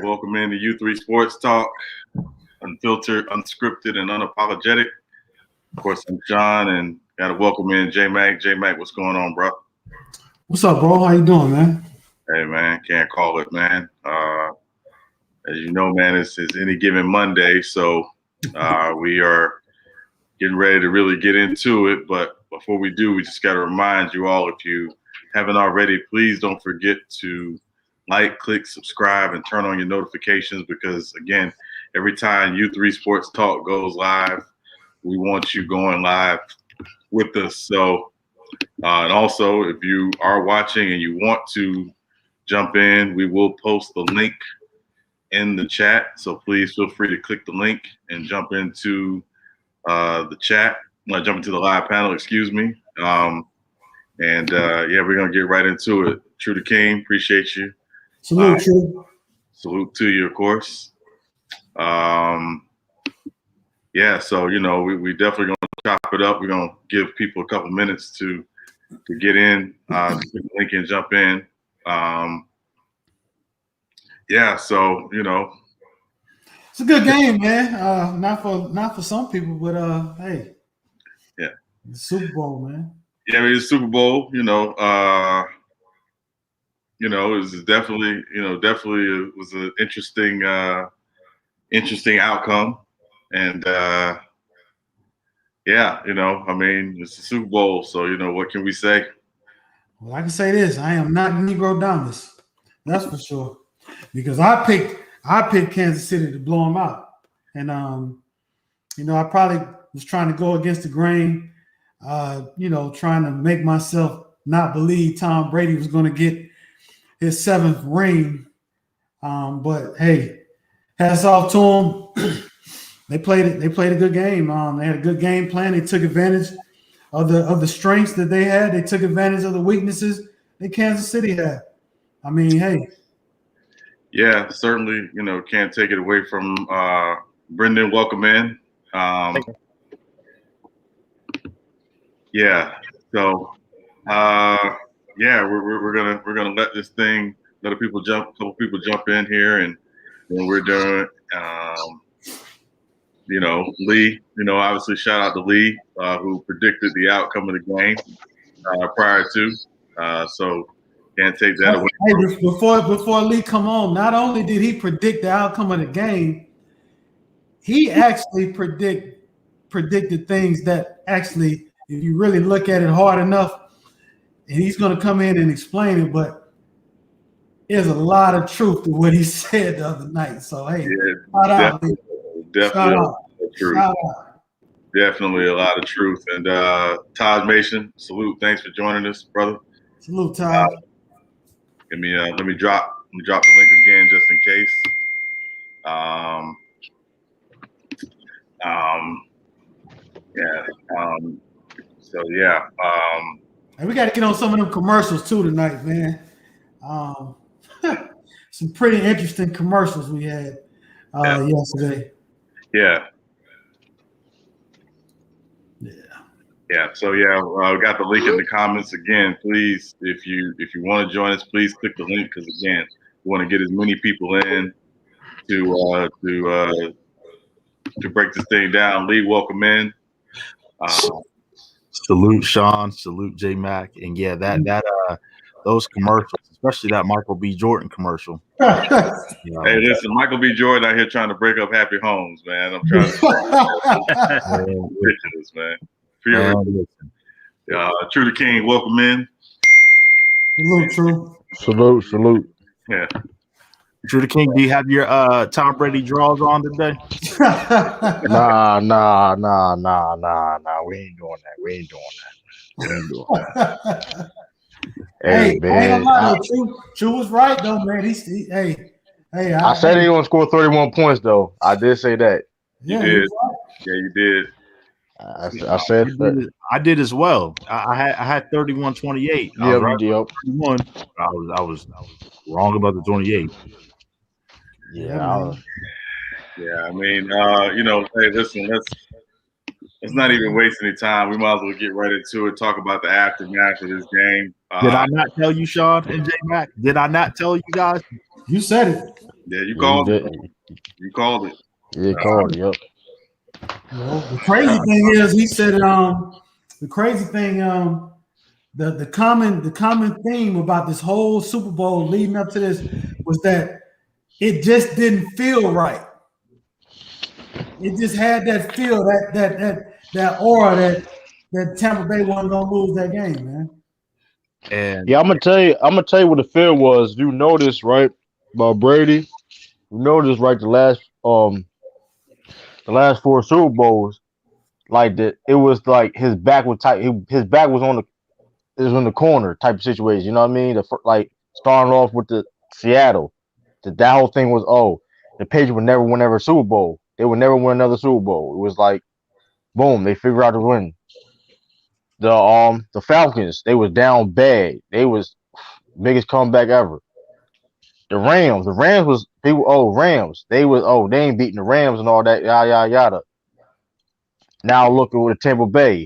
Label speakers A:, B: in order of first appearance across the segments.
A: welcome in to U3 Sports Talk, unfiltered, unscripted, and unapologetic. Of course, I'm John, and got to welcome in J-Mac. J-Mac, what's going on, bro?
B: What's up, bro? How you doing, man?
A: Hey, man, can't call it, man. As you know, man, it's any given Monday, so we are getting ready to really get into it. But before we do, we just got to remind you all, if you haven't already, please don't forget to like, click, subscribe, and turn on your notifications, because, again, every time U3 Sports Talk goes live, we want you going live with us. So, and also, if you are watching and you want to jump in, we will post the link in the chat. So please feel free to click the link and jump into the chat, jump into the live panel, excuse me. Yeah, we're going to get right into it. True to King, appreciate you.
B: Salute, True.
A: Salute to you, of course. Yeah, so, you know, we definitely going to chop it up. We're going to give people a couple minutes to get in, click the link and jump in. Yeah, so, you know.
B: It's a good game, man. Not for some people, but hey.
A: Yeah.
B: The Super Bowl, man.
A: Yeah, I mean, it's Super Bowl, it was definitely it was an interesting outcome. And yeah, I mean, it's the Super Bowl, so what can we say?
B: Well, I can say this: I am not Negro Domus. That's for sure. Because I picked Kansas City to blow them out, and I probably was trying to go against the grain, trying to make myself not believe Tom Brady was going to get his 7th ring. But hey, hats off to them. They played a good game. They had a good game plan. They took advantage of the strengths that they had. They took advantage of the weaknesses that Kansas City had. I mean, hey.
A: Yeah, certainly, can't take it away from Brendan. Welcome in. Yeah, so we're gonna let this thing, let a couple people jump in here, and then we're doing Lee, obviously shout out to Lee, who predicted the outcome of the game prior to, so can't take that away.
B: Hey, before Lee come on, not only did he predict the outcome of the game, he actually predicted things that actually, if you really look at it hard enough, and he's going to come in and explain it, but there's a lot of truth to what he said the other night. So hey,
A: definitely a lot of truth. And Taj Mason, salute. Thanks for joining us, brother.
B: Salute, Taj.
A: Let me drop the link again just in case.
B: And we got to get on some of them commercials too tonight, man. Some pretty interesting commercials we had yesterday.
A: Yeah. So we got the link in the comments again. Please, if you want to join us, please click the link, because again, we want to get as many people in to break this thing down. Lee, welcome in.
C: Salute Sean, salute J-Mac, and yeah, that those commercials, especially that Michael B. Jordan commercial.
A: Hey, listen, Michael B. Jordan out here trying to break up happy homes, man. I'm trying to ridiculous, man. True to King, welcome in.
B: Salute, True.
D: Salute.
A: Yeah.
C: True to King, do you have your Tom Brady draws on today?
D: Nah. We ain't doing that.
B: Hey, man. True was right though, man. I
D: said he gonna score 31 points though. I did say that.
A: You did. Yeah, you did.
D: I said that.
C: I did as well. I had 31-28.
D: Yeah,
C: right,
D: you did.
C: 31. I was wrong about the 28.
D: Yeah.
A: I mean, hey, listen, let's not even waste any time. We might as well get right into it. Talk about the aftermath of this game.
C: Did I not tell you, Sean and J-Mac? Did I not tell you guys?
B: You said it.
A: Yeah, you
D: Yeah,
A: called it.
D: did.
A: You called it.
D: Yeah, called it. Yep.
B: Well, the crazy thing is, he said it. The crazy thing, the common theme about this whole Super Bowl leading up to this was that it just didn't feel right. It just had that feel, that aura that Tampa Bay wasn't gonna lose that game, man.
C: And
D: Yeah, I'm gonna tell you. I'm gonna tell you what the feel was. You noticed, right, about Brady. You noticed, right, the last four Super Bowls, like that. It was like his back was tight. His back was on the it was in the corner type of situation. You know what I mean? Like starting off with the Seattle, that whole thing was the Patriots would never win ever Super Bowl. They would never win another Super Bowl. It was like boom, they figure out to win. The Falcons, they was down bad. They was biggest comeback ever. The Rams was people. Oh, Rams. They ain't beating the Rams and all that. Yada yada yada. Now look at with Tampa Bay.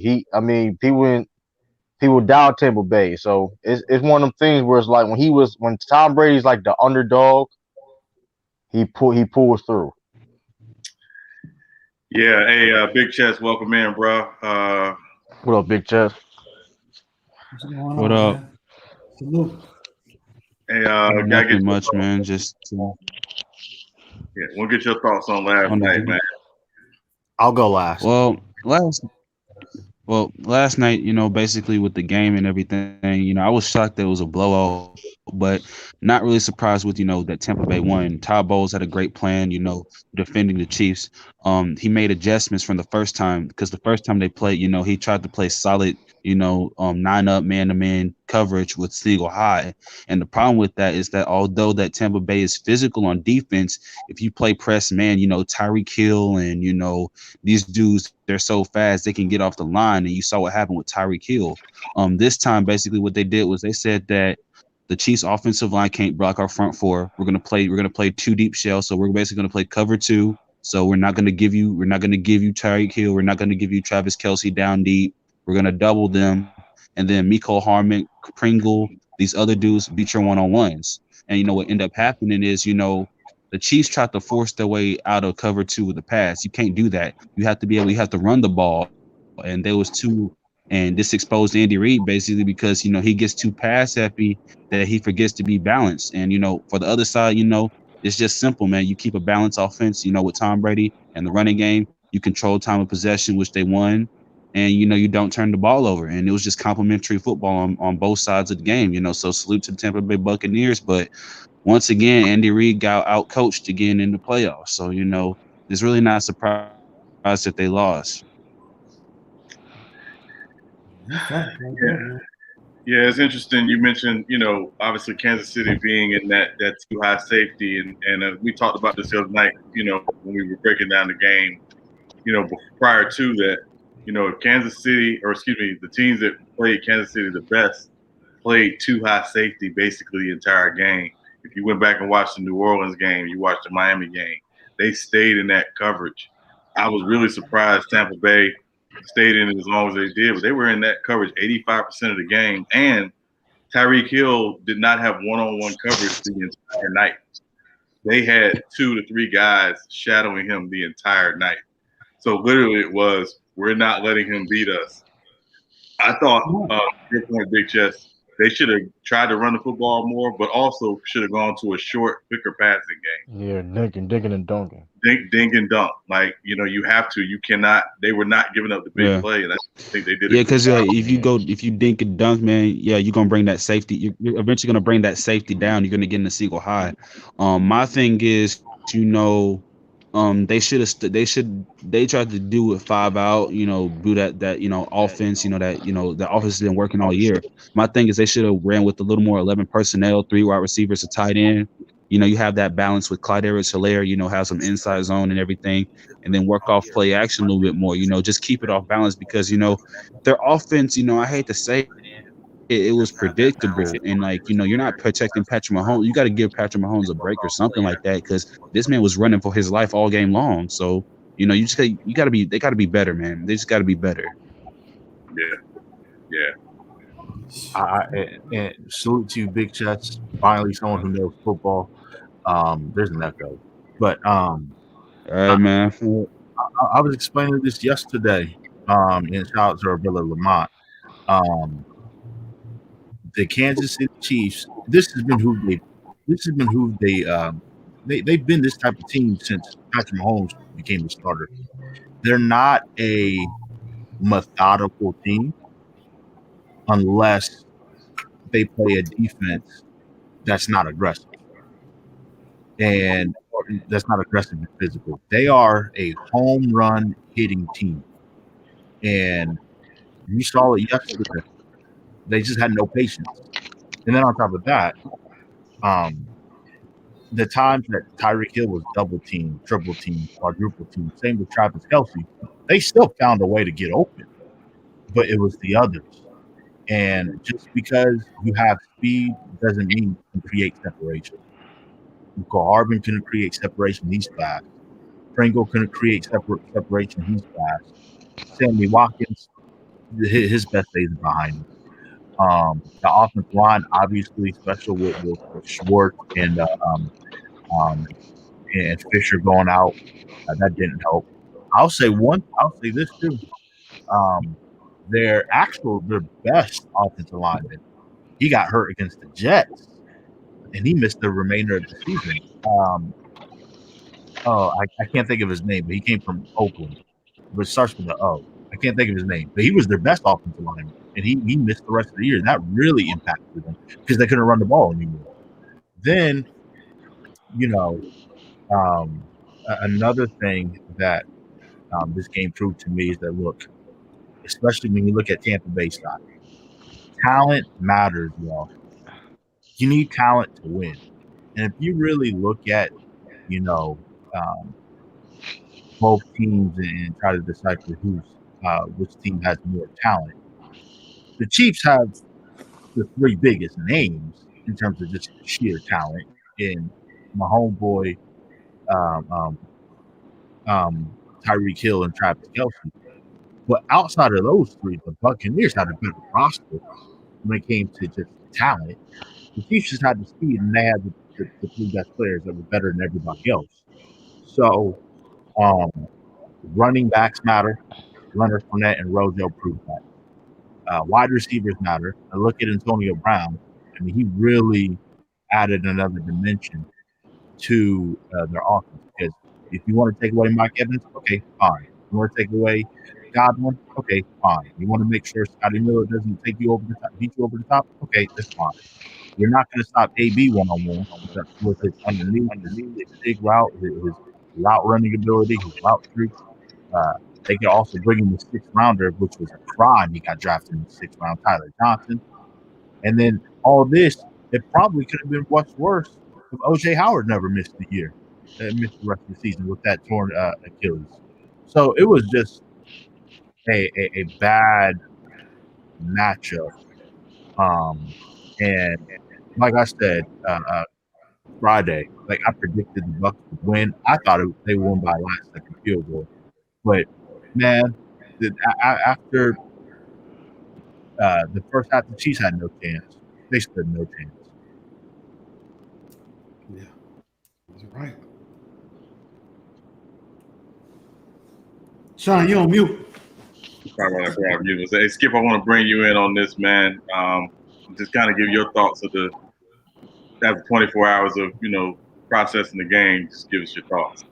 D: People doubt Tampa Bay. So it's one of them things where it's like when Tom Brady's like the underdog, he pulls through.
A: Yeah, hey, Big Chest, welcome in, bro.
D: What up, Big Chest?
B: What's going
E: What
B: on,
E: up?
B: man? Salute.
A: Hey, gotta get
E: Nothing
A: your
E: much,
A: thoughts.
E: man. Just
A: Yeah, we'll get your thoughts on last
E: on the
A: night, man.
C: I'll go last.
E: well, last night, basically with the game and everything, I was shocked that it was a blowout, but not really surprised with, that Tampa Bay won. Todd Bowles had a great plan, defending the Chiefs. He made adjustments from the first time because the first time they played, he tried to play solid, 9-up man-to-man coverage with Siegel high. And the problem with that is that although that Tampa Bay is physical on defense, if you play press man, Tyreek Hill and, these dudes, they're so fast they can get off the line, and you saw what happened with Tyreek Hill. This time, basically, what they did was they said that the Chiefs' offensive line can't block our front four. We're gonna play two deep shell, so we're basically gonna play cover two. So we're not gonna give you Tyreek Hill. We're not gonna give you Travis Kelce down deep. We're gonna double them, and then Mecole Hardman, Pringle, these other dudes beat your one-on-ones. And what ended up happening is the Chiefs tried to force their way out of cover two with the pass. You can't do that. You have to run the ball. And there was two, and this exposed Andy Reid basically because, he gets too pass happy that he forgets to be balanced. And, for the other side, it's just simple, man. You keep a balanced offense, with Tom Brady and the running game. You control time of possession, which they won. And, you don't turn the ball over. And it was just complimentary football on both sides of the game, So salute to the Tampa Bay Buccaneers. But once again, Andy Reid got out-coached again in the playoffs. So, it's really not surprised that they lost.
B: That's fact right
A: Yeah.
B: there, man.
A: Yeah, it's interesting. You mentioned, obviously Kansas City being in that too high safety, and we talked about this the other night, when we were breaking down the game, prior to that, if Kansas City, or excuse me, the teams that played Kansas City the best played too high safety basically the entire game. If you went back and watched the New Orleans game, you watched the Miami game, they stayed in that coverage. I was really surprised Tampa Bay stayed in it as long as they did, but they were in that coverage 85% of the game. And Tyreek Hill did not have one-on-one coverage the entire night. They had 2 to 3 guys shadowing him the entire night. So literally it was, we're not letting him beat us. I thought, good point, Big Chest, they should have tried to run the football more, but also should have gone to a short, quicker passing game.
D: Yeah, dinking and dunking.
A: Dink and dunk. Like, you have to. You cannot. They were not giving up the big play, and I think they did.
E: Yeah, because if you dink and dunk, man, you're gonna bring that safety. You're eventually gonna bring that safety down. You're gonna get in the single high. My thing is, they tried to do it 5 out. Do that offense. The offense has been working all year. My thing is they should have ran with a little more 11 personnel, 3 wide receivers, a tight end. You have that balance with Clyde Edwards-Helaire, have some inside zone and everything, and then work off play action a little bit more, just keep it off balance because, their offense, I hate to say it was predictable. And you're not protecting Patrick Mahomes. You got to give Patrick Mahomes a break or something like that because this man was running for his life all game long. So, they got to be better, man. They just got to be better.
A: Yeah.
C: And salute to you, Big Chest, finally someone who knows football. There's an echo, but
E: All right, man.
C: I was explaining this yesterday. And shout out to our brother Lamont. The Kansas City Chiefs. This has been who they. This has been who they. They've been this type of team since Patrick Mahomes became the starter. They're not a methodical team unless they play a defense that's not aggressive and that's not aggressive and physical. They are a home run hitting team, and you saw it yesterday. They just had no patience. And then on top of that, the times that Tyreek Hill was double teamed, triple teamed, quadruple teamed, same with Travis Kelce, they still found a way to get open, but it was the others. And just because you have speed doesn't mean you can create separation. Michael Harbin couldn't create separation, he's fast. Pringle couldn't create separation, he's fast. Sammy Watkins, his best days are behind him. The offensive line, obviously, special with Schwartz and Fisher going out, that didn't help. I'll say this too. Their best offensive lineman, he got hurt against the Jets, and he missed the remainder of the season. I can't think of his name, but he came from Oakland, but starts with the O. I can't think of his name, but he was their best offensive lineman, and he missed the rest of the year. That really impacted them because they couldn't run the ball anymore. Then, another thing that this game proved to me is that, look, especially when you look at Tampa Bay side, talent matters, y'all. You need talent to win. And if you really look at, both teams and try to decipher which team has more talent, the Chiefs have the three biggest names in terms of just sheer talent in my homeboy, Tyreek Hill and Travis Kelce. But outside of those three, the Buccaneers had a better roster when it came to just talent. The Chiefs just had the speed, and they had the three best players that were better than everybody else. So, running backs matter. Leonard Fournette and Rojo proved that. Wide receivers matter. I look at Antonio Brown. I mean, he really added another dimension to their offense. Because if you want to take away Mike Evans, okay, fine. You want to take away Godwin, okay, fine. You want to make sure Scotty Miller doesn't take you over the top, beat you over the top, okay, that's fine. You're not going to stop AB one-on-one with his underneath, his big route, his route running ability, his route streak. They could also bring him the sixth rounder, which was a crime. He got drafted in the sixth round, Tyler Johnson. And then all this, it probably could have been much worse if O.J. Howard never missed the year, missed the rest of the season with that torn Achilles. So it was just a bad matchup. And like I said, Friday, like I predicted the Bucs would win. I thought they won by a last second field goal. But man, after the first half, the Chiefs had no chance. They stood no chance.
B: Yeah, that's right. Sean, you on mute.
A: Hey, Skip, I want to bring you in on this, man. Just kind of give your thoughts of after 24 hours of processing the game. Just give us your thoughts,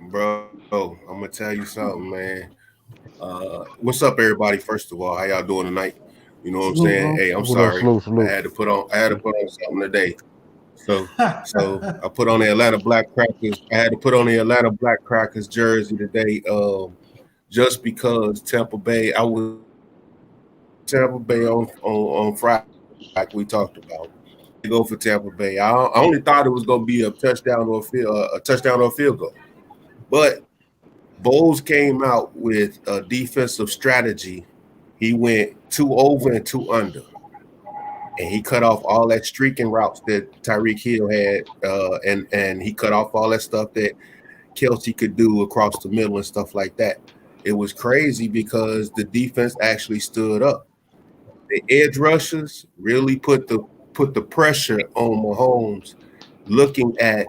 F: bro. I'm gonna tell you something, man. What's up, everybody? First of all, how y'all doing tonight? You know what I'm saying? Hey, I'm sorry. I had to put on something today. So I put on the Atlanta Black Crackers. I had to put on the Atlanta Black Crackers jersey today, just because Tampa Bay. I was Tampa Bay on Friday, like we talked about. To go for Tampa Bay. I only thought it was going to be a touchdown or a field goal, but Bowles came out with a defensive strategy. He went 2 over and 2 under. And he cut off all that streaking routes that Tyreek Hill had, and he cut off all that stuff that Kelce could do across the middle and stuff like that. It was crazy because the defense actually stood up. The edge rushers really put the put the pressure on Mahomes, looking at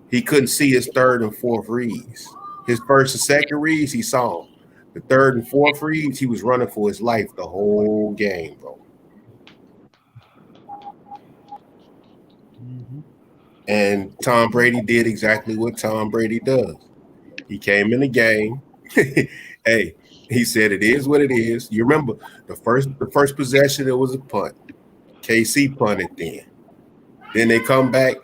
F: he couldn't see his third and fourth reads. His first and second reads, he saw them. The third and fourth reads, he was running for his life the whole game, bro.
B: Mm-hmm.
F: And Tom Brady did exactly what Tom Brady does. He came in the game. Hey, he said it is what it is. You remember the first possession, it was a punt. KC punted then they come back,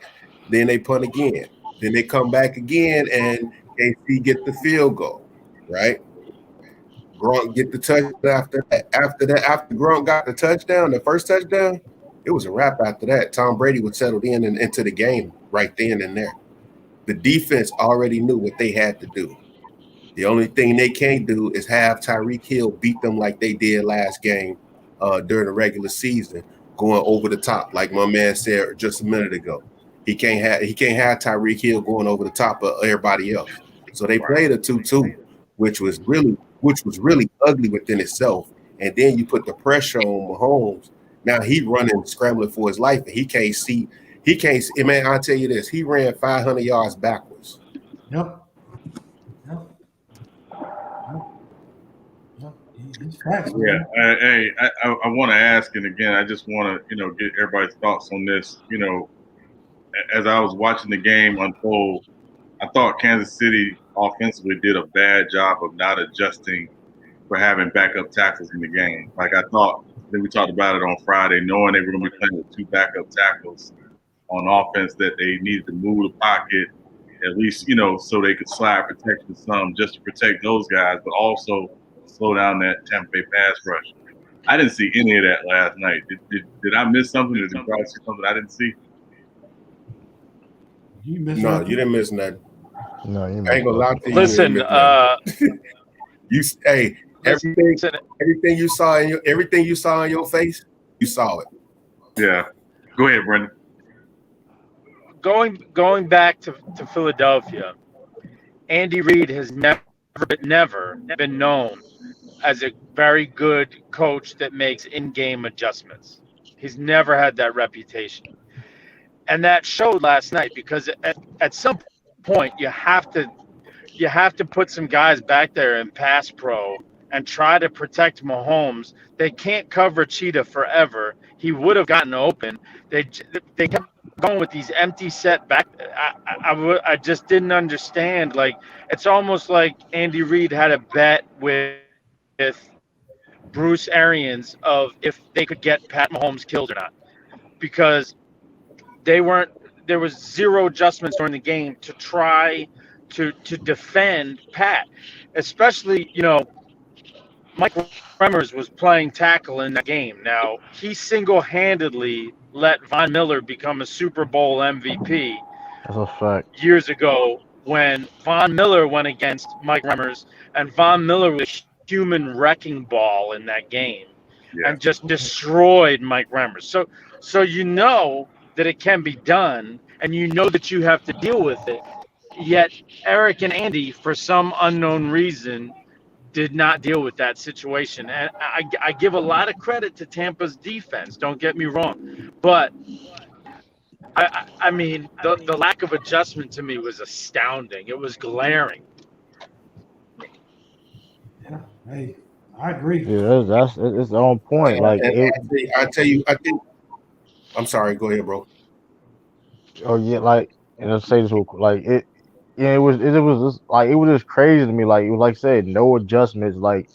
F: then they punt again. Then they come back again, and KC get the field goal, right? Gronk get the touchdown after that. After Gronk got the touchdown, the first touchdown, it was a wrap after that. Tom Brady was settled in and into the game right then and there. The defense already knew what they had to do. The only thing they can't do is have Tyreek Hill beat them like they did last game during the regular season, going over the top, like my man said just a minute ago. He can't have Tyreek Hill going over the top of everybody else. So they played a 2-2, which was really ugly within itself. And then you put the pressure on Mahomes. Now he running, scrambling for his life, and he can't see. Man, I'll tell you this: he ran 500 yards backwards.
B: Yep. It's facts,
A: Yeah. Hey, I want to ask, and again, I just want to, get everybody's thoughts on this. As I was watching the game unfold, I thought Kansas City offensively did a bad job of not adjusting for having backup tackles in the game. Like I thought, we talked about it on Friday, knowing they were going to be playing with two backup tackles on offense, that they needed to move the pocket at least, so they could slide protection some, just to protect those guys, but also slow down that Tampa Bay pass rush. I didn't see any of that last night. Did I miss something? Did you probably see something I didn't see?
F: No, you didn't miss nothing.
D: No, you
F: I ain't gonna lie to you.
G: Listen,
F: everything you saw in your face, you saw it.
A: Yeah. Go ahead, Brendan.
G: Going back to Philadelphia, Andy Reid has never been known as a very good coach that makes in-game adjustments. He's never had that reputation. And that showed last night, because at some point you have to put some guys back there in pass pro and try to protect Mahomes. They can't cover Cheetah forever. He would have gotten open. They kept going with these empty set back. I just didn't understand. Like, it's almost like Andy Reid had a bet with Bruce Arians of if they could get Pat Mahomes killed or not, because there was zero adjustments during the game to try to defend Pat, especially, Mike Remmers was playing tackle in that game. Now, he single-handedly let Von Miller become a Super Bowl MVP.
D: That's a fact.
G: Years ago, when Von Miller went against Mike Remmers, and Von Miller was a human wrecking ball in that game, and just destroyed Mike Remmers. So that it can be done, and that you have to deal with it. Yet Eric and Andy, for some unknown reason, did not deal with that situation. And I give a lot of credit to Tampa's defense, don't get me wrong. But, I mean, the lack of adjustment to me was astounding. It was glaring.
B: Yeah, hey, I agree.
D: Yeah, it's on point. Like,
F: I tell you, I think. I'm sorry. Go ahead, bro.
D: Oh yeah, like, and I'll say this real quick. Like it was just crazy to me. Like, it was, like I said, no adjustments. Like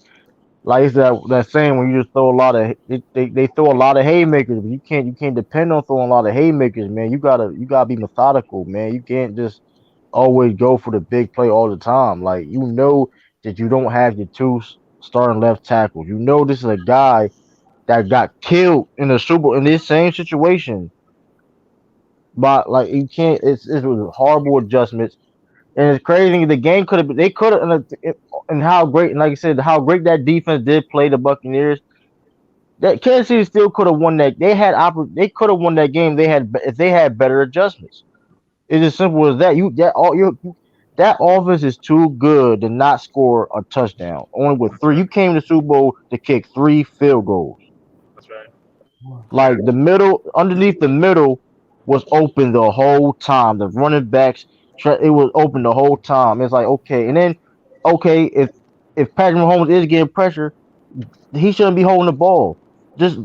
D: it's that saying when you just throw a lot of they throw a lot of haymakers, but you can't depend on throwing a lot of haymakers, man. You gotta be methodical, man. You can't just always go for the big play all the time. Like, that you don't have your two starting left tackles. This is a guy that got killed in the Super Bowl in this same situation. But like, you can't. It was horrible adjustments, and it's crazy. The game they could have, and how great, and like I said, how great that defense did play the Buccaneers. That Kansas City still could have won that. They could have won that game. If they had better adjustments. It's as simple as that. That offense is too good to not score a touchdown. Only with 3, you came to the Super Bowl to kick 3 field goals.
G: That's right.
D: Like the middle, underneath the middle was open the whole time. The running backs, it was open the whole time. It's like okay, and then okay, if Patrick Mahomes is getting pressure, he shouldn't be holding the ball. Just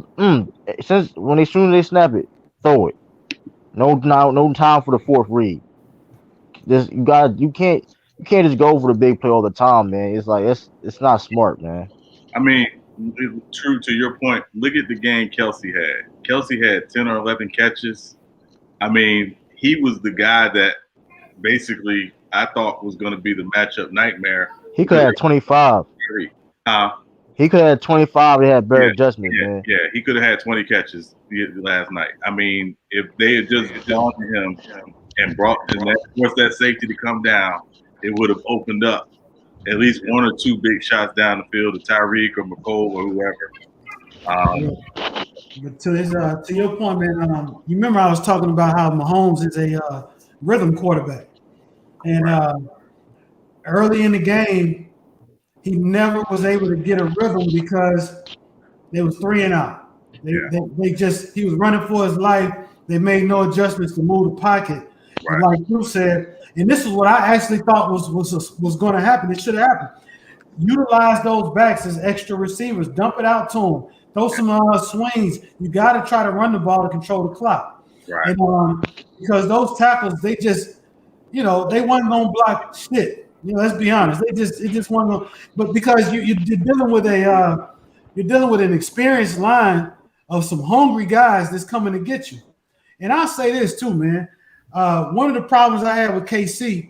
D: since when as soon as they snap it, throw it. No time for the fourth read. Just you can't just go for the big play all the time, man. It's like it's not smart, man.
A: I mean, true to your point. Look at the game Kelsey had. Kelsey had 10 or 11 catches. I mean, he was the guy that basically I thought was going to be the matchup nightmare.
D: He could have 25. He could have 25. They had better adjustments, man.
A: Yeah, he could have had 20 catches last night. I mean, if they had just gone to him and forced that safety to come down, it would have opened up at least one or two big shots down the field to Tyreek or McCole or whoever.
B: But to your point, man, you remember I was talking about how Mahomes is a rhythm quarterback. And early in the game, he never was able to get a rhythm because they was 3 and out. He was running for his life. They made no adjustments to move the pocket. Right. Like you said, and this is what I actually thought was going to happen. It should have happened. Utilize those backs as extra receivers. Dump it out to them. Throw some swings. You got to try to run the ball to control the clock.
A: Right.
B: And, because those tackles, they just, they wasn't going to block shit. Let's be honest. It just wasn't. But because you're dealing with an experienced line of some hungry guys that's coming to get you. And I'll say this too, man. One of the problems I had with KC,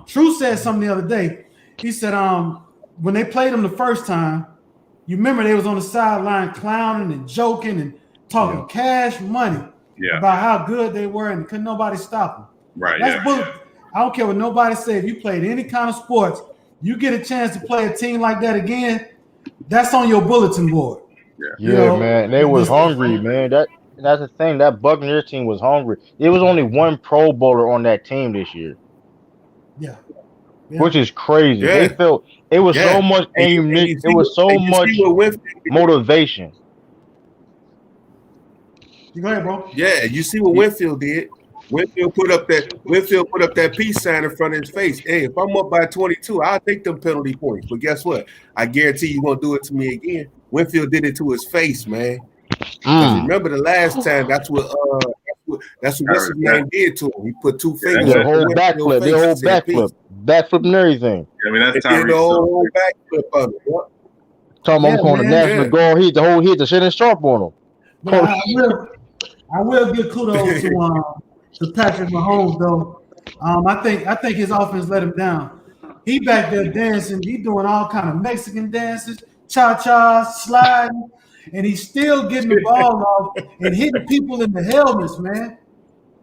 B: True said something the other day. He said when they played him the first time, you remember they was on the sideline clowning and joking and talking cash money about how good they were and couldn't nobody stop them.
A: Right.
B: That's bullet. I don't care what nobody said. If you played any kind of sports, you get a chance to play a team like that again, that's on your bulletin board.
D: Yeah, man. They was hungry, man. That's the thing. That Buccaneers team was hungry. There was only one Pro Bowler on that team this year.
B: Yeah.
D: Which is crazy. They felt it was so much ammunition. It was so much motivation.
B: You go ahead, bro.
F: Yeah, you see what Winfield did. Winfield put up that peace sign in front of his face. Hey, if I'm up by 22, I'll take them penalty points. But guess what? I guarantee you won't do it to me again. Winfield did it to his face, man. Remember the last time? That's what what's his name did to him. He put two fingers.
D: The whole backflip and everything.
A: I mean, that's
F: Tyreek. The whole backflip of it. Yep.
D: Talking about going to national guard, he hit the shit and sharp on him.
B: But I will give kudos to Patrick Mahomes though. I think his offense let him down. He back there dancing. He doing all kind of Mexican dances, cha-chas, sliding, and he's still getting the ball off and hitting people in the helmets, man.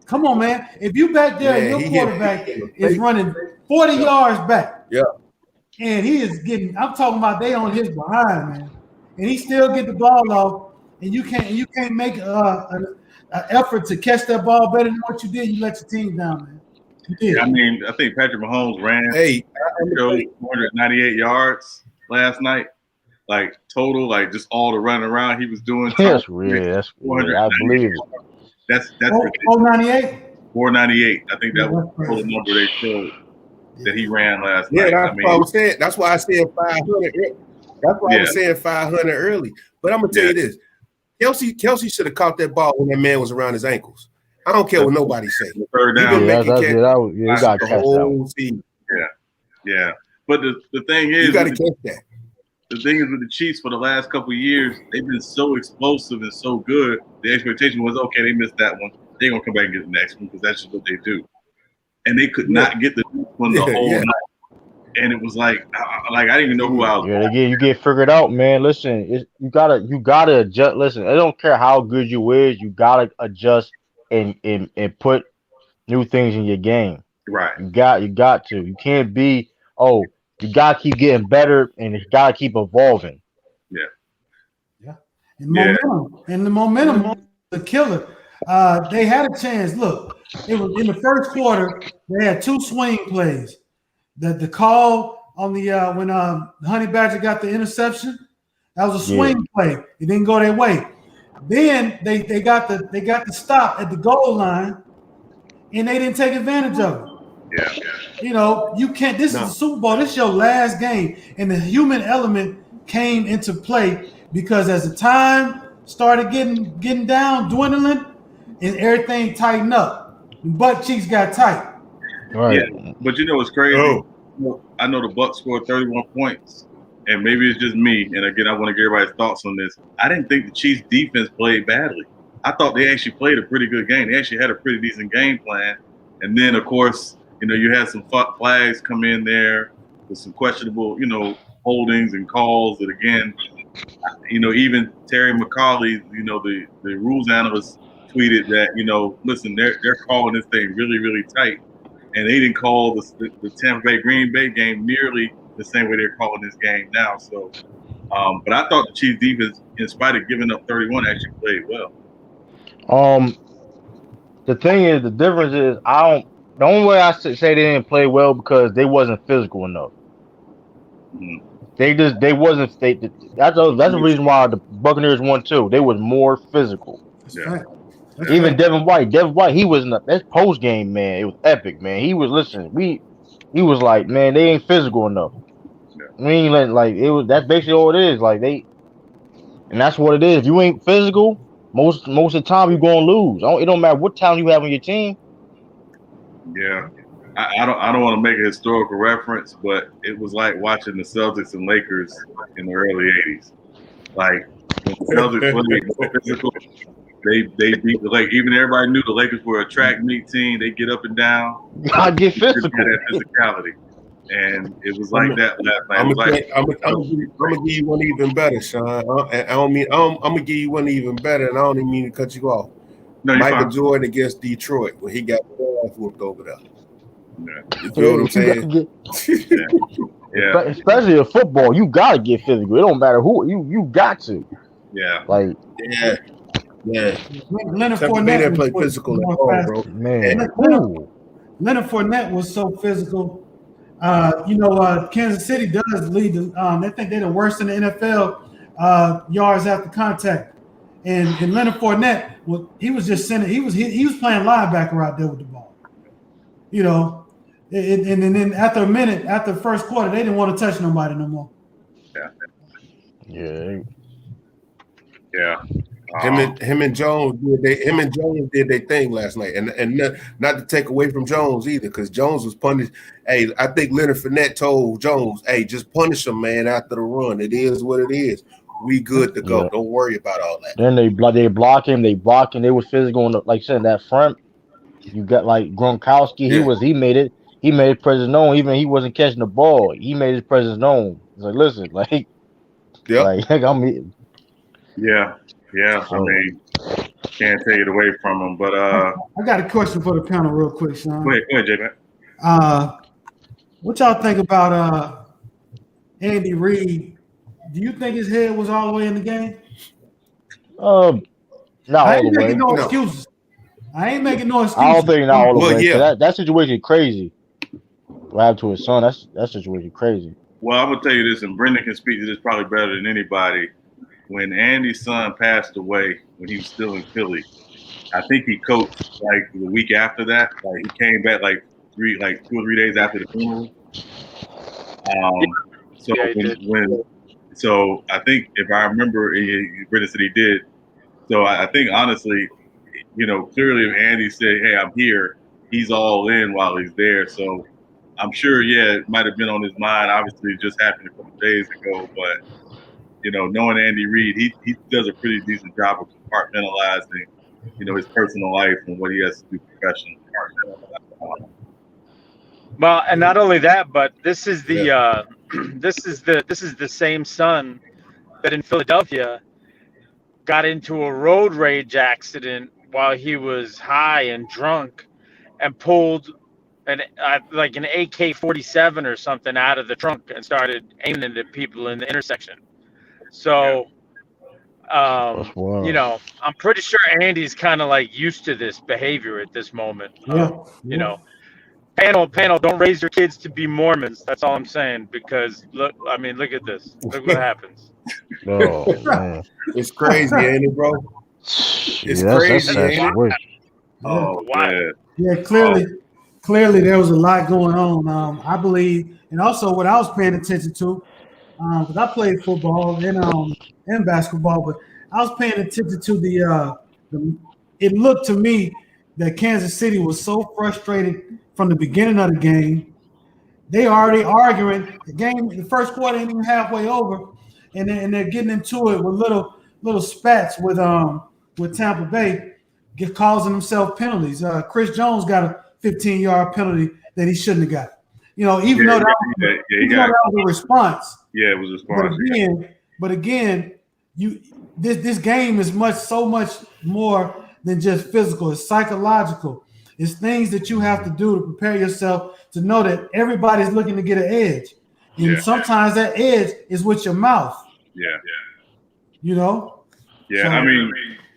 B: Come on, man. If you back there and your quarterback is running 40 yards back, and he is getting, I'm talking about they on his behind, man, and he still get the ball off, and you can't make an effort to catch that ball better than what you did. You let your team down, man.
A: Yeah, I mean, I think Patrick Mahomes ran 498 yards last night, like total, like just all the running around he was doing.
D: That's real. That's real. I believe it.
A: That's
B: 498.
A: 498. I think that was the total number they showed that he ran last night.
F: Yeah, that's what I was saying. That's why I said 500. That's why I was saying 500 early. But I'm gonna tell you this: Kelsey should have caught that ball when that man was around his ankles. I don't care what nobody say.
A: Third down.
D: You got to catch that.
A: Yeah. But the thing is,
F: you got to catch that.
A: The thing is with the Chiefs for the last couple of years, they've been so explosive and so good. The expectation was, okay, they missed that one. They're going to come back and get the next one because that's just what they do. And they could not get the one the whole night. And it was like I didn't even know who I was.
D: Yeah, you get figured out, man. Listen, you gotta adjust. Listen, I don't care how good you is, you gotta adjust and put new things in your game.
A: Right.
D: You got to. You can't be. You gotta keep getting better, and you gotta keep evolving.
B: Yeah. And the momentum, the killer. They had a chance. Look, it was in the first quarter. They had two swing plays. The call on the when Honey Badger got the interception, that was a swing play. It didn't go their way. Then they got the stop at the goal line, and they didn't take advantage of it.
A: Yeah.
B: You know, you can't. This is the Super Bowl. This is your last game, and the human element came into play because as the time started getting down, dwindling, and everything tightened up, the butt cheeks got tight.
D: Right.
A: Yeah, but you know what's crazy? I know the Bucs scored 31 points, and maybe it's just me. And again, I want to get everybody's thoughts on this. I didn't think the Chiefs' defense played badly. I thought they actually played a pretty good game. They actually had a pretty decent game plan. And then, of course, you know, you had some flags come in there with some questionable, you know, holdings and calls that, again, you know, even Terry McCauley, you know, the rules analyst tweeted that, you know, listen, they're calling this thing really, really tight. And they didn't call the Tampa Bay Green Bay game nearly the same way they're calling this game now. So, but I thought the Chiefs defense, in spite of giving up 31, actually played well.
D: The thing is, the difference is, the only way I say they didn't play well because they wasn't physical enough.
A: Mm-hmm.
D: They wasn't. That's the reason why the Buccaneers won too. They was more physical.
A: Yeah.
D: Even Devin White, he was in that post game, man. It was epic, man. He was listening. He was like, man, they ain't physical enough.
A: Yeah.
D: We ain't like it was. That's basically all it is. Like and that's what it is. If you ain't physical, most of the time you gonna lose. It don't matter what talent you have on your team.
A: Yeah. I don't want to make a historical reference, but it was like watching the Celtics and Lakers in the early 80s. Like when the Celtics played more physical, they beat the Lakers. Even everybody knew the Lakers were a track meet team. They get up and down.
D: You gotta get physical.
A: That physicality. And it was like that last night.
F: I'm gonna give you one even better, Sean. I'm gonna give you one even better, and I don't even mean to cut you off.
A: No,
F: Michael Jordan against Detroit when he got whooped over there.
A: Yeah.
F: You feel what I'm saying?
A: Yeah.
D: Especially in football, you gotta get physical. It don't matter who you got to.
A: Yeah.
D: Like
B: Leonard
F: Fournette didn't play physical at all, bro.
D: Man,
B: Leonard Fournette was so physical. Kansas City does lead I think they're the worst in the NFL yards after contact. And Leonard Fournette he was just sending. He was playing linebacker out there with the ball. You know, and then after the first quarter, they didn't want to touch nobody no more.
D: Yeah.
F: Him and Jones did their thing last night, and not to take away from Jones either, because Jones was punished. Hey, I think Leonard Fournette told Jones, "Hey, just punish him, man, after the run. It is what it is. We good to go. Don't worry about all that."
D: Then they block him. They block him. They was physical on like saying that front. You got like Gronkowski. He made it. He made his presence known. Even he wasn't catching the ball. He made his presence known. He's like, listen, like I'm.
A: Yeah. I mean, can't take it away from him. But
B: I got a question for the panel, real quick, Sean.
A: Go ahead, J-Man.
B: What y'all think about Andy Reid? Do you think his head was all the way in the game?
D: Not
B: I
D: all
B: ain't
D: the way.
B: making no excuses. I ain't making no excuses.
D: I don't think not all the way.
F: Yeah.
D: That situation crazy. What happened to his son? That situation crazy.
A: Well, I'm gonna tell you this, and Brendan can speak to this probably better than anybody. When Andy's son passed away, when he was still in Philly, I think he coached like the week after that. Like he came back like 2 or 3 days after the funeral. So I think if I remember, Brendan said he did. So I think honestly, you know, clearly if Andy said, "Hey, I'm here," he's all in while he's there. So I'm sure, it might have been on his mind. Obviously, it just happened a couple days ago, but. You know, knowing Andy Reid, he does a pretty decent job of compartmentalizing, you know, his personal life and what he has to do professionally.
G: Well, and not only that, but this is the this is the same son that in Philadelphia got into a road rage accident while he was high and drunk, and pulled an AK-47 or something out of the trunk and started aiming at people in the intersection. So, you know, I'm pretty sure Andy's kind of like used to this behavior at this moment. You know, panel, don't raise your kids to be Mormons. That's all I'm saying. Because look at this. Look what happens.
D: Oh man,
F: it's crazy, ain't it, bro? It's
D: that's
F: crazy,
D: sad
F: ain't it?
D: situation.
A: Oh,
G: Why?
B: Yeah, clearly there was a lot going on. I believe, and also what I was paying attention to, because I played football and basketball, but I was paying attention to the. It looked to me that Kansas City was so frustrated from the beginning of the game. They already arguing. The first quarter ain't even halfway over, and they're getting into it with little spats with Tampa Bay, causing themselves penalties. Chris Jones got a 15-yard penalty that he shouldn't have got. Even though that was a response.
A: Yeah, it was a response.
B: But again, this game is so much more than just physical. It's psychological. It's things that you have to do to prepare yourself to know that everybody's looking to get an edge. And sometimes that edge is with your mouth.
A: Yeah.
B: Yeah,
A: I mean,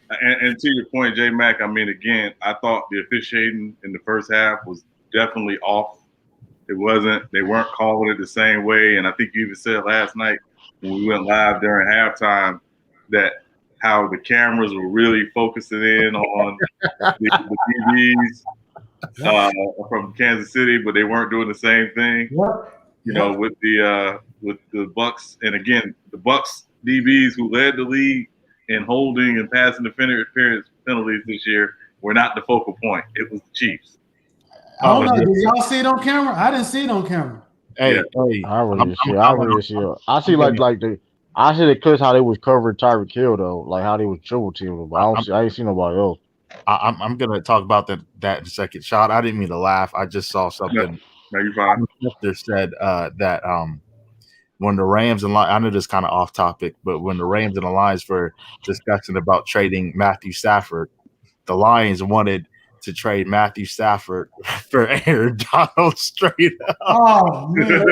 A: and to your point, J Mac, I mean, again, I thought the officiating in the first half was definitely off. They weren't calling it the same way. And I think you even said last night when we went live during halftime that how the cameras were really focusing in on the DBs from Kansas City, but they weren't doing the same thing. With the Bucks, and again, the Bucks DBs who led the league in holding and passing interference penalties this year were not the focal point. It was the Chiefs.
B: I don't know. Did y'all see it on camera? I didn't see it on camera.
C: Hey,
D: I really see it. I see I see the clips how they was covering Tyreek Hill though, like how they was triple teaming. But I ain't seen nobody else.
C: I'm gonna talk about that in a second. Shot. I didn't mean to laugh. I just saw something.
A: No, you're fine.
C: They said that when the Rams and I know this is kind of off topic, but when the Rams and the Lions were discussing about trading Matthew Stafford, the Lions wanted to trade Matthew Stafford for Aaron Donald straight up.
B: Oh man!
C: The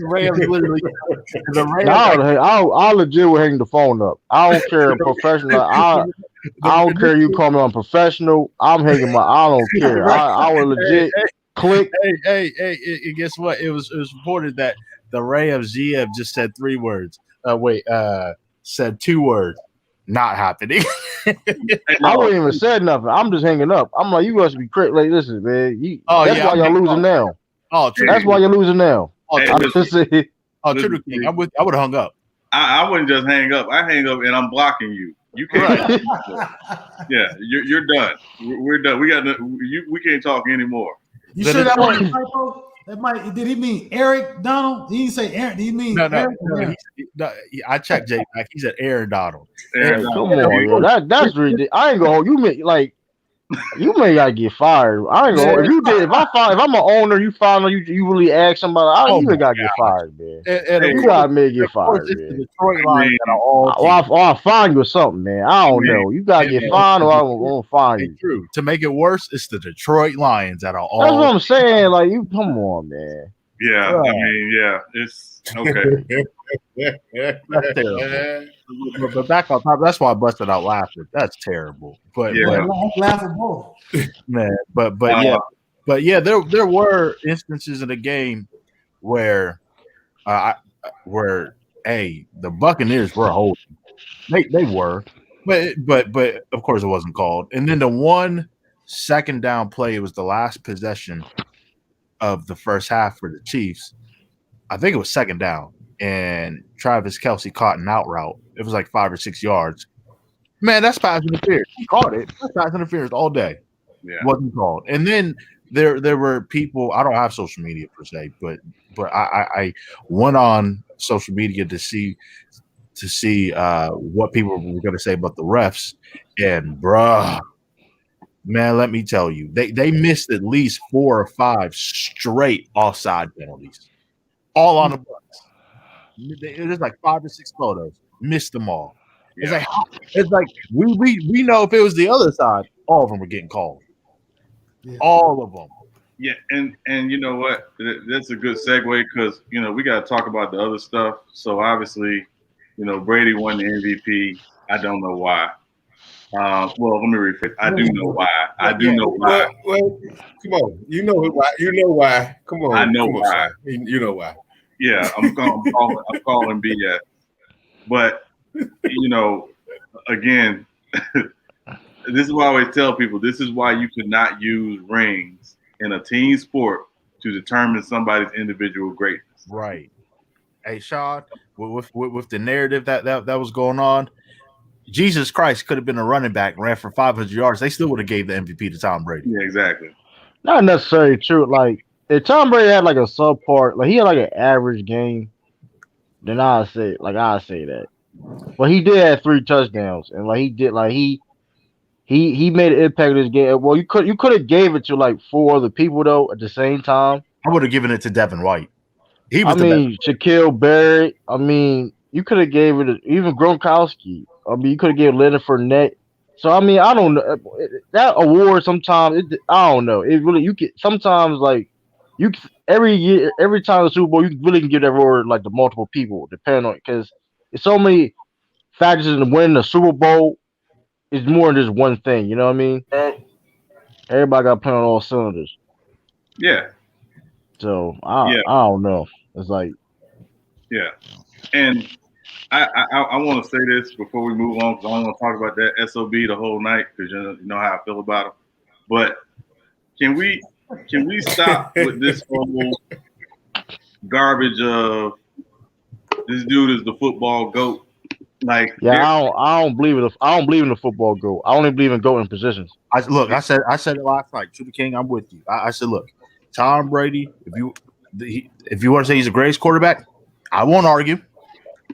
C: Rams literally.
D: I'll legit will hang the phone up. I don't care professional. I don't care you call me unprofessional. I'm hanging my. I don't care. I will legit click.
C: Hey! Guess what? It was reported that the Rams GM just said 3 words. Said 2 words. Not happening.
D: I wouldn't even said nothing. I'm just hanging up. I'm like, you must be crazy. Like, listen, man. That's why y'all losing now.
C: Oh, true.
D: That's why you're losing now.
C: True King. I would have hung up.
A: I wouldn't just hang up. I hang up and I'm blocking you. You can't. Yeah, you're done. We're done. We can't talk anymore.
B: You sure that wasn't a typo? Did he mean Eric Donald? He didn't say Aaron. Did he mean Eric?
C: No, I checked Jay back. He said Aaron Donald.
D: Come on, that's ridiculous. I ain't gonna. You may gotta get fired. I ain't gonna. If I'm an owner, you really ask somebody. You gotta get fired, man. You gotta get fired, man.
C: Detroit Lions
D: I'll find you or something, man. I don't know. You gotta get fined, or I won't find you.
C: True. To make it worse, it's the Detroit Lions that are all.
D: That's what I'm saying. Like, you come on, man.
A: Yeah, I mean, yeah, it's okay.
C: That's terrible. But back on top, that's why I busted out laughing. That's terrible. But
B: laughable,
C: man. But there were instances in the game where the Buccaneers were holding. They were, but of course it wasn't called. And then the one second down play, it was the last possession of the first half for the Chiefs. I think it was second down, and Travis Kelce caught an out route. It was like 5 or 6 yards. Man, that's pass interference. He caught it. That's pass interference all day.
A: Yeah.
C: Wasn't called. And then there were people. I don't have social media per se, but I went on social media to see what people were going to say about the refs. And bruh, man, let me tell you, they missed at least 4 or 5 straight offside penalties, all on the Bucks. It was like 5 or 6 photos. Missed them all. Yeah. It's like we know if it was the other side, all of them were getting called. Yeah. All of them.
A: Yeah, and you know what? That's a good segue because we got to talk about the other stuff. So obviously, Brady won the MVP. I don't know why. Well, let me rephrase. I do know why. I do know why.
F: Well, come on. You know why. You know why. Come on.
A: I know why.
F: You know why.
A: Yeah, I'm calling BS. But you know, again, this is why I always tell people, this is why you cannot use rings in a team sport to determine somebody's individual greatness.
C: Right. Hey, Sean, with the narrative that was going on, Jesus Christ could have been a running back, ran for 500 yards. They still would have gave the MVP to Tom Brady.
A: Yeah, exactly.
D: Not necessarily true. Like if Tom Brady had like a subpart, like he had like an average game, then I'd say that. But he did have 3 touchdowns, and like he made an impact in this game. Well, you could have gave it to like 4 other people though at the same time.
C: I would have given it to Devin White. He was
D: Shaquille Barrett. I mean, you could have gave it to even Gronkowski. I mean, you could have gave Leonard Fournette. So I mean, I don't know that award. Sometimes I don't know. It really you can sometimes like you every year, every time the Super Bowl, you really can give that award like to multiple people, depending on because it's so many factors in winning the Super Bowl. It's more than just one thing. You know what I mean? Everybody got to play on all cylinders.
A: Yeah.
D: So I don't know. It's like
A: and I want to say this before we move on because I don't want to talk about that SOB the whole night because you know how I feel about him. But can we stop with this whole garbage of this dude is the football GOAT? Like
D: I don't believe in the football GOAT. I only believe in GOAT in positions.
C: I said it last night. To the King, I'm with you. I said, look, Tom Brady. If you want to say he's the greatest quarterback, I won't argue.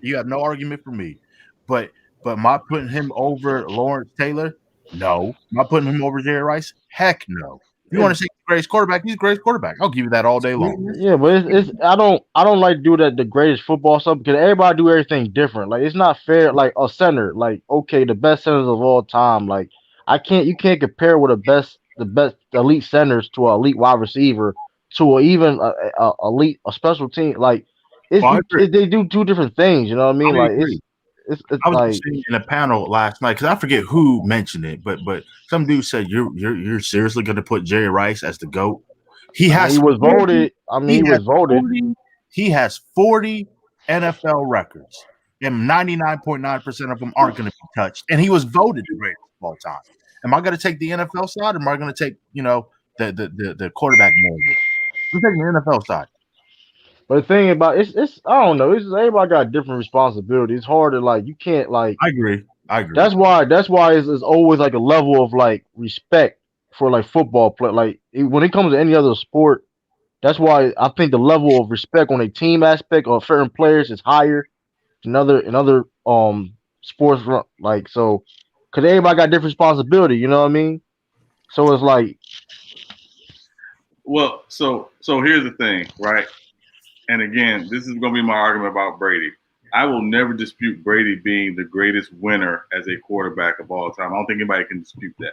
C: You have no argument for me. But my putting him over Lawrence Taylor, no. Am I putting him over Jerry Rice? Heck no. If you want to say he's the greatest quarterback, he's the greatest quarterback. I'll give you that all day long.
D: Yeah, but it's I don't like to do that the greatest football stuff because everybody do everything different. Like it's not fair. Like a center, like okay, the best centers of all time. Like you can't compare with the best elite centers to an elite wide receiver to even a elite a special team. Like they do 2 different things. You know what I mean? Like it's
C: I was
D: like
C: in a panel last night because I forget who mentioned it, but some dude said you're seriously going to put Jerry Rice as the GOAT? He was
D: voted. I mean, he was voted.
C: He has 40 NFL records, and 99.9% of them aren't going to be touched. And he was voted the greatest of all time. Am I going to take the NFL side, or am I going to take the quarterback narrative? I'm taking the NFL side.
D: But the thing about it's I don't know. It's just, everybody got different responsibilities. It's hard to like you can't like.
C: I agree.
D: That's why it's always like a level of like respect for like football play. Like when it comes to any other sport, that's why I think the level of respect on a team aspect of certain players is higher than other sports. Like so, because everybody got different responsibility. You know what I mean? So it's like.
A: Well, so here's the thing, right? And again, this is going to be my argument about Brady. I will never dispute Brady being the greatest winner as a quarterback of all time. I don't think anybody can dispute that.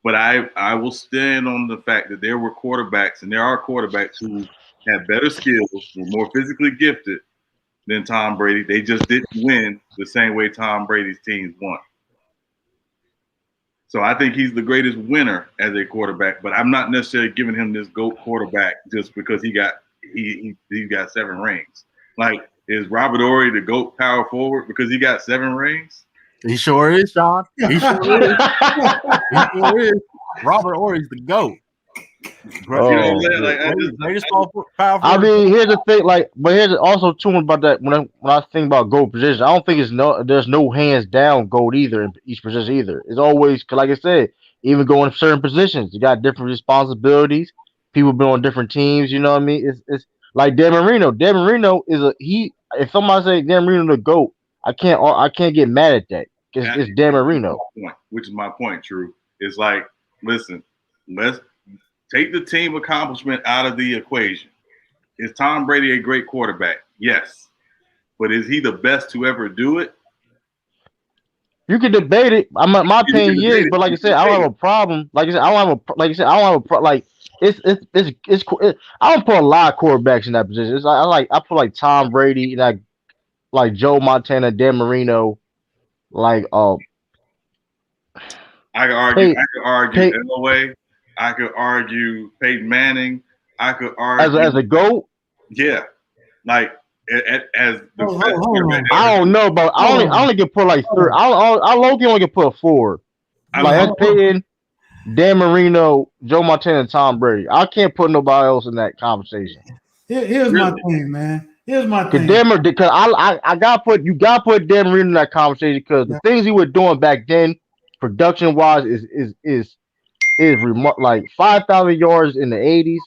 A: But I will stand on the fact that there were quarterbacks, and there are quarterbacks who had better skills, were more physically gifted than Tom Brady. They just didn't win the same way Tom Brady's teams won. So I think he's the greatest winner as a quarterback, but I'm not necessarily giving him this GOAT quarterback just because he got 7 rings. Like, is Robert Horry the GOAT power forward because he got 7 rings?
C: He sure is, Sean. He sure is. He sure is. Robert Horry's the GOAT.
A: Bro, you know what I'm saying?
D: I mean, here's the thing, but here's also too about that. When I think about GOAT positions, I don't think there's no hands down GOAT either in each position either. It's always, cause like I said, even going in certain positions, you got different responsibilities. People been on different teams. You know what I mean? It's like Dan Marino. Dan Marino if somebody say Dan Marino the GOAT, I can't get mad at that because it's Dan Marino.
A: Which is my point. True. It's like, listen, let's take the team accomplishment out of the equation. Is Tom Brady a great quarterback? Yes. But is he the best to ever do it?
D: You can debate it. My opinion is, but like I said, I don't have a problem. Like I said, I don't have a like it's I don't put a lot of quarterbacks in that position. I put like Tom Brady, like Joe Montana, Dan Marino, like
A: I could argue Elway. I could argue Peyton Manning. I could argue
D: as a GOAT.
A: Yeah, like as the
B: Hold
A: best
B: on.
A: quarterback
D: I
A: ever.
D: don't know, but I only get put like 3. I low-key only get put 4. Like that's Peyton, Dan Marino, Joe Montana, and Tom Brady. I can't put nobody else in that conversation.
B: Here's my thing, man. Here's my thing.
D: Because I got put Dan Marino in that conversation because the things he was doing back then, production wise, is like 5,000 yards in the 80s,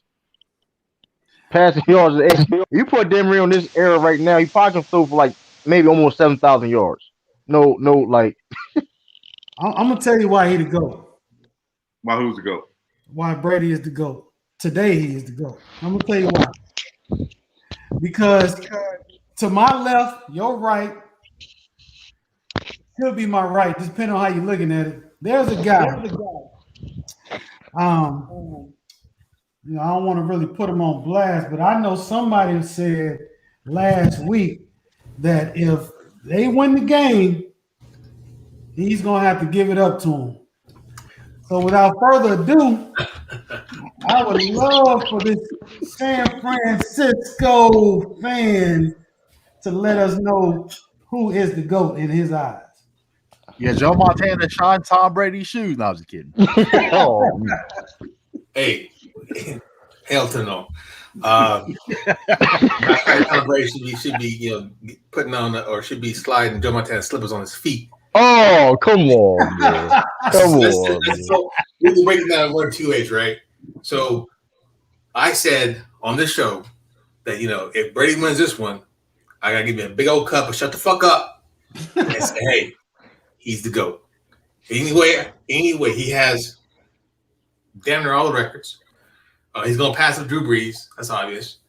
D: passing yards in the 80s. You put Dan Marino in this era right now, he probably can throw for like maybe almost 7,000 yards. No, like.
B: I'm gonna tell you why he the GOAT.
A: Why who's the GOAT?
B: Why Brady is the GOAT. Today he is the GOAT. I'm gonna tell you why. Because to my left, your right could be my right, just depending on how you're looking at it. There's a guy. I don't want to really put him on blast, but I know somebody said last week that if they win the game, he's gonna have to give it up to him. So without further ado, I would love for this San Francisco fan to let us know who is the GOAT in his eyes.
C: Yeah, Joe Montana shine Tom Brady's shoes. No, I was just kidding.
H: Hey, hell to no. Tom Brady should be putting on or should be sliding Joe Montana's slippers on his feet.
D: Oh, come on, man. Come on.
H: So we'll break it down in 1 or 2 ways, right? So I said on this show that if Brady wins this one, I gotta give me a big old cup of shut the fuck up and say, hey, he's the GOAT. Anyway, he has damn near all the records. He's gonna pass up Drew Brees. That's obvious.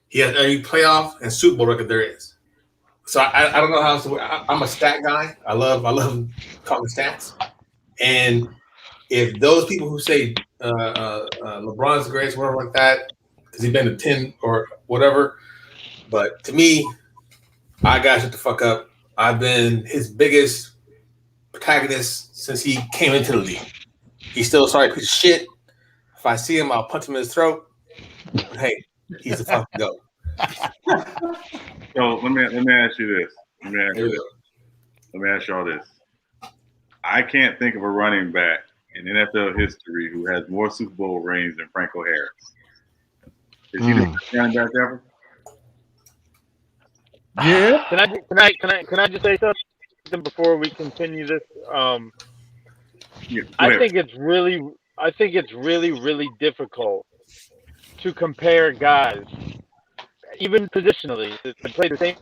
H: He has every playoff and Super Bowl record there is. So I don't know how else to. I'm a stat guy. I love talking stats. And if those people who say LeBron's the greatest, whatever like that, because he's been to 10 or whatever, but to me, I gotta shut the fuck up. I've been his biggest protagonist since he came into the league. He's still a sorry piece of shit. If I see him, I'll punch him in his throat. But hey, he's the fucking GOAT.
A: So let me ask you this. Let me ask y'all this. I can't think of a running back in NFL history who has more Super Bowl rings than Franco Harris. Is he the best running back ever?
C: Yeah.
G: Can I just say something before we continue this? I think it's really difficult to compare guys, even positionally, that play the same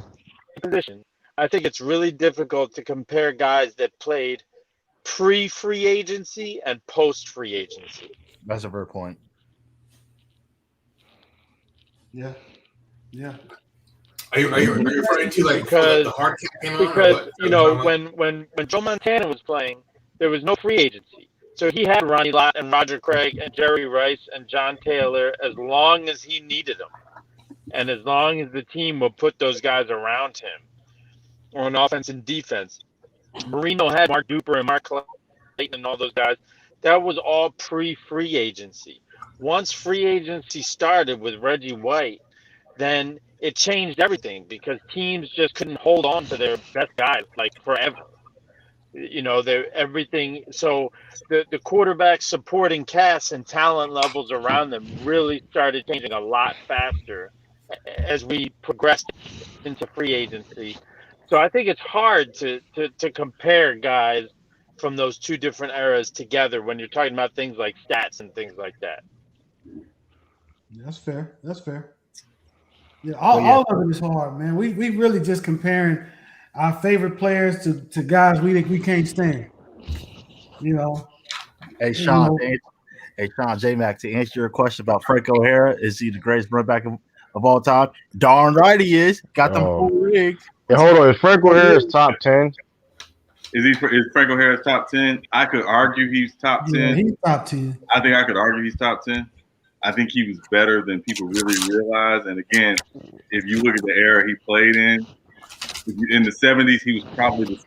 G: position. I think it's really difficult to compare guys that played pre-free agency and post-free agency.
C: That's a fair point.
B: Yeah.
H: Are you referring to like
G: because
H: the hard cap came
G: on? When Joe Montana was playing, there was no free agency. So he had Ronnie Lott and Roger Craig and Jerry Rice and John Taylor as long as he needed them. And as long as the team would put those guys around him on offense and defense. Marino had Mark Duper and Mark Clayton and all those guys. That was all pre-free agency. Once free agency started with Reggie White, then it changed everything because teams just couldn't hold on to their best guys like forever. Everything. So the quarterback supporting cast and talent levels around them really started changing a lot faster as we progressed into free agency. So I think it's hard to compare guys from those two different eras together when you're talking about things like stats and things like that.
B: That's fair. Yeah, all of it is hard, man. We really just comparing our favorite players to guys we think we can't stand.
C: Hey Sean, J-Mac, to answer your question about Franco O'Hara, is he the greatest running back of all time? Darn right he is. Got them 4 rigs.
D: Hey, hold on. Is Franco Harris top 10?
A: Is Franco Harris top 10? I could argue he's top 10.
B: Yeah, he's top 10.
A: I think I could argue he's top 10. I think he was better than people really realize. And again, if you look at the era he played in the 70s, he was probably the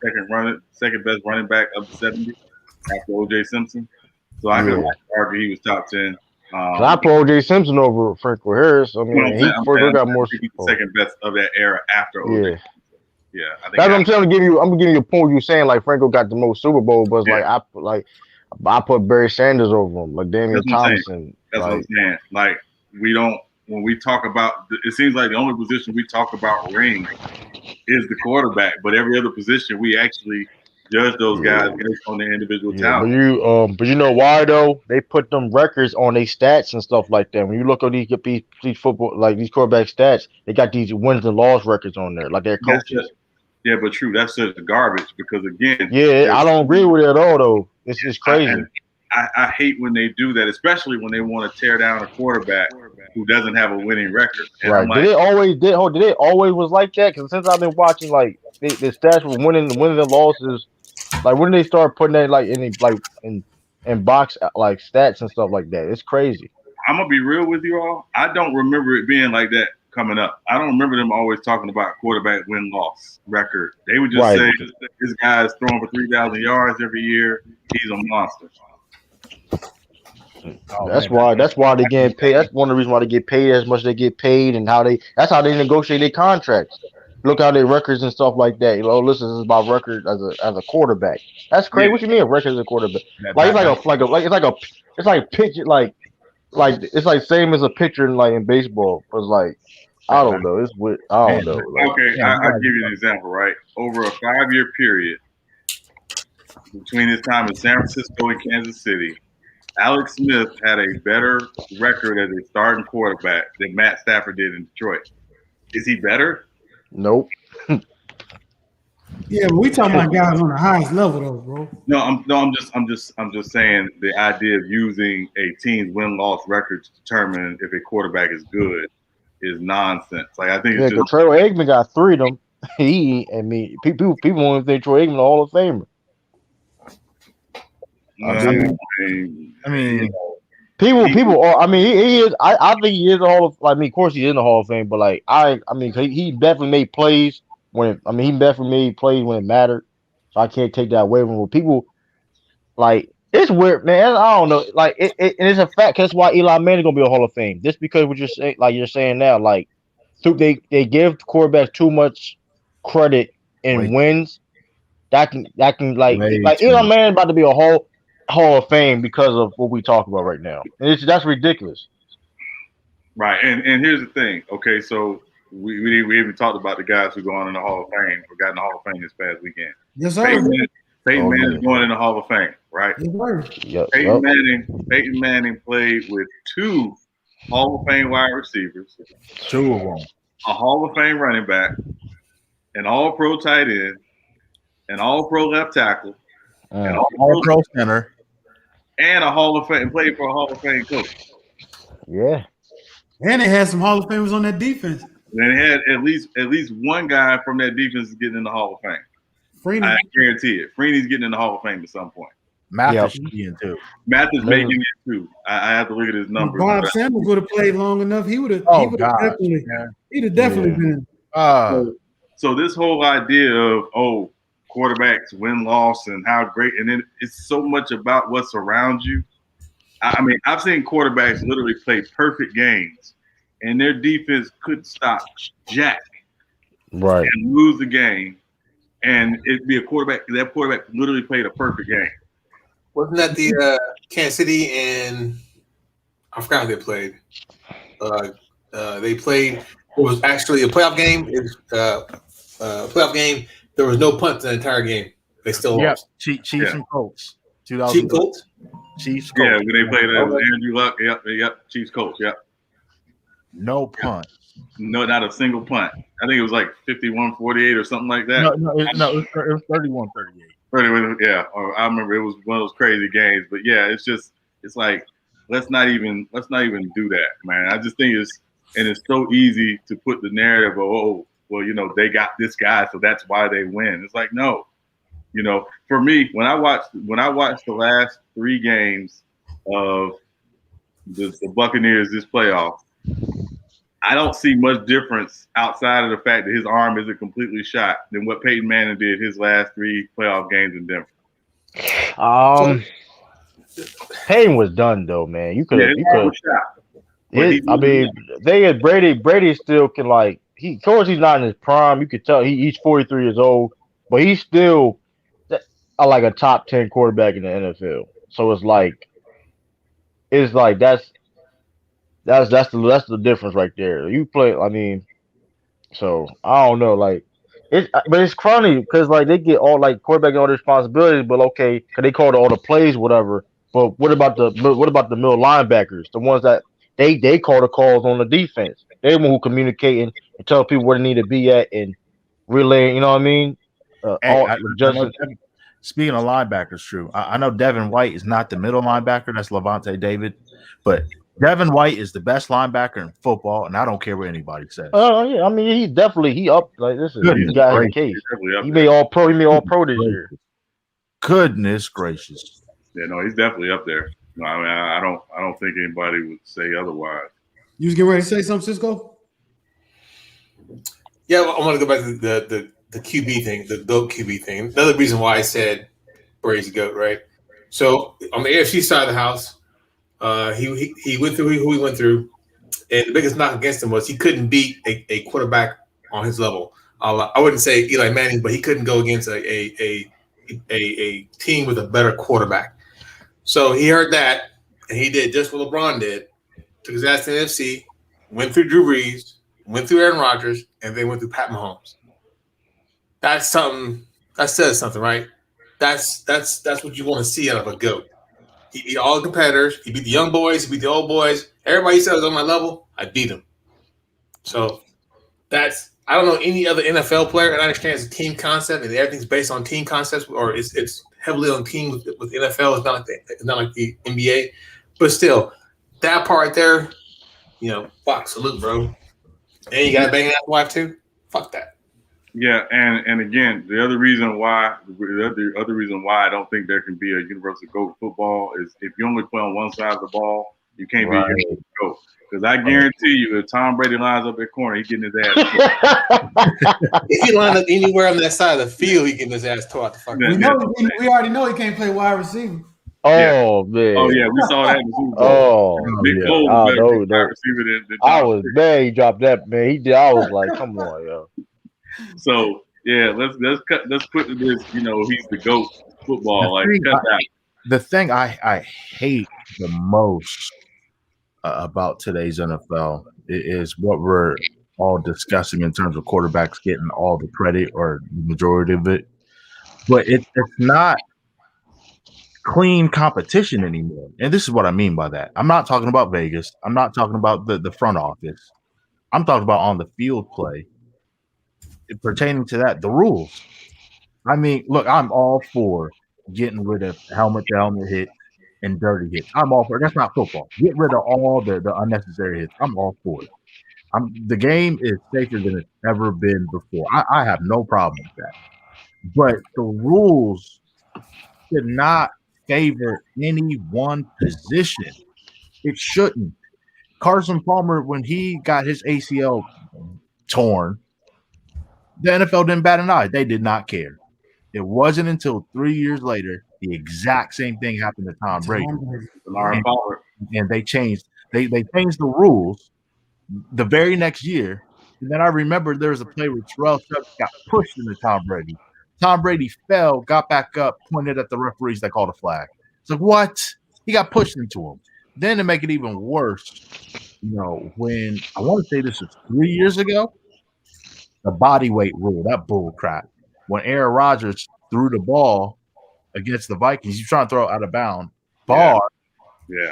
A: second best running back of the 70s after O.J. Simpson. So I could argue he was top 10.
D: I put O.J. Simpson over Franco Harris. I mean, he got more.
A: Second best of that era after O.J. Yeah, I think
D: that's what I'm trying to give you. I'm giving you a point. You saying like Franco got the most Super Bowl, but I put Barry Sanders over him, like Damian Thompson.
A: That's what I'm saying. Like when we talk about, it seems like the only position we talk about ring is the quarterback, but every other position we actually judge those guys based on their individual talent.
D: But you know why though? They put them records on their stats and stuff like that. When you look at these football, like these quarterback stats, they got these wins and loss records on there, like their coaches.
A: Yeah, but true, that's such garbage because again,
D: I don't agree with it at all though. It's just crazy.
A: I hate when they do that, especially when they want to tear down a quarterback who doesn't have a winning record. And
D: right? Did it always was like that? Because since I've been watching, like the stats for winning and losses, like when did they start putting that like in box like stats and stuff like that? It's crazy.
A: I'm gonna be real with you all. I don't remember it being like that coming up. I don't remember them always talking about quarterback win-loss record. They would just say this guy's throwing for 3,000 yards every year. He's a monster.
D: That's why they get paid. That's one of the reasons why they get paid as much as they get paid, and that's how they negotiate their contracts. Look how their records and stuff like that. Listen, this is about record as a quarterback. That's crazy. Yeah. What you mean record as a quarterback? It's like pitch like it's like same as a pitcher in baseball. But it's like I don't know. I don't know.
A: I'll give you an example. Right, over a 5-year period between his time in San Francisco and Kansas City, Alex Smith had a better record as a starting quarterback than Matt Stafford did in Detroit. Is he better?
D: Nope.
B: Yeah, but we talking about guys on the highest level, though, bro.
A: I'm just saying the idea of using a team's win-loss record to determine if a quarterback is good is nonsense. Like I think it's just
D: Troy Aikman got 3 of them. People won't think Troy Aikman a Hall of Famer. People are. I mean, he is. I think he is a Hall of. I mean, of course, he is in the Hall of Fame. But he definitely made plays when. He definitely made plays when it mattered. So I can't take that away from him. People it's weird, man. I don't know. Like and it's a fact. That's why Eli Manning gonna be a Hall of Fame. Just because what you're saying now, they give quarterbacks too much credit in wins. That can Eli Manning about to be a Hall of Fame because of what we talk about right now. And that's ridiculous.
A: Right, and here's the thing. Okay, so we even talked about the guys who go on in the Hall of Fame or got in the Hall of Fame this past weekend.
B: Yes, sir.
A: Peyton Manning is going in the Hall of Fame, right?
B: Yes,
A: Peyton Manning played with 2 Hall of Fame wide receivers,
C: 2 of them,
A: a Hall of Fame running back, an All-Pro tight end, an All-Pro left tackle, an
C: All-Pro center,
A: and a Hall of Fame played for a Hall of Fame coach.
D: Yeah,
B: and they had some Hall of Famers on that defense.
A: And they had at least one guy from that defense getting in the Hall of Fame.
B: Freeney.
A: I guarantee it. Freeney's getting in the Hall of Fame at some point.
C: Mathis in too.
A: Mathis making it too. I have to look at his numbers.
B: Bob Samuels would have played long enough. He'd have definitely been.
A: So this whole idea of quarterbacks win-loss and how great, and then it's so much about what's around you. I mean, I've seen quarterbacks literally play perfect games, and their defense couldn't stop jack,
D: right,
A: and lose the game, and it'd be a quarterback. That quarterback literally played a perfect game.
H: Wasn't that the Kansas City and I forgot how they played? They played. It was actually a playoff game. Playoff game. There was no punt in the entire game. They still lost.
C: Chiefs and Colts.
H: Chiefs Colts.
C: Chiefs. Colts.
A: Yeah, when they played Andrew Luck. Yep. Chiefs Colts. Yep.
C: No punt.
A: No, not a single punt. I think it was like 51-48 or something like that.
C: No, it was 31-38.
A: Yeah, I remember it was one of those crazy games. But yeah, it's like let's not even do that, man. I just think it's so easy to put the narrative of they got this guy, so that's why they win. It's like no, for me when I watched the last 3 games of the Buccaneers this playoff, I don't see much difference outside of the fact that his arm isn't completely shot than what Peyton Manning did his last 3 playoff games in Denver.
D: Payne was done though, man. You could
A: Yeah,
D: have.
A: his
D: You
A: arm
D: could.
A: was shot. But he
D: I mean, they had Brady. Brady still can like. Of course, he's not in his prime. You could tell he's 43 years old, but he's still like a top 10 quarterback in the NFL. So it's like that's the difference right there. You play. I mean, so I don't know, like but it's crummy because like they get all like quarterback get all the responsibilities, but okay, cause they call all the plays, whatever. But what about the middle linebackers, the ones that they call the calls on the defense? They're the one who communicating and tell people where they need to be at and relaying. You know what I mean?
C: Hey, I know speaking of linebackers, true. I know Devin White is not the middle linebacker. That's Levante David, but Devin White is the best linebacker in football, and I don't care what anybody says.
D: Oh yeah, I mean he up like this is he got his case. He made all pro. He made all pro this year.
C: Goodness gracious!
A: Yeah, no, he's definitely up there. No, I mean, I don't think anybody would say otherwise.
B: You was getting ready to say something, Cisco?
H: Yeah, I want to go back to the QB thing, the GOAT QB thing. Another reason why I said Brady's GOAT, right? So on the AFC side of the house, he went through who he went through, and the biggest knock against him was he couldn't beat a quarterback on his level. I wouldn't say Eli Manning, but he couldn't go against a team with a better quarterback. So he heard that, and he did just what LeBron did. Took his ass to the NFC, went through Drew Brees, went through Aaron Rodgers, and then went through Pat Mahomes. That's something. That says something, right? That's what you want to see out of a GOAT. He beat all the competitors. He beat the young boys. He beat the old boys. Everybody said was on my level. I beat him. So that's I don't know any other NFL player, and I understand it's a team concept, and everything's based on team concepts, or it's heavily on team with NFL. It's not like the NBA, but still, that part right there, fuck, salute, bro. And you got a banging ass wife too. Fuck that.
A: Yeah, and again, the other reason why I don't think there can be a universal GOAT football is if you only play on one side of the ball, you can't be a universal GOAT. Because I guarantee you, if Tom Brady lines up at corner, he's getting his ass.
H: If he lines up anywhere on that side of the field, he's getting his ass tore out the fucking.
B: We already know he can't play wide receiver.
D: Oh man!
A: Oh yeah, we saw that in the Super Bowl.
D: Big Cole was better wide receiver than I was mad he dropped that, man. He did. I was like, come on, yo.
A: So yeah, let's put to this. He's the GOAT football.
C: The thing I hate the most about today's NFL is what we're all discussing in terms of quarterbacks getting all the credit or the majority of it, but it's not clean competition anymore. And this is what I mean by that. I'm not talking about Vegas. I'm not talking about the front office. I'm talking about on the field play. Pertaining to that, the rules. I mean, look, I'm all for getting rid of helmet-to-helmet hits and dirty hits. I'm all for it. That's not football. Get rid of all the unnecessary hits. I'm all for it. The game is safer than it's ever been before. I have no problem with that. But the rules should not favor any one position. It shouldn't. Carson Palmer, when he got his ACL torn, the NFL didn't bat an eye. They did not care. It wasn't until 3 years later the exact same thing happened to Tom Brady. And they changed. They changed the rules the very next year. And then I remember there was a play where Terrell Suggs got pushed into Tom Brady. Tom Brady fell, got back up, pointed at the referees. They called a flag. It's like, what? He got pushed into him. Then to make it even worse, when I want to say this was 3 years ago, the body weight rule, that bull crap. When Aaron Rodgers threw the ball against the Vikings, he's trying to throw it out of bounds. Barr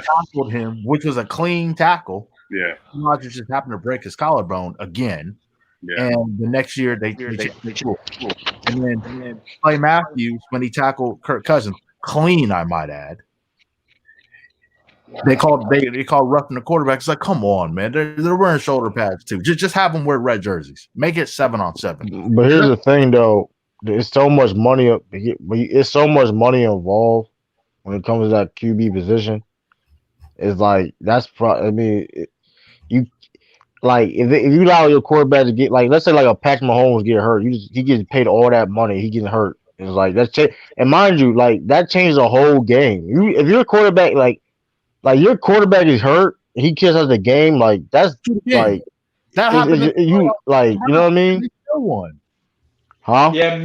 C: tackled him, which was a clean tackle.
A: Yeah.
C: Rodgers just happened to break his collarbone again. Yeah. And the next year they changed. And then Clay Matthews, when he tackled Kirk Cousins, clean, I might add. They called roughing the quarterback. It's like, come on, man. They're wearing shoulder pads too. Just have them wear red jerseys. Make it 7-on-7.
D: But here's the thing, though. There's so much money it's so much money involved when it comes to that QB position. It's like if you allow your quarterback to get, like, let's say like a Patrick Mahomes get hurt, he gets paid all that money, he getting hurt. It's like and mind you, like that changed the whole game. If you're a quarterback, like your quarterback is hurt, he kills us the game. Like that's like
C: that happened.
D: You like you know what I mean?
C: Still won.
D: Huh?
G: Yeah,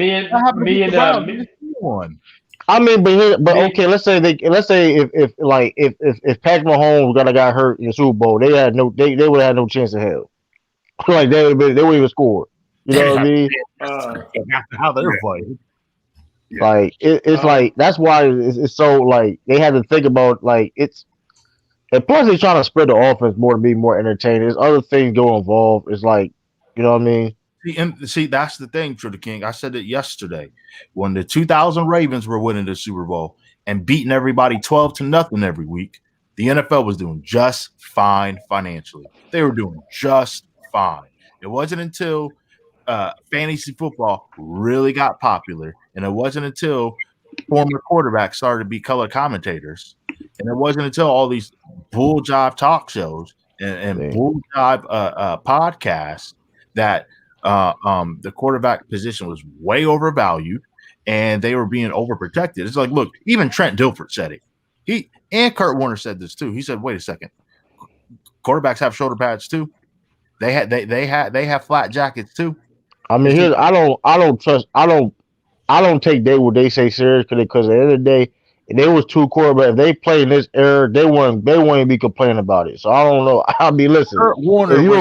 C: won.
D: I mean, but okay. Let's say if Patrick Mahomes got hurt in the Super Bowl, they would have had no chance in hell. Like they would even score. You know what I mean?
C: How they're playing.
A: Yeah.
D: Like it's like that's why it's so like they had to think about like it's. And plus, they're trying to spread the offense more to be more entertaining. There's other things go involved. It's like, you know what I mean?
C: See, that's the thing, True the King. I said it yesterday when the 2000 Ravens were winning the Super Bowl and beating everybody 12-0 every week. The NFL was doing just fine financially. They were doing just fine. It wasn't until fantasy football really got popular, and it wasn't until former quarterbacks started to be color commentators, and it wasn't until all these bull jive talk shows and bull jive podcasts that the quarterback position was way overvalued and they were being overprotected. It's like, look, even Trent Dilfer said it. He and Kurt Warner said this too. He said, "Wait a second, quarterbacks have shoulder pads too. They have flat jackets too."
D: I mean, I don't take what they say seriously because at the end of the day, if they was two quarterbacks, if they play in this era, they wouldn't be complaining about it. So I don't know. I'll be listening.
C: Kurt Warner,
D: if you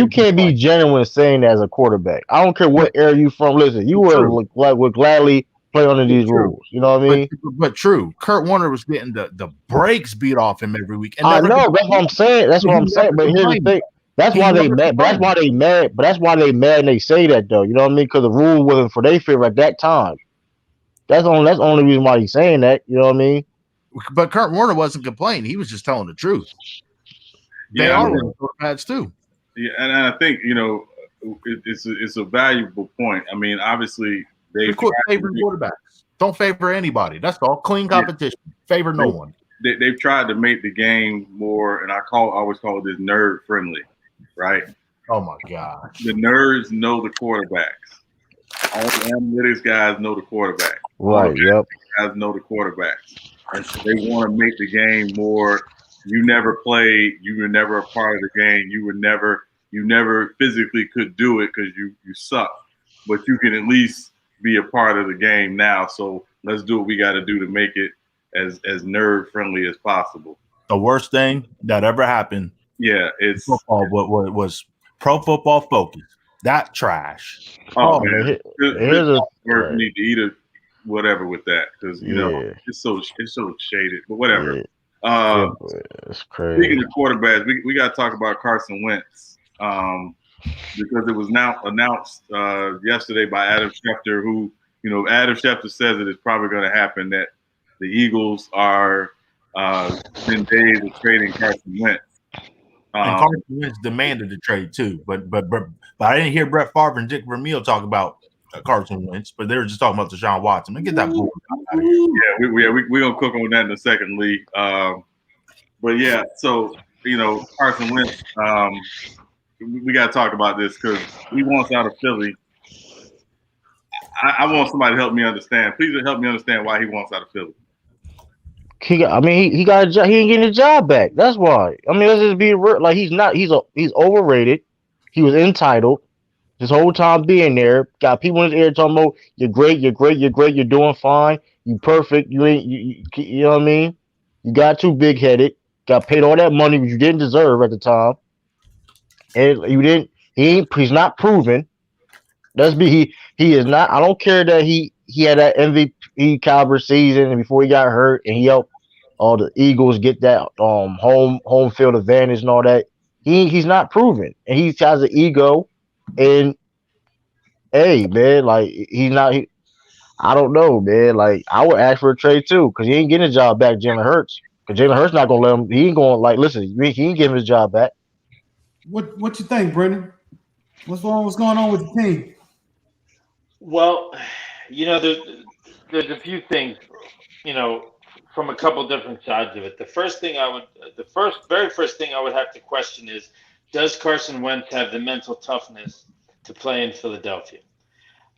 D: can't be genuine saying that as a quarterback. I don't care what era you from. Listen, you would gladly play under these rules. You know what I mean?
C: But true, Kurt Warner was getting the brakes beat off him every week. And
D: I know that's what I'm saying. That's what I'm saying. But here's the thing. That's why they mad. But that's why they mad and they say that though. You know what I mean? Because the rule wasn't for their favor at that time. That's the only reason why he's saying that. You know what I mean?
C: But Kurt Warner wasn't complaining. He was just telling the truth. They are running pads too.
A: Yeah, and I think it's a valuable point. I mean, obviously they
C: quit favoring quarterbacks. Don't favor anybody. That's all. Clean competition. Yeah. Favor no one.
A: They've tried to make the game more, and I always call this nerd friendly, right?
C: Oh my gosh.
A: The nerds know the quarterbacks. All the analytics guys know the quarterback.
D: Right. Yep.
A: Guys know the quarterbacks, and so they want to make the game more. You never played. You were never a part of the game. You never physically could do it because you suck, but you can at least be a part of the game now. So let's do what we got to do to make it as nerd friendly as possible.
C: The worst thing that ever happened.
A: Yeah, it's
C: football. What was Pro Football Focus? That trash.
A: Oh man, we need to eat a whatever with that because it's so shaded. But whatever.
D: Yeah. It's crazy.
A: Speaking of quarterbacks, we got to talk about Carson Wentz because it was now announced yesterday by Adam Schefter, who Adam Schefter says it is probably going to happen that the Eagles are in days of trading Carson Wentz.
C: And Carson Wentz demanded the trade too, but I didn't hear Brett Favre and Dick Vermeil talk about Carson Wentz, but they were just talking about Deshaun Watson. Get that bull out of here.
A: Yeah, we're gonna cook on that in a second, Lee. But yeah, so Carson Wentz, we got to talk about this because he wants out of Philly. I want somebody to help me understand. Please help me understand why he wants out of Philly.
D: He got a job. He ain't getting a job back. That's why. I mean, let's just be real. Like he's overrated. He was entitled this whole time being there. Got people in his ear talking about you're great, you're doing fine, you perfect. You ain't you know what I mean? You got too big headed. Got paid all that money which you didn't deserve at the time, and he's not proven. He is not. I don't care that he had that MVP caliber season and before he got hurt and he helped all the Eagles get that home field advantage and all that. He's not proven and he has an ego and hey man, like he's not. I don't know, man. Like I would ask for a trade too because he ain't getting a job back. Jalen Hurts, because Jalen Hurts not gonna let him. He ain't gonna listen. He ain't giving his job back.
B: What you think, Brendan? What's going on with the team?
G: Well, there's a few things, from a couple different sides of it. The very first thing I would have to question is, does Carson Wentz have the mental toughness to play in Philadelphia?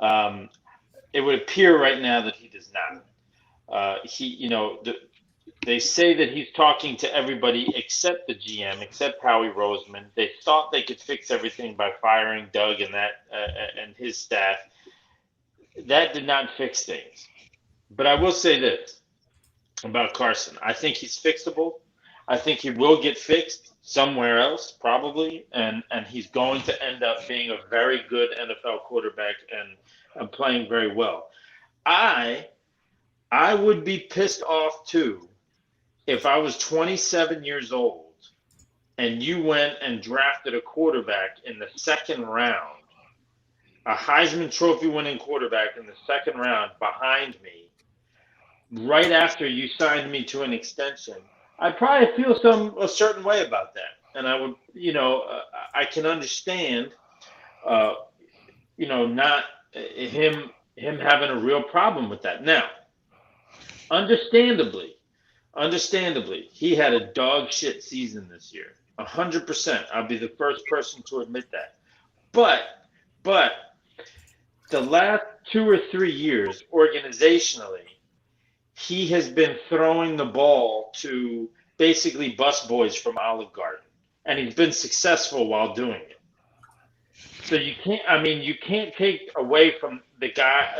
G: It would appear right now that he does not. They say that he's talking to everybody except the GM, except Howie Roseman. They thought they could fix everything by firing Doug and his staff. That did not fix things. But I will say this about Carson. I think he's fixable. I think he will get fixed somewhere else, probably, and he's going to end up being a very good NFL quarterback and playing very well. I would be pissed off too if I was 27 years old and you went and drafted a quarterback in the second round, a Heisman Trophy winning quarterback in the second round behind me, right after you signed me to an extension. I'd probably feel a certain way about that. And I would, I can understand, not him having a real problem with that. Now, understandably, he had a dog shit season this year. 100%. I'll be the first person to admit that. But the last 2 or 3 years, organizationally, he has been throwing the ball to basically busboys from Olive Garden, and he's been successful while doing it. So you can't take away from the guy.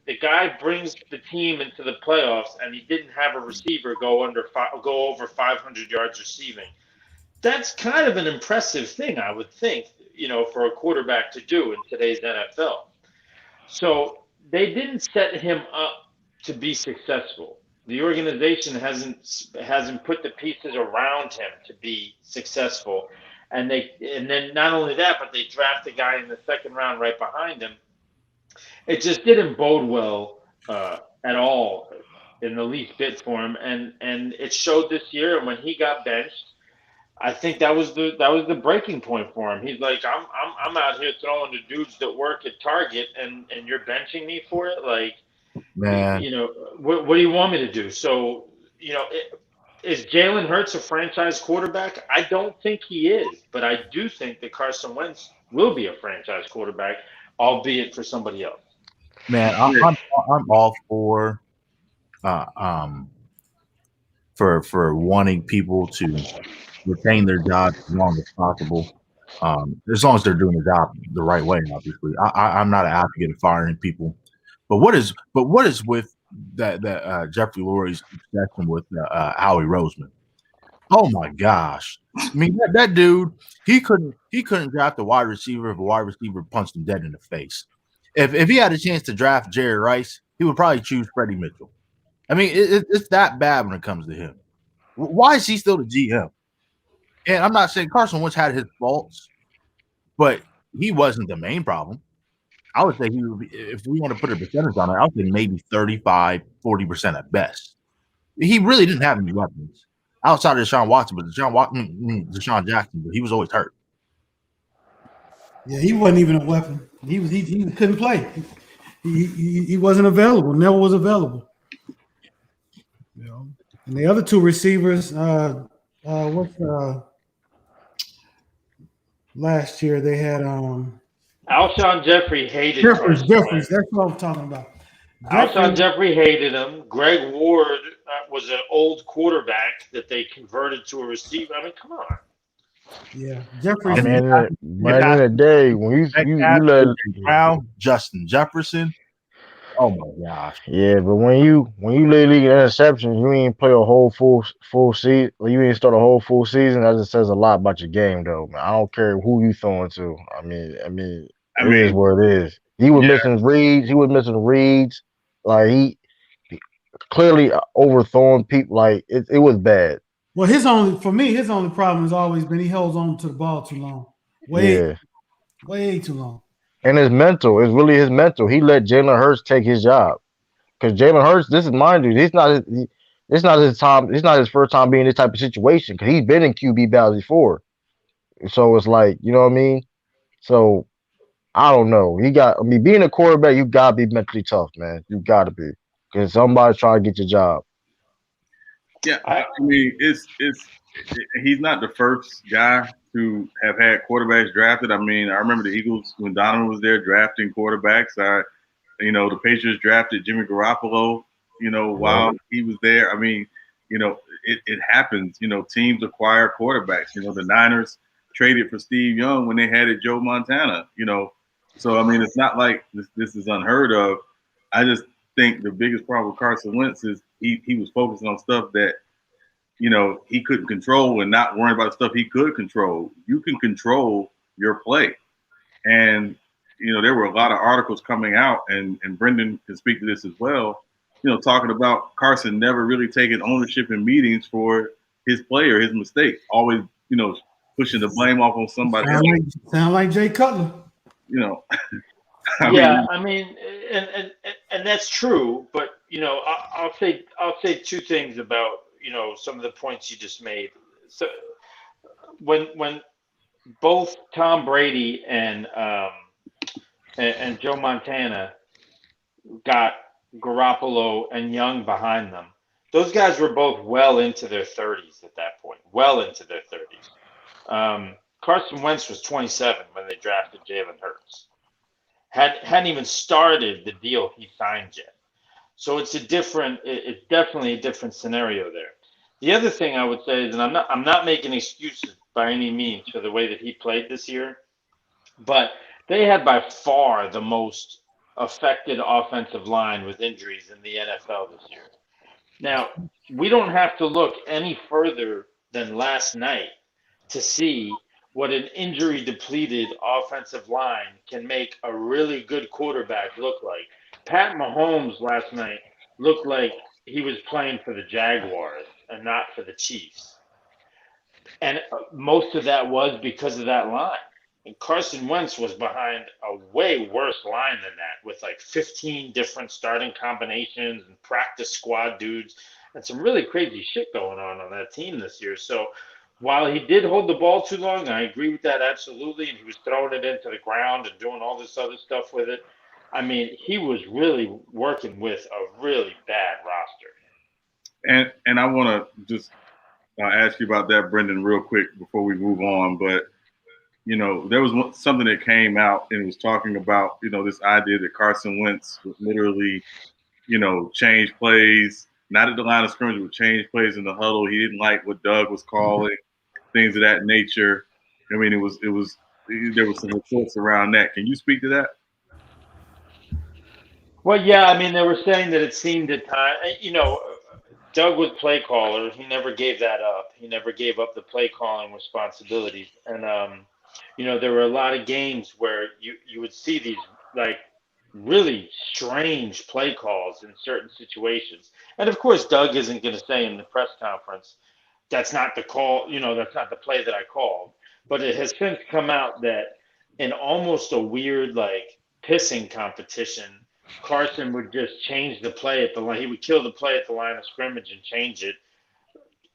G: The guy brings the team into the playoffs, and he didn't have a receiver go over 500 yards receiving. That's kind of an impressive thing, I would think, for a quarterback to do in today's NFL. So they didn't set him up to be successful. The organization hasn't put the pieces around him to be successful. And then not only that, but they draft a guy in the second round right behind him. It just didn't bode well at all in the least bit for him, and it showed this year. And when he got benched, I think that was the breaking point for him. He's like, I'm out here throwing to dudes that work at Target, and you're benching me for it, like,
C: man.
G: What do you want me to do? So is Jalen Hurts a franchise quarterback? I don't think he is, but I do think that Carson Wentz will be a franchise quarterback, albeit for somebody else.
C: Man, I'm all for wanting people to retain their job as long as possible, as long as they're doing the job the right way. Obviously, I'm not an advocate of firing people, but what is with that Jeffrey Lurie's obsession with Howie Roseman? Oh my gosh! I mean, that dude, he couldn't draft a wide receiver if a wide receiver punched him dead in the face. If he had a chance to draft Jerry Rice, he would probably choose Freddie Mitchell. I mean, it's that bad when it comes to him. Why is he still the GM? And I'm not saying Carson Wentz had his faults, but he wasn't the main problem. I would say he would be, if we want to put a percentage on it, I would say maybe 35, 40% at best. He really didn't have any weapons outside of Deshaun Watson, but Deshaun Jackson, but he was always hurt.
B: Yeah, he wasn't even a weapon. He couldn't play. He wasn't available. Never was available. And the other two receivers, last year they had
G: Alshon Jeffrey hated
B: Jeffries. That's what I'm talking about.
G: Alshon Jeffrey hated him. Greg Ward was an old quarterback that they converted to a receiver. I mean, come on.
B: Yeah, Jeffries.
D: Back in the day when you let
C: Brown, Justin Jefferson. Oh my gosh.
D: Yeah, but when you lead league interceptions, you ain't play a whole full season, or you ain't start a whole full season. That just says a lot about your game, though, man. I don't care who you throwing to. I mean, it is what it is. He was missing reads. Like he clearly overthrowing people. Like it was bad.
B: Well, his only problem has always been he holds on to the ball too long. Way too long.
D: And it's mental. It's really his mental. He let Jalen Hurts take his job. Because Jalen Hurts, this is mind you, it's not his time. It's not his first time being in this type of situation. Because he's been in QB battles before. So it's like, you know what I mean? So I don't know. Being a quarterback, you gotta be mentally tough, man. You gotta be. Because somebody's trying to get your job.
A: Yeah, I mean, he's not the first guy to have had quarterbacks drafted. I mean, I remember the Eagles when Donovan was there drafting quarterbacks. You know, the Patriots drafted Jimmy Garoppolo, you know, while he was there. I mean, you know, it happens. You know, teams acquire quarterbacks. You know, the Niners traded for Steve Young when they had Joe Montana, you know. So, I mean, it's not like this is unheard of. I just think the biggest problem with Carson Wentz is he was focusing on stuff that, you know, he couldn't control and not worrying about stuff he could control. You can control your play. And, you know, there were a lot of articles coming out, and Brendan can speak to this as well, you know, talking about Carson never really taking ownership in meetings for his play or his mistake, always, you know, pushing the blame off on somebody else.
B: Sound like Jay Cutler.
A: You know.
G: I mean, and that's true. But you know, I'll say two things about, you know, some of the points you just made. So when both Tom Brady and Joe Montana got Garoppolo and Young behind them, those guys were both well into their 30s at that point. Well into their 30s. Carson Wentz was 27 when they drafted Jalen Hurts. Hadn't even started the deal he signed yet. So it's definitely a different scenario there. The other thing I would say is, and I'm not making excuses by any means for the way that he played this year, but they had by far the most affected offensive line with injuries in the NFL this year. Now, we don't have to look any further than last night to see what an injury-depleted offensive line can make a really good quarterback look like. Pat Mahomes last night looked like he was playing for the Jaguars and not for the Chiefs. And most of that was because of that line. And Carson Wentz was behind a way worse line than that, with like 15 different starting combinations and practice squad dudes and some really crazy shit going on that team this year. So while he did hold the ball too long, I agree with that absolutely, and he was throwing it into the ground and doing all this other stuff with it. I mean, he was really working with a really bad roster.
A: And I want to just ask you about that, Brendan, real quick before we move on. But, you know, there was something that came out and it was talking about, you know, this idea that Carson Wentz would literally, you know, change plays, not at the line of scrimmage, would change plays in the huddle. He didn't like what Doug was calling, things of that nature. I mean, there was some reports around that. Can you speak to that?
G: Well, yeah, I mean, they were saying that it seemed at times, you know, Doug was play caller. He never gave that up. He never gave up the play calling responsibilities. And, you know, there were a lot of games where you would see these, like, really strange play calls in certain situations. And, of course, Doug isn't going to say in the press conference, that's not the call, you know, that's not the play that I called. But it has since come out that in almost a weird, like, pissing competition, Carson would just change the play at the line. He would kill the play at the line of scrimmage and change it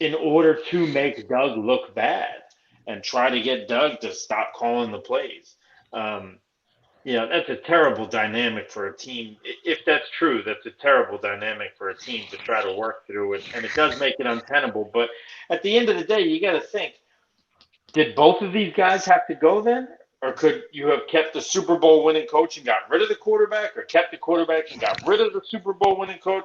G: in order to make Doug look bad and try to get Doug to stop calling the plays. You know, that's a terrible dynamic for a team. If that's true, that's a terrible dynamic for a team to try to work through it. And it does make it untenable. But at the end of the day, you got to think, did both of these guys have to go then? Or could you have kept the Super Bowl winning coach and got rid of the quarterback, or kept the quarterback and got rid of the Super Bowl winning coach?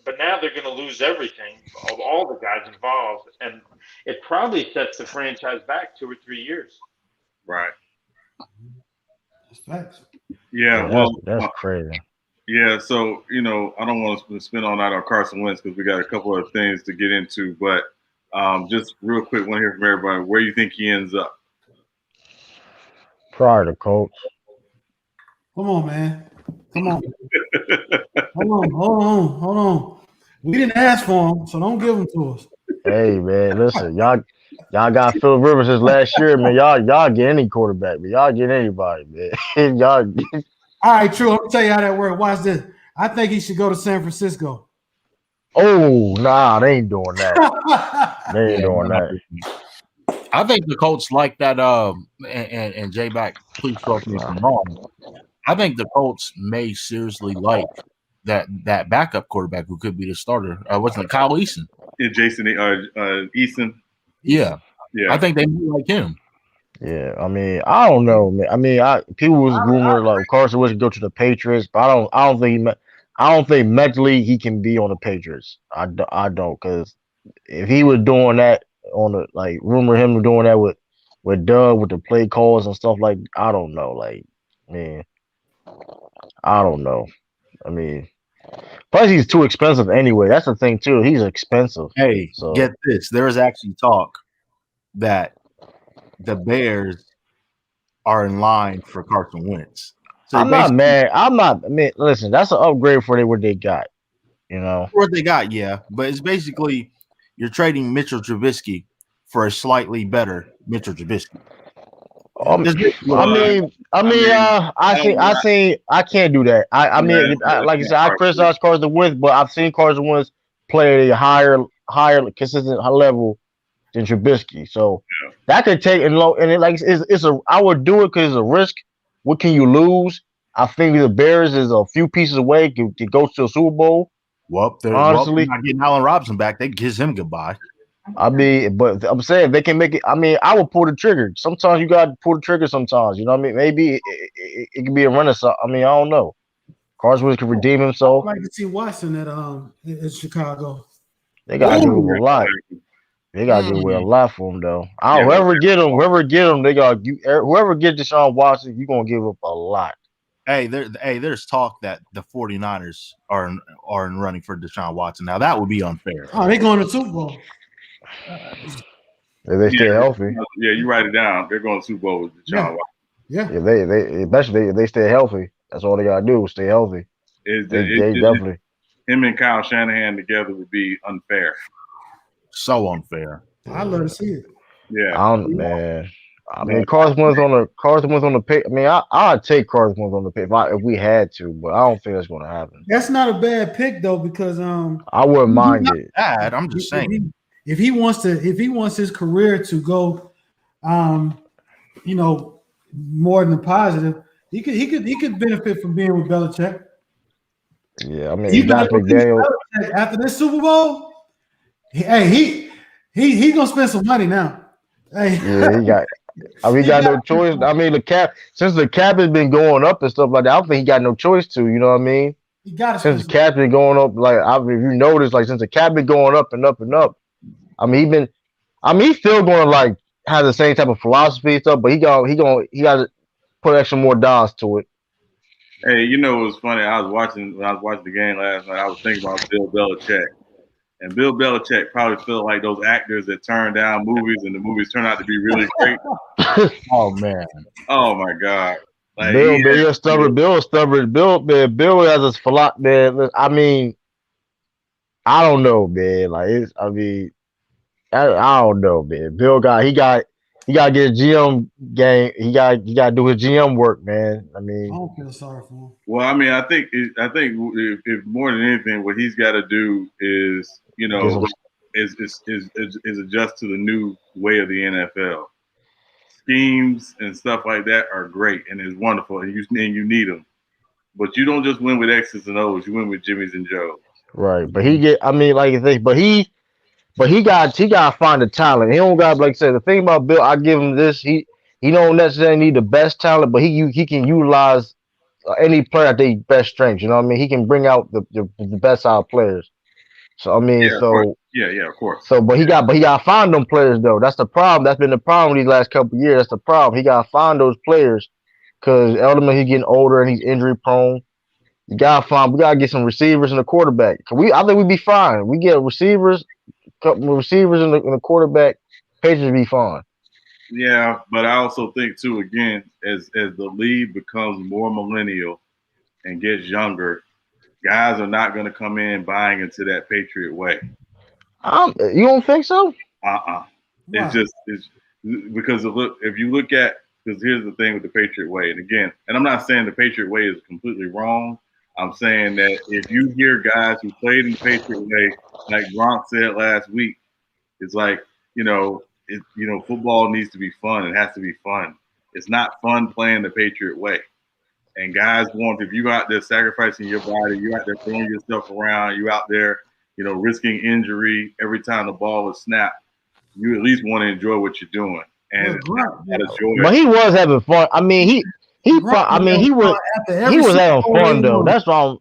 G: But now they're going to lose everything of all the guys involved, and it probably sets the franchise back 2 or 3 years.
A: Right.
B: That's facts.
A: Yeah,
D: that's crazy.
A: Yeah, so, you know, I don't want to spend all night on Carson Wentz because we got a couple of things to get into, but just real quick, want to hear from everybody. Where do you think he ends up?
D: Prior to Colts.
B: Come on, man. Come on. Hold on. We didn't ask for him, so don't give him to us.
D: Hey, man, listen, y'all got Phillip Rivers this last year, man. Y'all get any quarterback, man. Y'all get anybody, man. Y'all.
B: All right, true. Let me tell you how that works. Watch this. I think he should go to San Francisco.
D: Oh, nah, they ain't doing that. They ain't doing that.
C: I think the Colts like that. And Jay back, please correct me if I'm wrong. I think the Colts may seriously like that backup quarterback who could be the starter. Wasn't it Kyle Eason?
A: Yeah, Jason Eason.
C: Yeah. I think they may like him.
D: Yeah, I mean, I don't know, man. I mean, people was rumored like Carson Wentz go to the Patriots, but I don't think I don't think mentally he can be on the Patriots. I don't, because if he was doing that on the like rumor him doing that with Doug with the play calls and stuff like, I don't know, like, man, I don't know. I mean, plus he's too expensive anyway. That's the thing too. He's expensive.
C: Hey,
D: So
C: get this. There is actually talk that the Bears are in line for Carson Wentz. So
D: I'm not mad. I'm not. I mean, listen, that's an upgrade for what they got. You know
C: what they got, yeah, but it's basically you're trading Mitchell Trubisky for a slightly better Mitchell Trubisky.
D: I think I can't do that. Like I said, I criticize Carson Wentz, but I've seen Carson Wentz play at a higher, consistent level than Trubisky. So that could take I would do it because it's a risk. What can you lose? I think the Bears is a few pieces away to go to a Super Bowl.
C: They're not getting Allen Robinson back. They kiss him goodbye.
D: I mean, but I'm saying they can make it. I mean, I would pull the trigger. Sometimes you got to pull the trigger. Sometimes, you know what I mean? Maybe it could be a renaissance. I mean, I don't know. Carson Wentz can redeem himself.
B: I'd like to see Watson at Chicago.
D: They got to give him a lot. They got to give away a lot for him, though. Whoever get him, they got whoever get Deshaun Watson, you're gonna give up a lot.
C: Hey, there's talk that the 49ers are in running for Deshaun Watson. Now that would be unfair.
B: Oh, they going to the Super Bowl.
D: If they stay healthy.
A: Yeah, you write it down. They're going to Super Bowl with Deshaun Watson.
B: Yeah.
D: They especially if they stay healthy. That's all they gotta do is stay healthy. They definitely.
A: Him and Kyle Shanahan together would be unfair.
C: So unfair.
B: I love to see it.
A: Yeah.
D: Man. I mean, Carson Wentz on the pick. I mean, I'd take Carson Wentz on the pick if we had to, but I don't think that's going to happen.
B: That's not a bad pick though, because
D: I wouldn't mind it.
C: Bad. I'm just saying.
B: If he wants his career to go, more than positive, he could benefit from being with Belichick.
D: Yeah, I mean, McDaniel
B: after this Super Bowl, he's gonna spend some money now. Hey.
D: Yeah, he got no choice. I mean, since the cap has been going up and stuff like that, I don't think he got no choice to. You know what I mean?
B: He got
D: since the cap been going up, if you notice, since the cap been going up and up and up. I mean, he's still going to have the same type of philosophy and stuff, but he got to put extra more dollars to it.
A: Hey, it was funny. When I was watching the game last night, I was thinking about Bill Belichick. And Bill Belichick probably felt like those actors that turn down movies and the movies turn out to be really great.
C: Oh, man.
A: Oh, my God.
D: Bill stubborn. Bill has a philosophy, man. I mean, I don't know, man. I don't know, man. Bill he got to get a GM game. He got to do his GM work, man. I mean,
B: I don't feel sorry for him.
A: Well, I mean, I think if more than anything, what he's got to do is is adjust to the new way of the NFL. Schemes and stuff like that are great and is wonderful, and you need them. But you don't just win with X's and O's. You win with Jimmys and Joes.
D: Right, but he got to find the talent. He don't got, like I said, the thing about Bill, I give him this. He don't necessarily need the best talent, but he can utilize any player at their best strengths. You know what I mean? He can bring out the best out of players. So I mean,
A: of course.
D: So, but he got to find them players though. That's the problem. That's been the problem these last couple of years. That's the problem. He got to find those players because ultimately he's getting older and he's injury prone. We gotta get some receivers and a quarterback. I think we'd be fine. We get receivers, couple receivers and the quarterback. Patriots be fine.
A: Yeah, but I also think too, again, as the league becomes more millennial and gets younger, guys are not going to come in buying into that Patriot way.
D: You don't think so?
A: It's because if you look at, because here's the thing with the Patriot way, and again, and I'm not saying the Patriot way is completely wrong. I'm saying that if you hear guys who played in the Patriot way, like Gronk said last week, it's like, football needs to be fun. It has to be fun. It's not fun playing the Patriot way. And guys if you out there sacrificing your body, you out there throwing yourself around, you out there, risking injury every time the ball is snapped, you at least want to enjoy what you're doing. and
D: but he was having fun. I mean, he was having fun though. That's why.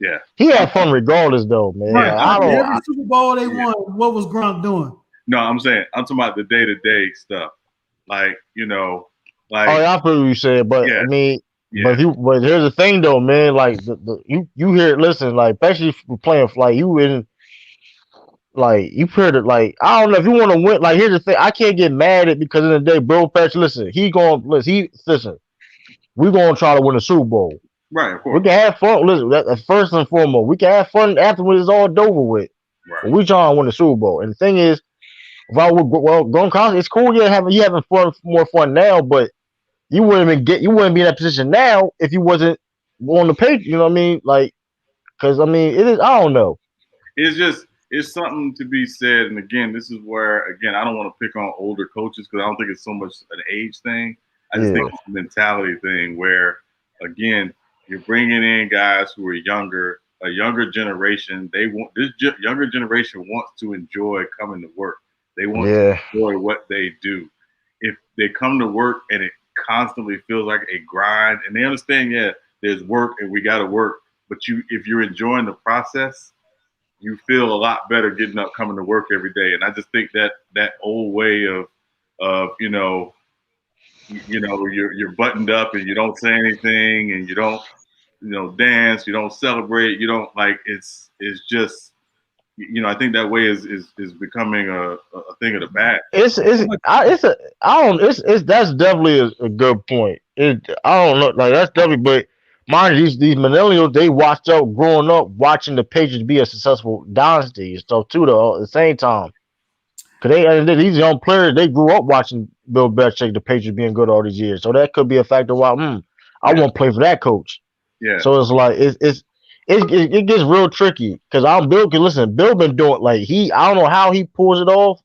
A: Yeah,
D: he had fun regardless though, man.
B: Right.
D: Like,
B: every Super Bowl they won, what was Gronk doing?
A: No, I'm talking about the day-to-day stuff. Like,
D: oh, yeah, I feel what you said, but I mean, but here's the thing though, man. Like you hear, listen, like especially playing like you in, like you heard it. Like I don't know if you want to win. Like here's the thing, I can't get mad at it because in the day, Bill Belichick, listen, listen. We're gonna try to win a Super Bowl.
A: Right, of course.
D: We can have fun. Listen, that's first and foremost. We can have fun afterwards. It's all over with.
A: Right.
D: But we trying to win the Super Bowl. And the thing is, going college, it's cool. You having fun, more fun now, but you wouldn't be in that position now if you wasn't on the page. You know what I mean? Like, because I mean, it is. I don't know.
A: It's something to be said. And again, this is where I don't want to pick on older coaches because I don't think it's so much an age thing. I just think it's a mentality thing where, again, you're bringing in guys who are younger, a younger generation. Younger generation wants to enjoy coming to work. They want to enjoy what they do. If they come to work and it constantly feels like a grind, and they understand, there's work and we got to work. But if you're enjoying the process, you feel a lot better getting up, coming to work every day. And I just think that old way of you're buttoned up and you don't say anything and you don't dance, you don't celebrate, you don't it's just I think that way is becoming a thing of the past.
D: That's definitely a good point. I don't know, like that's definitely, but mind you, these millennials, they watched out growing up watching the Patriots be a successful dynasty and stuff too though at the same time. Cause these young players, they grew up watching Bill Belichick, the Patriots being good all these years. So that could be a factor why I won't play for that coach. Yeah. So it's like it gets real tricky because Bill can listen. Bill been doing I don't know how he pulls it off.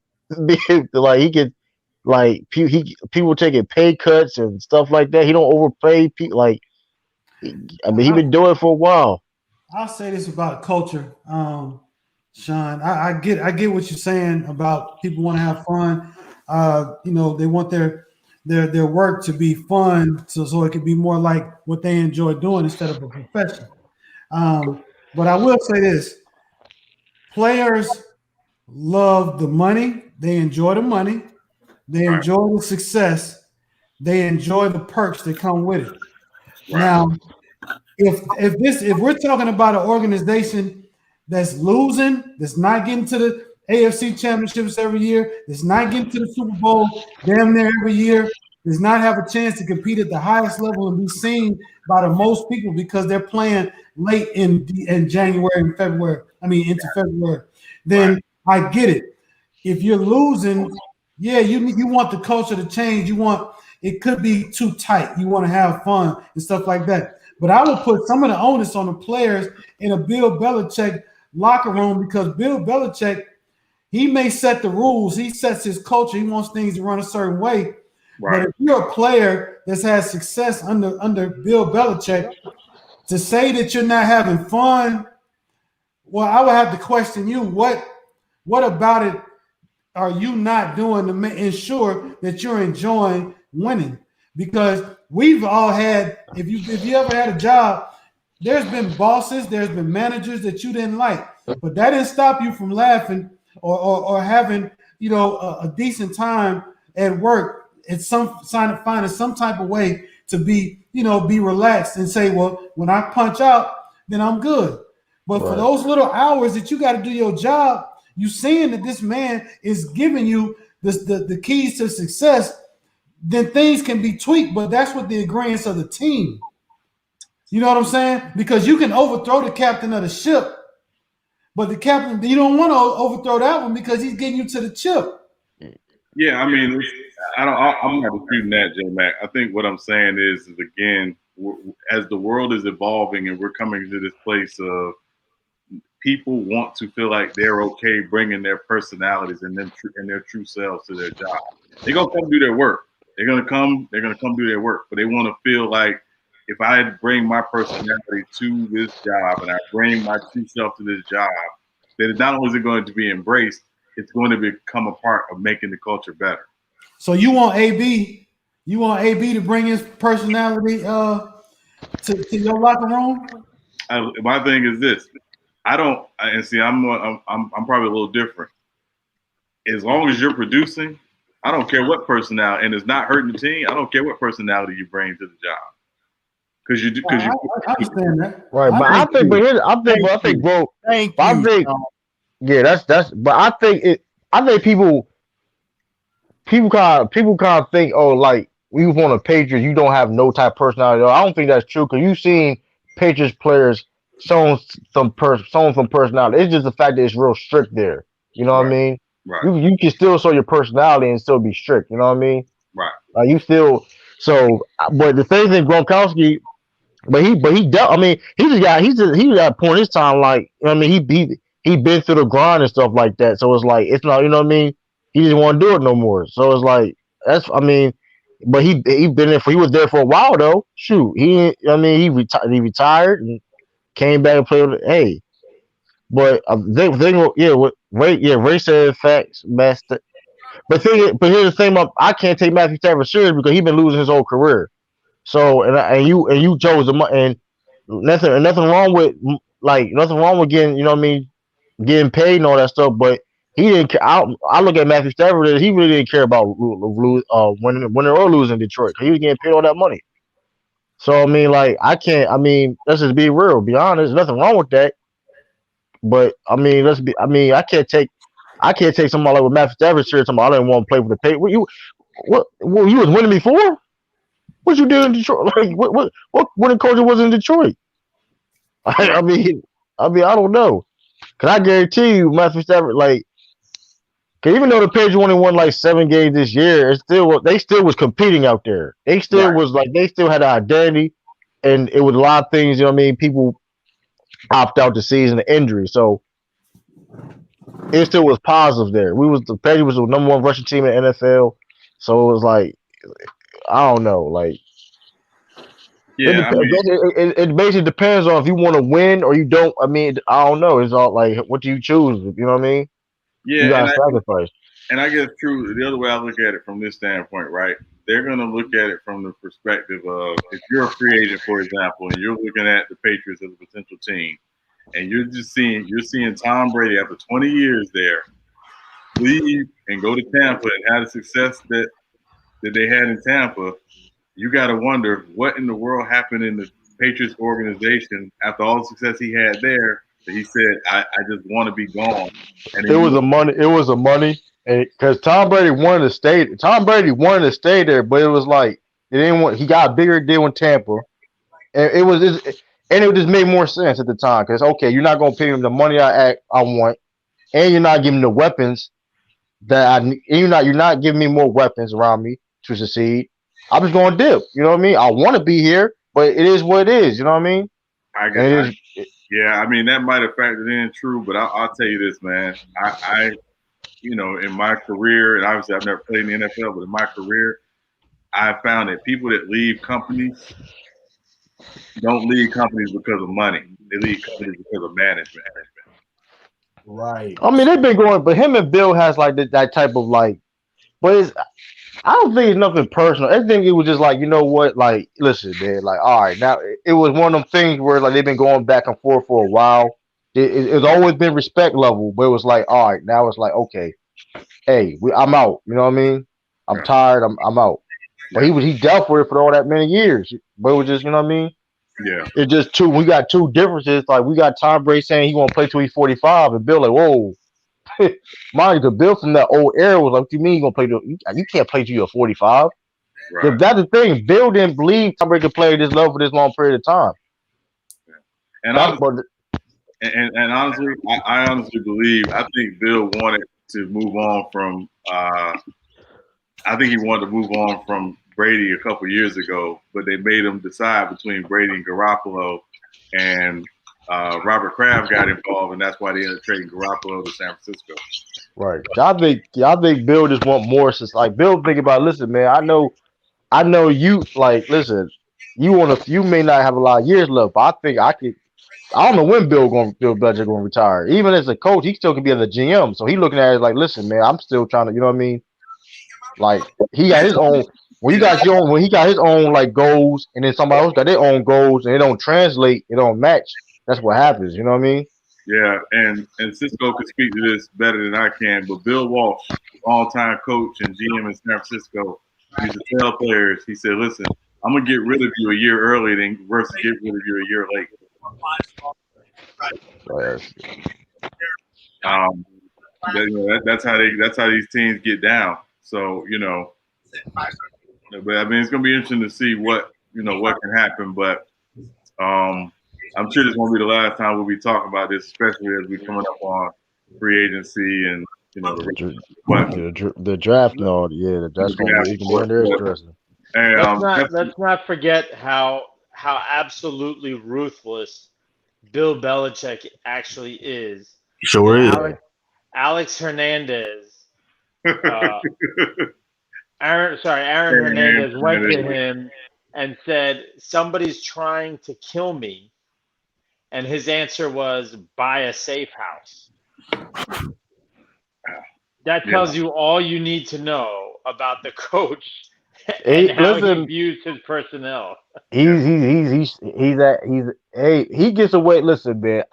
D: Like he could people taking pay cuts and stuff like that. He don't overpay people. Like he been doing it for a while.
B: I'll say this about culture. Sean, I get what you're saying about people want to have fun. They want their work to be fun, so it can be more like what they enjoy doing instead of a profession. But I will say this: players love the money. They enjoy the money. They enjoy the success. They enjoy the perks that come with it. Right. Now, if we're talking about an organization that's losing, that's not getting to the AFC championships every year, that's not getting to the Super Bowl damn near every year, does not have a chance to compete at the highest level and be seen by the most people because they're playing late in January and February. Into February. Then I get it. If you're losing, you want the culture to change. It could be too tight. You want to have fun and stuff like that. But I will put some of the onus on the players in a Bill Belichick locker room because Bill Belichick, he may set the rules. He sets his culture. He wants things to run a certain way. Right. But if you're a player that's had success under Bill Belichick, to say that you're not having fun, well, I would have to question you. What about it are you not doing to ensure that you're enjoying winning? Because we've all had, if you ever had a job, there's been bosses, there's been managers that you didn't like, but that didn't stop you from laughing or having a decent time at work. It's finding some type of way to be relaxed and say, well, when I punch out, then I'm good. But for those little hours that you got to do your job, you seeing that this man is giving you the keys to success, then things can be tweaked, but that's with the agreement of the team. You know what I'm saying? Because you can overthrow the captain of the ship, but the captain, you don't want to overthrow that one because he's getting you to the chip.
A: Yeah, I'm not disputing that, J Mac. I think what I'm saying is again, as the world is evolving and we're coming to this place of people want to feel like they're okay bringing their personalities and their true selves to their job. They're gonna come do their work. They're gonna come do their work, but they want to feel like if I bring my personality to this job and I bring my true self to this job, that not only is it going to be embraced, it's going to become a part of making the culture better.
B: So you want AB? You want AB to bring his personality to your locker room?
A: My thing is this: I don't, and see, I'm probably a little different. As long as you're producing, I don't care what personality, and it's not hurting the team. I don't care what personality you bring to the job, because you do.
B: I understand that,
D: right? But I think, bro.
C: Thank
D: I
C: you.
D: think, yeah, that's. But I think people kind of think, oh, like we want a Patriots, you don't have no type of personality. I don't think that's true because you've seen Patriots players showing some personality. It's just the fact that it's real strict there. You know what I mean?
A: Right.
D: You can still show your personality and still be strict. You know what I mean?
A: Right.
D: Like you still. So, but the same thing, Gronkowski. But he dealt. I mean, he got a point in his time. Like, you know what I mean, he been through the grind and stuff like that. So it's like it's not. You know what I mean? He didn't want to do it no more. So it's like that's. I mean, but he been there for. He was there for a while though. Shoot, he retired and came back and played with. Hey, but Ray said facts, master. But here's the thing. I can't take Matthew Stafford serious because he's been losing his whole career. So and you chose and nothing wrong with getting, you know what I mean, getting paid and all that stuff. But he didn't care. I look at Matthew Stafford and he really didn't care about winning or losing Detroit because he was getting paid all that money. So I mean, like I can't. I mean, let's just be real. Be honest. Nothing wrong with that. But I mean, I can't take somebody like with Matthew Stafford serious. I didn't want to play for the pay. You was winning before? What you did in Detroit? Like what winning culture was in Detroit? I mean, I don't know. Cause I guarantee you, Matthew Stafford, like, cause even though the Patriots only won like 7 games this year, they still was competing out there. They still was like they still had an identity, and it was a lot of things. You know what I mean? People opt out the season to injury, so it still was positive there. The Patriots was the number 1 rushing team in the NFL, so it was like. I don't know, like it basically depends on if you want to win or you don't. I mean, I don't know. It's all like what do you choose? You know what I mean?
A: Yeah,
D: you gotta sacrifice.
A: And I guess true. The other way I look at it from this standpoint, right? They're gonna look at it from the perspective of if you're a free agent, for example, and you're looking at the Patriots as a potential team, and you're seeing Tom Brady after 20 years there leave and go to Tampa and have the success that they had in Tampa, you got to wonder what in the world happened in the Patriots organization after all the success he had there that he said, I just want to be gone. And
D: it was a money, because Tom Brady wanted to stay. Tom Brady wanted to stay there, but it was like he got a bigger deal in Tampa, and it just made more sense at the time because okay, you're not gonna pay him the money I want, and you're not giving the weapons that you're not giving me more weapons around me to succeed. I'm just going to dip. You know what I mean? I want to be here, but it is what it is. You know what I mean?
A: Yeah, I mean that might have factored in, true, but I'll tell you this, man. I in my career, and obviously I've never played in the NFL, but in my career, I found that people that leave companies don't leave companies because of money. They leave companies because of management.
C: Right.
D: I mean, they've been going, but him and Bill has like that type of like, but I don't think it's nothing personal. I think it was just like, you know what, like, listen, man, like, all right, now it was one of them things where like they've been going back and forth for a while. It's always been respect level, but it was like, all right, now it's like, okay, hey, I'm out. You know what I mean? I'm tired. I'm out. But he dealt with it for all that many years. But it was just, you know what I mean?
A: Yeah.
D: It's just we got two differences. Like we got Tom Brady saying he gonna play till he's 45, and Bill like, whoa. Mind you, the Bill from that old era was like, what you mean you gonna play you can't play till you're 45. Right. That's the thing. Bill didn't believe Tom Brady could play this level for this long period of time.
A: And honestly, I honestly believe I think Bill wanted to move on from I think he wanted to move on from Brady a couple years ago, but they made him decide between Brady and Garoppolo, and Robert Kraft got involved, and that's why they ended up trading Garoppolo to San Francisco.
D: Right. I think Bill just want more. Since like Bill think about, listen, man, I know you like, listen, you may not have a lot of years left, but I think I don't know when Bill Belichick gonna retire. Even as a coach, he still can be as a GM. So he looking at it like, listen, man, I'm still trying to, you know what I mean? Like he got his own. When he got his own like goals, and then somebody else got their own goals, and it don't translate, it don't match. That's what happens. You know what I mean?
A: Yeah, and Cisco could speak to this better than I can, but Bill Walsh, all-time coach and GM in San Francisco, used to tell players, he said, listen, I'm going to get rid of you a year early versus get rid of you a year late. That's how these teams get down. So, but I mean, it's going to be interesting to see what can happen, but I'm sure this won't be the last time we'll be talking about this, especially as we're coming up on free agency and
D: the draft and all. Yeah, that's going to be very interesting.
G: Let's not forget how absolutely ruthless Bill Belichick actually is.
C: Sure is.
G: Alex Hernandez. Aaron Hernandez went to him and said, "Somebody's trying to kill me." And his answer was, buy a safe house. That tells you all you need to know about the coach and how he views his personnel.
D: He gets away. Listen, man.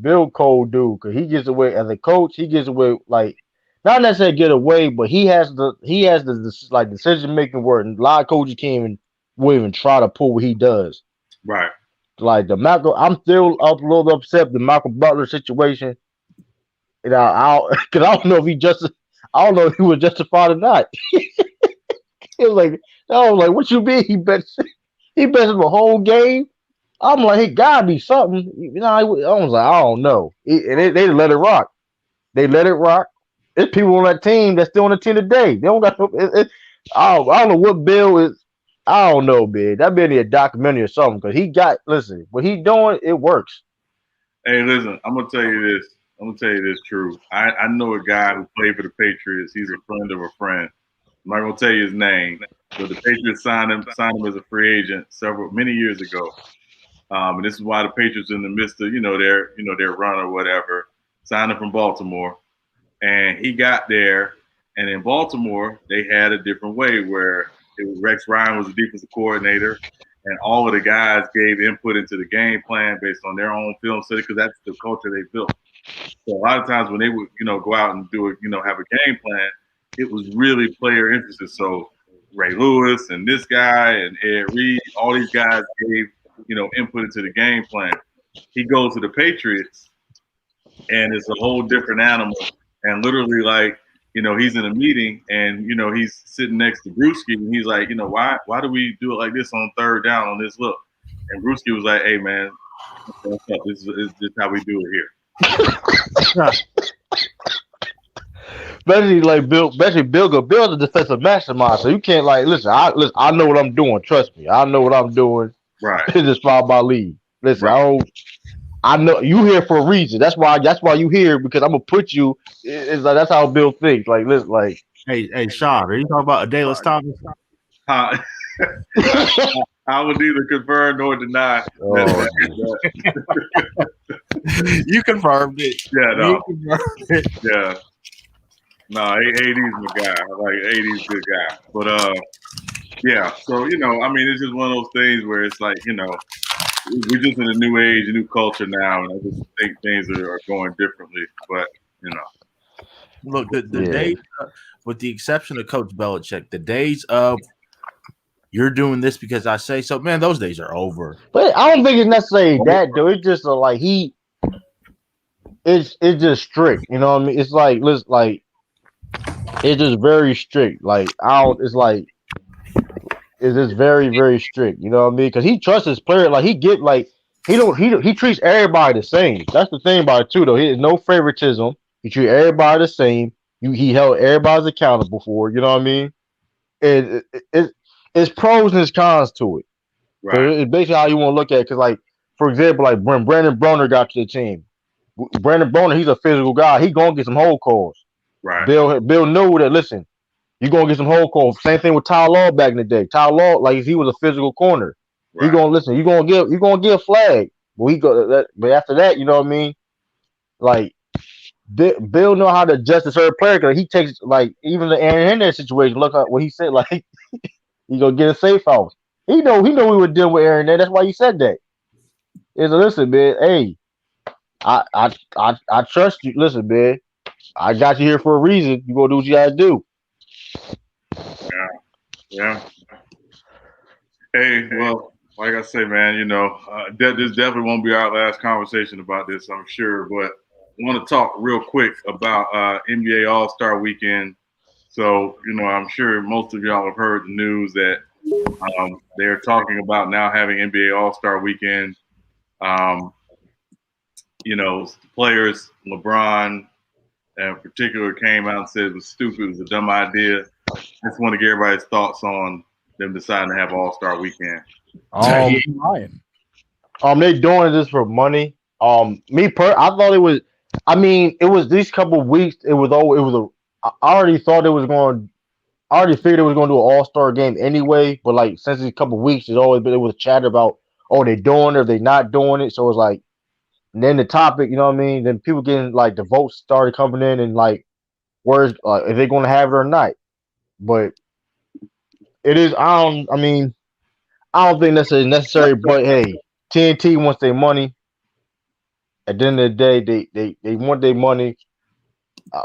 D: Bill Cole, dude, because he gets away as a coach. He gets away like not necessarily get away, but he has the like decision making where a lot of coaches can't even try to pull what he does.
A: Right.
D: Like I'm still a little upset with the Malcolm Butler situation. Because I don't know if he was justified or not. It was like, what you mean? He bet him the whole game. I'm like, it gotta be something. I was like, I don't know. And they let it rock. They let it rock. There's people on that team that's still on the team today. They don't got. I don't know what Bill is. I don't know, man. That better be a documentary or something because what he doing, it works.
A: Hey, listen, I'm gonna tell you this, True. I know a guy who played for the Patriots. He's a friend of a friend. I'm not gonna tell you his name, but the Patriots signed him as a free agent many years ago. And this is why the Patriots in the midst of their run or whatever signed him from Baltimore, and he got there, and in Baltimore they had a different way where. It was Rex Ryan was the defensive coordinator, and all of the guys gave input into the game plan based on their own film study because that's the culture they built. So a lot of times when they would, go out and do it, have a game plan, it was really player emphasis. So Ray Lewis and this guy and Ed Reed, all these guys gave, input into the game plan. He goes to the Patriots, and it's a whole different animal. And literally, he's in a meeting and, he's sitting next to Brewski and he's like, why do we do it like this on third down on this look? And Brewski was like, hey, man, this is how we do it here.
D: Especially Bill's a defensive mastermind, so you can't listen, I know what I'm doing. Trust me. I know what I'm doing.
A: Right.
D: This is followed by lead. Listen,
A: right.
D: I know you here for a reason. That's why you here because I'm gonna put you. It's like that's how Bill thinks. Like, listen,
C: hey, Sean, are you talking about Adela's Thomas?
A: I would neither confirm nor deny.
D: Oh,
C: you confirmed it.
A: Yeah, no. You confirmed it. Yeah. No, AD's my guy. AD's a good guy. But yeah. So it's just one of those things where it's like we're just in a new age, a new culture now, and I just think things are going differently. But
C: look, the days, with the exception of Coach Belichick, the days of you're doing this because I say so, man, those days are over.
D: But I don't think it's necessarily that, though. It's just it's just strict. You know what I mean? It's it's just very strict. It's just very, very strict. You know what I mean? Because he trusts his player. He treats everybody the same. That's the thing about it too, though. He has no favoritism. He treats everybody the same. He held everybody accountable for. You know what I mean? It's pros and it's cons to it. Right. So it's basically how you want to look at it. Because, for example, when Brandon Broner got to the team, Brandon Broner, he's a physical guy. He gonna get some hold calls.
A: Right.
D: Bill knew that. Listen. You're gonna get some hold calls. Same thing with Ty Law back in the day. Ty Law, he was a physical corner. Right. He gonna listen. You're gonna get a flag. But after that, you know what I mean? Bill know how to adjust to certain player because he takes like even the Aaron Hernandez situation. Look at what he said. Like he gonna get a safe house. He know we were dealing with Aaron Hernandez. That's why he said that. Is listen, man. Hey, I trust you. Listen, man. I got you here for a reason. You gonna do what you gotta do.
A: Yeah. Hey, well, like I say, man, this definitely won't be our last conversation about this, I'm sure. But I want to talk real quick about NBA All-Star Weekend. So, I'm sure most of y'all have heard the news that they're talking about now having NBA All-Star Weekend. Players, LeBron in particular, came out and said it was stupid, it was a dumb idea. I just want to get everybody's thoughts on them deciding to have All-Star Weekend.
D: They doing this for money. I thought it was. I mean, it was these couple of weeks. I already thought it was going. I already figured it was going to do an All-Star game anyway. But like since these couple of weeks, it was chatter about they doing it or they not doing it. So it's like, and then the topic, you know what I mean? Then people getting like the votes started coming in and like, where's if they're going to have it or not? But it is. I don't think that's necessary. But hey, TNT wants their money. At the end of the day, they want their money.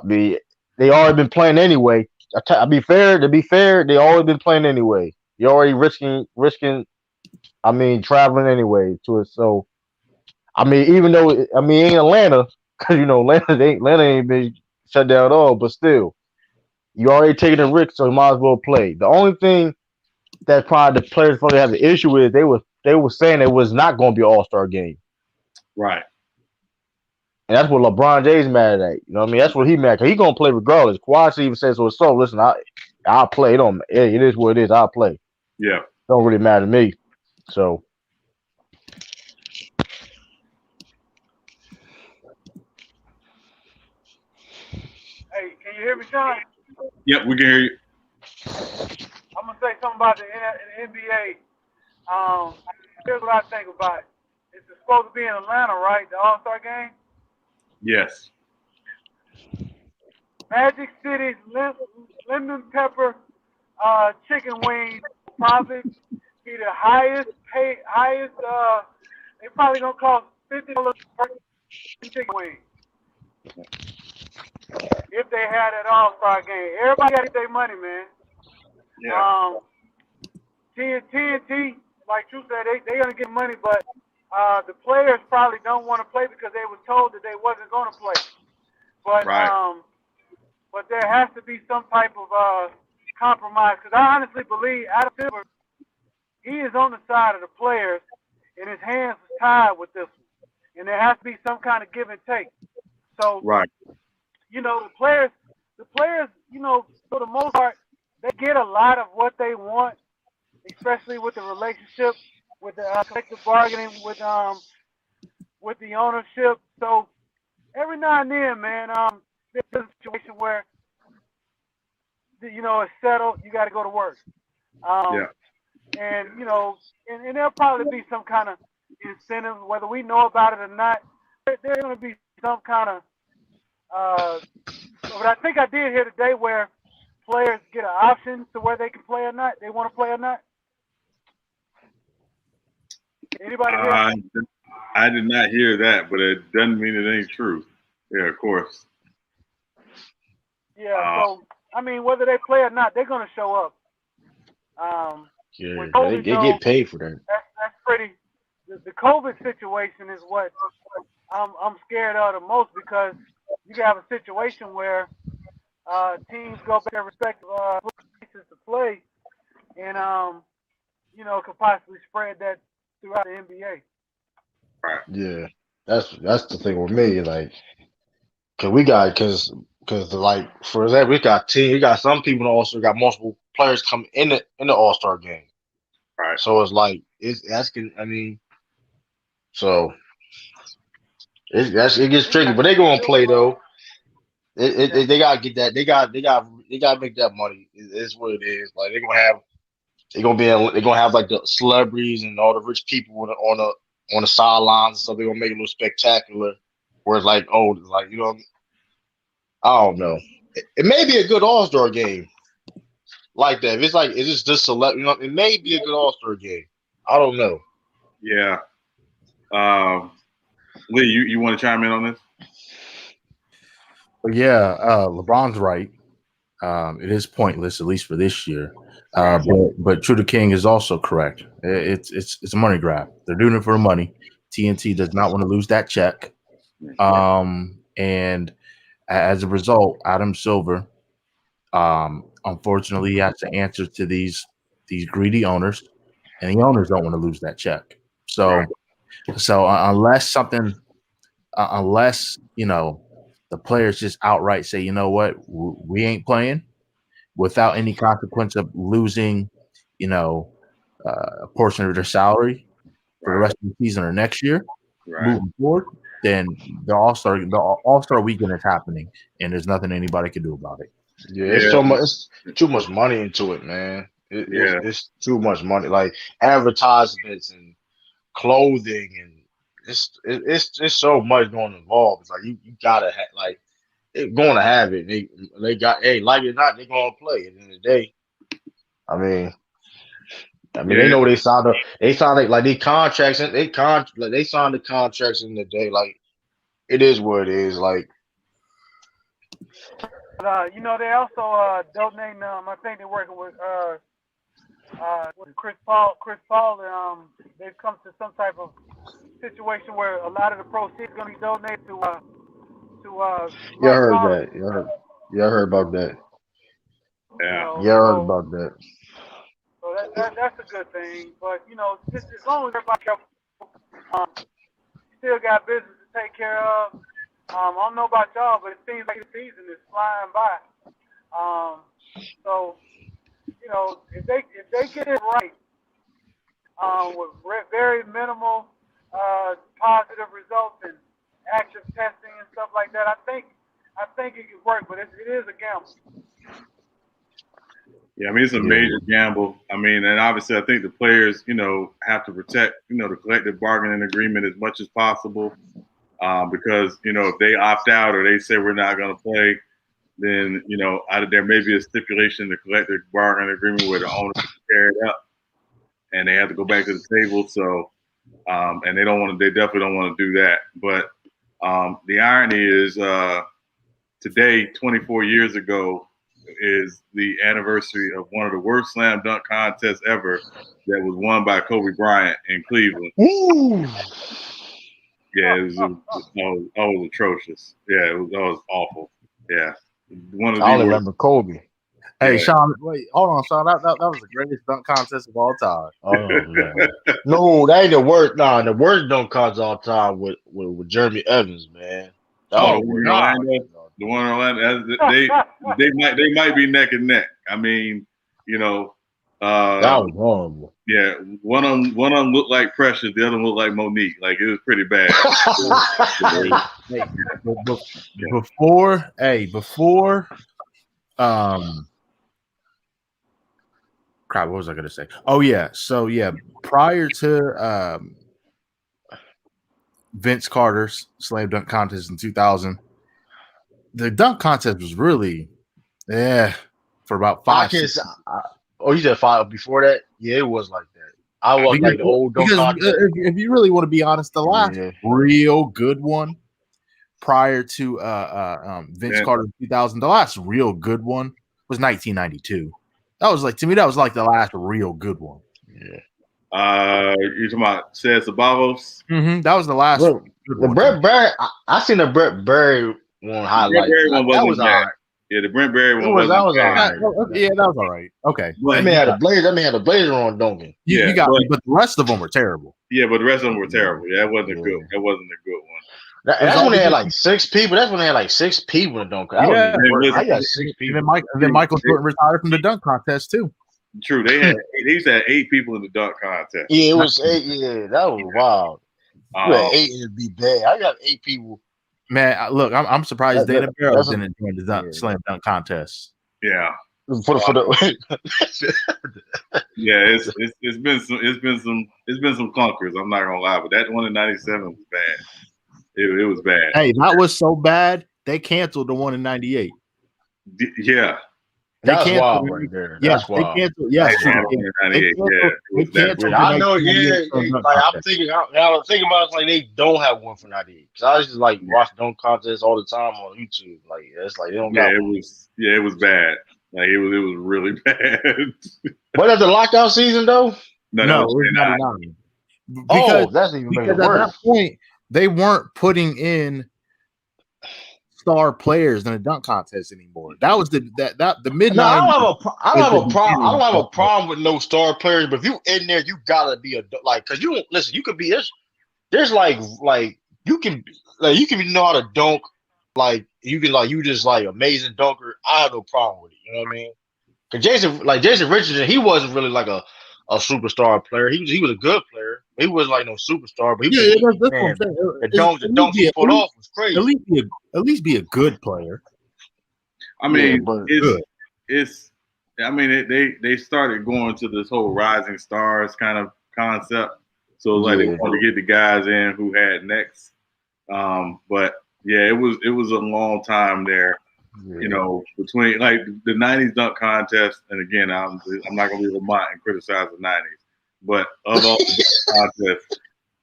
D: They already been playing anyway. To be fair, they always been playing anyway. You're already risking. Traveling anyway to it. So, even though it ain't Atlanta, because Atlanta ain't been shut down at all. But still, you already taking a risk, so you might as well play. The only thing that probably the players probably have the issue with, they were saying it was not going to be an All-Star game.
A: Right.
D: And that's what LeBron James mad at. You know what I mean? That's what he mad, because he going to play regardless. Kawhi even says so. Listen, I'll play. It is what it is. I'll play.
A: Yeah.
D: Don't really matter to me. So.
B: Hey, can you hear me, Sean?
A: Yep, we can hear you.
B: I'm going to say something about the NBA. Here's what I think about it. It's supposed to be in Atlanta, right? The All-Star game?
A: Yes.
B: Magic City's lemon pepper chicken wings probably be the highest. They probably gonna cost $50 per chicken wing if they had an All-Star game. Everybody got to get their money, man.
A: Yeah.
B: TNT, like you said, they gonna get money, but the players probably don't want to play because they were told that they wasn't gonna play. But
A: right.
B: But there has to be some type of compromise, because I honestly believe Adam Silver, he is on the side of the players, and his hands are tied with this one, and there has to be some kind of give and take. So,
A: right.
B: The players, for the most part, they get a lot of what they want, especially with the relationship, with the collective bargaining, with the ownership. So every now and then, man, there's a situation where it's settled. You got to go to work.
A: Yeah.
B: And and there'll probably be some kind of incentive, whether we know about it or not. There's going to be some kind of. But I think I did hear today where players get an option to where they can play or not. They want to play or not. Anybody hear?
A: I did not hear that, but it doesn't mean it ain't true. Yeah, of course.
B: Yeah, so whether they play or not, they're gonna show up.
D: They get paid for that.
B: That's pretty. The COVID situation is what I'm scared of the most, because you can have a situation where teams go back to their respective places to play, and could possibly spread that throughout the NBA.
A: Right.
D: Yeah, that's the thing with me, like, because like, for example, we got some people also got multiple players come in the All-Star game.
A: Right.
D: So it's like so it gets tricky, but they gonna play though. They gotta get that. They gotta make that money. It's what it is. Like they're gonna have like the celebrities and all the rich people on the sidelines and stuff. They're gonna make it a little spectacular. Where it's like, I don't know. It may be a good All-Star game like that. If it's like it's just select, it may be a good All-Star game. I don't know.
A: Yeah. Lee, you want to chime in on this?
C: Yeah, LeBron's right. It is pointless, at least for this year. But True to King is also correct. It's a money grab. They're doing it for the money. TNT does not want to lose that check. And as a result, Adam Silver, unfortunately, has to answer to these greedy owners, and the owners don't want to lose that check. So unless the players just outright say, you know what, we ain't playing, without any consequence of losing, a portion of their salary for the rest of the season or next year, moving forward, then the All-Star weekend is happening, and there's nothing anybody can do about it.
D: Yeah, it's too much money into it, man. It's too much money, like advertisements and clothing, and it's so much going involved. It's like you gotta they're going to have it. They got like it or not, they're going to play. At the end of the day, I mean, they know they signed up. They signed like they contracts and they signed the contracts in the day. Like it is what it is. Like.
I: They also donating. I think they're working with Chris Paul. They've come to some type of situation where a lot of the proceeds are going to be donated to.
D: I heard that. Yeah, I heard about that.
A: Yeah,
D: I heard about that.
I: So that's a good thing. But just as long as everybody still got business to take care of. I don't know about y'all, but it seems like the season is flying by. So if they get it right, with very minimal positive results and active testing and stuff like that, I think it could work. But it is a gamble.
A: Yeah, I mean it's a major gamble. I mean, and obviously I think the players, have to protect, the collective bargaining agreement as much as possible. Because if they opt out or they say we're not going to play, then there may be a stipulation in the collective bargaining agreement where the owners tear it up, and they have to go back to the table. So, and they definitely don't want to do that. But the irony is, today, 24 years ago, is the anniversary of one of the worst slam dunk contests ever that was won by Kobe Bryant in Cleveland.
D: Ooh.
A: Yeah, it was atrocious. Yeah, it was awful. Yeah,
D: I only remember Kobe.
C: Hey, Sean, wait, hold on, Sean. That was the greatest dunk contest of all time.
D: Oh man, no, that ain't the worst. Nah, the worst dunk contest of all time with Jeremy Evans, man.
A: The one in Orlando. They might be neck and neck. I mean,
D: that was horrible.
A: Yeah, one of them looked like Precious, the other one looked like Monique. Like it was pretty bad.
C: Before, crap, what was I gonna say? Oh yeah, so yeah, prior to Vince Carter's slam dunk contest in 2000, the dunk contest was really, for about 5 years.
D: Oh, you said 5 before that? Yeah, it was like that. I was like the old dunk contest.
C: If you really want to be honest, the last real good one prior to Vince Carter in 2000, the last real good one was 1992. That was like, to me, that was like the last real good one.
D: Yeah.
A: You talking about Cez Ceballos?
C: Mm-hmm. That was the last.
D: The Brett Barry, I seen the Brett Barry one highlight. That was all right.
A: Yeah, the Brent Berry one
D: was all right.
C: Yeah, that was all right. Okay.
D: That man had a blazer on, dunking.
C: You got me, but the rest of them were terrible.
A: Yeah, but the rest of them were terrible. Yeah, that wasn't a good one.
D: That's when they had like 6 people. That's when they had like 6 people in dunk.
C: Yeah,
D: I got 6 people.
C: And then Michael Jordan retired from the dunk contest too.
A: True, they used to have 8 people in the dunk contest.
D: Yeah, it was 8. Yeah, that was wild. You had 8 and it'd be bad. I got 8 people.
C: Man, look, I'm surprised Dana Barrow didn't join the slam dunk contest.
A: Yeah,
D: for the
A: yeah, it's been some clunkers. I'm not gonna lie, but that one in '97 was bad. It was bad.
C: Hey, that was so bad they canceled the one in '98.
A: Yeah.
D: That's wild right there. That's wild.
C: They canceled. Yes,
A: They
C: canceled.
D: I know. Yeah, like I'm thinking. I was thinking about it, like they don't have one for '98 because I was just like watch dunk contests all the time on YouTube. Like it's like they don't got.
A: It was bad. Like it was really bad.
D: Was that the lockout season though?
C: No, it was '99.
D: Because that's even making it worse.
C: At that point they weren't putting in star players in a dunk contest anymore. That was the mid.
D: No, I don't have a problem with no star players, but if you in there, you gotta be a like because you listen. You could be there's like you can know how to dunk. Like you can you just like amazing dunker. I have no problem with it. You know what I mean? Because Jason Richardson, he wasn't really like a superstar player. He was a good player. He wasn't like no superstar, but the dunks he pulled off was crazy.
C: At least be a good player.
A: I mean, they started going to this whole rising stars kind of concept. So like they wanted to get the guys in who had next. But yeah, it was a long time there. You know, between like the '90s dunk contest, and again, I'm not gonna be Lamont and criticize the '90s, but of all the dunk contests,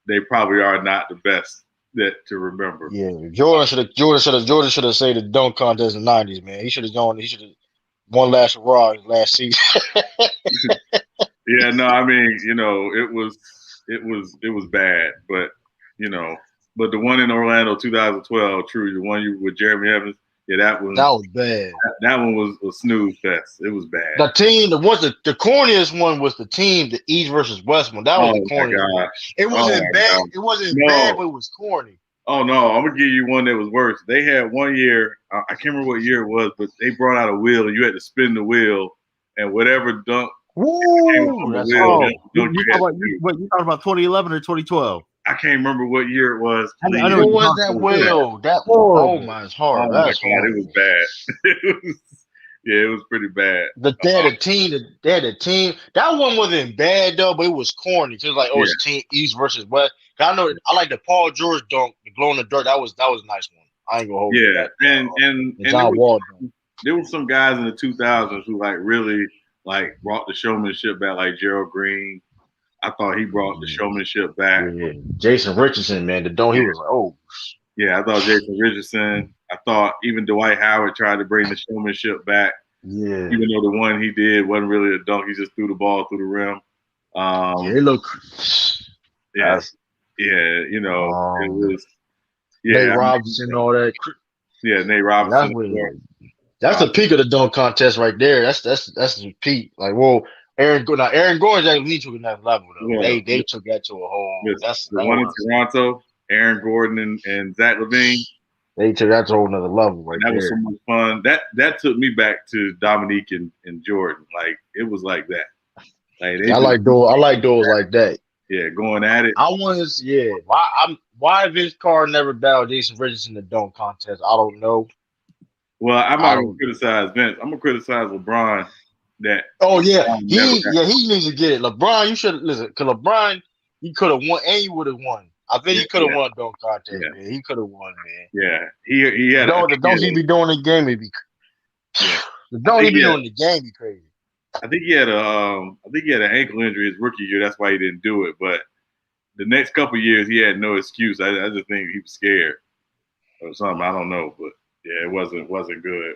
A: they probably are not the best to remember.
D: Yeah, Jordan should have said the dunk contest in the '90s, man. He should have won last hurrah last season.
A: Yeah, no, I mean, you know, it was bad, but you know, but the one in Orlando 2012, true, the one with Jeremy Evans. Yeah, that was
D: bad.
A: That one was a snooze fest. It was bad.
D: The corniest one was the East versus West one. That was the corniest one. It wasn't bad. It wasn't bad, but it was corny.
A: Oh no, I'm gonna give you one that was worse. They had one year, I can't remember what year it was, but they brought out a wheel and you had to spin the wheel, and whatever dunk.
C: Ooh, that's all. You talking about 2011 or 2012?
A: I can't remember what year it was.
D: What was that wheel? Oh my, it's hard.
A: Oh my God, it was bad. It was pretty bad.
D: They had a team. That one wasn't bad though, but it was corny. It was like, it's team East versus West. I know I like the Paul George dunk, the glow in the dirt. That was a nice one. I ain't gonna hold you.
A: And
D: John Wall dunk.
A: There were some guys in the 2000s who like really like brought the showmanship back, like Gerald Green. I thought he brought the showmanship back.
D: Yeah. Jason Richardson, man, he was like,
A: Yeah, I thought Jason Richardson. I thought even Dwight Howard tried to bring the showmanship back.
D: Yeah.
A: Even though the one he did wasn't really a dunk, he just threw the ball through the rim.
D: It looked.
A: Yeah, you know, it was.
D: Nate Robinson, all that.
A: Yeah, Nate Robinson.
D: That's the peak of the dunk contest right there. That's the peak. Like, whoa. Aaron Gordon actually took another level though. Yeah. They took that to a whole.
A: Yes. That's the one in Toronto. Aaron Gordon and Zach LaVine.
D: They took that to a whole nother level right there.
A: That was so much fun. That took me back to Dominique and Jordan. Like it was like that. Like
D: I like those like that.
A: Yeah, going at it.
D: Why Vince Carter never battled Jason Richardson in the dunk contest? I don't know.
A: Well, I'm not gonna criticize Vince. I'm gonna criticize LeBron. He needs to get it. LeBron, you should listen. Cause LeBron, he could have won, and you would have won. I think he could have won a dunk contest. Yeah. Man. He could have won, man. Yeah, he had.
D: The dunk he be doing in the game, it be. The dunk he be doing in the game be crazy.
A: I think he had an ankle injury his rookie year. That's why he didn't do it. But the next couple of years, he had no excuse. I just think he was scared or something. I don't know, but yeah, it wasn't good.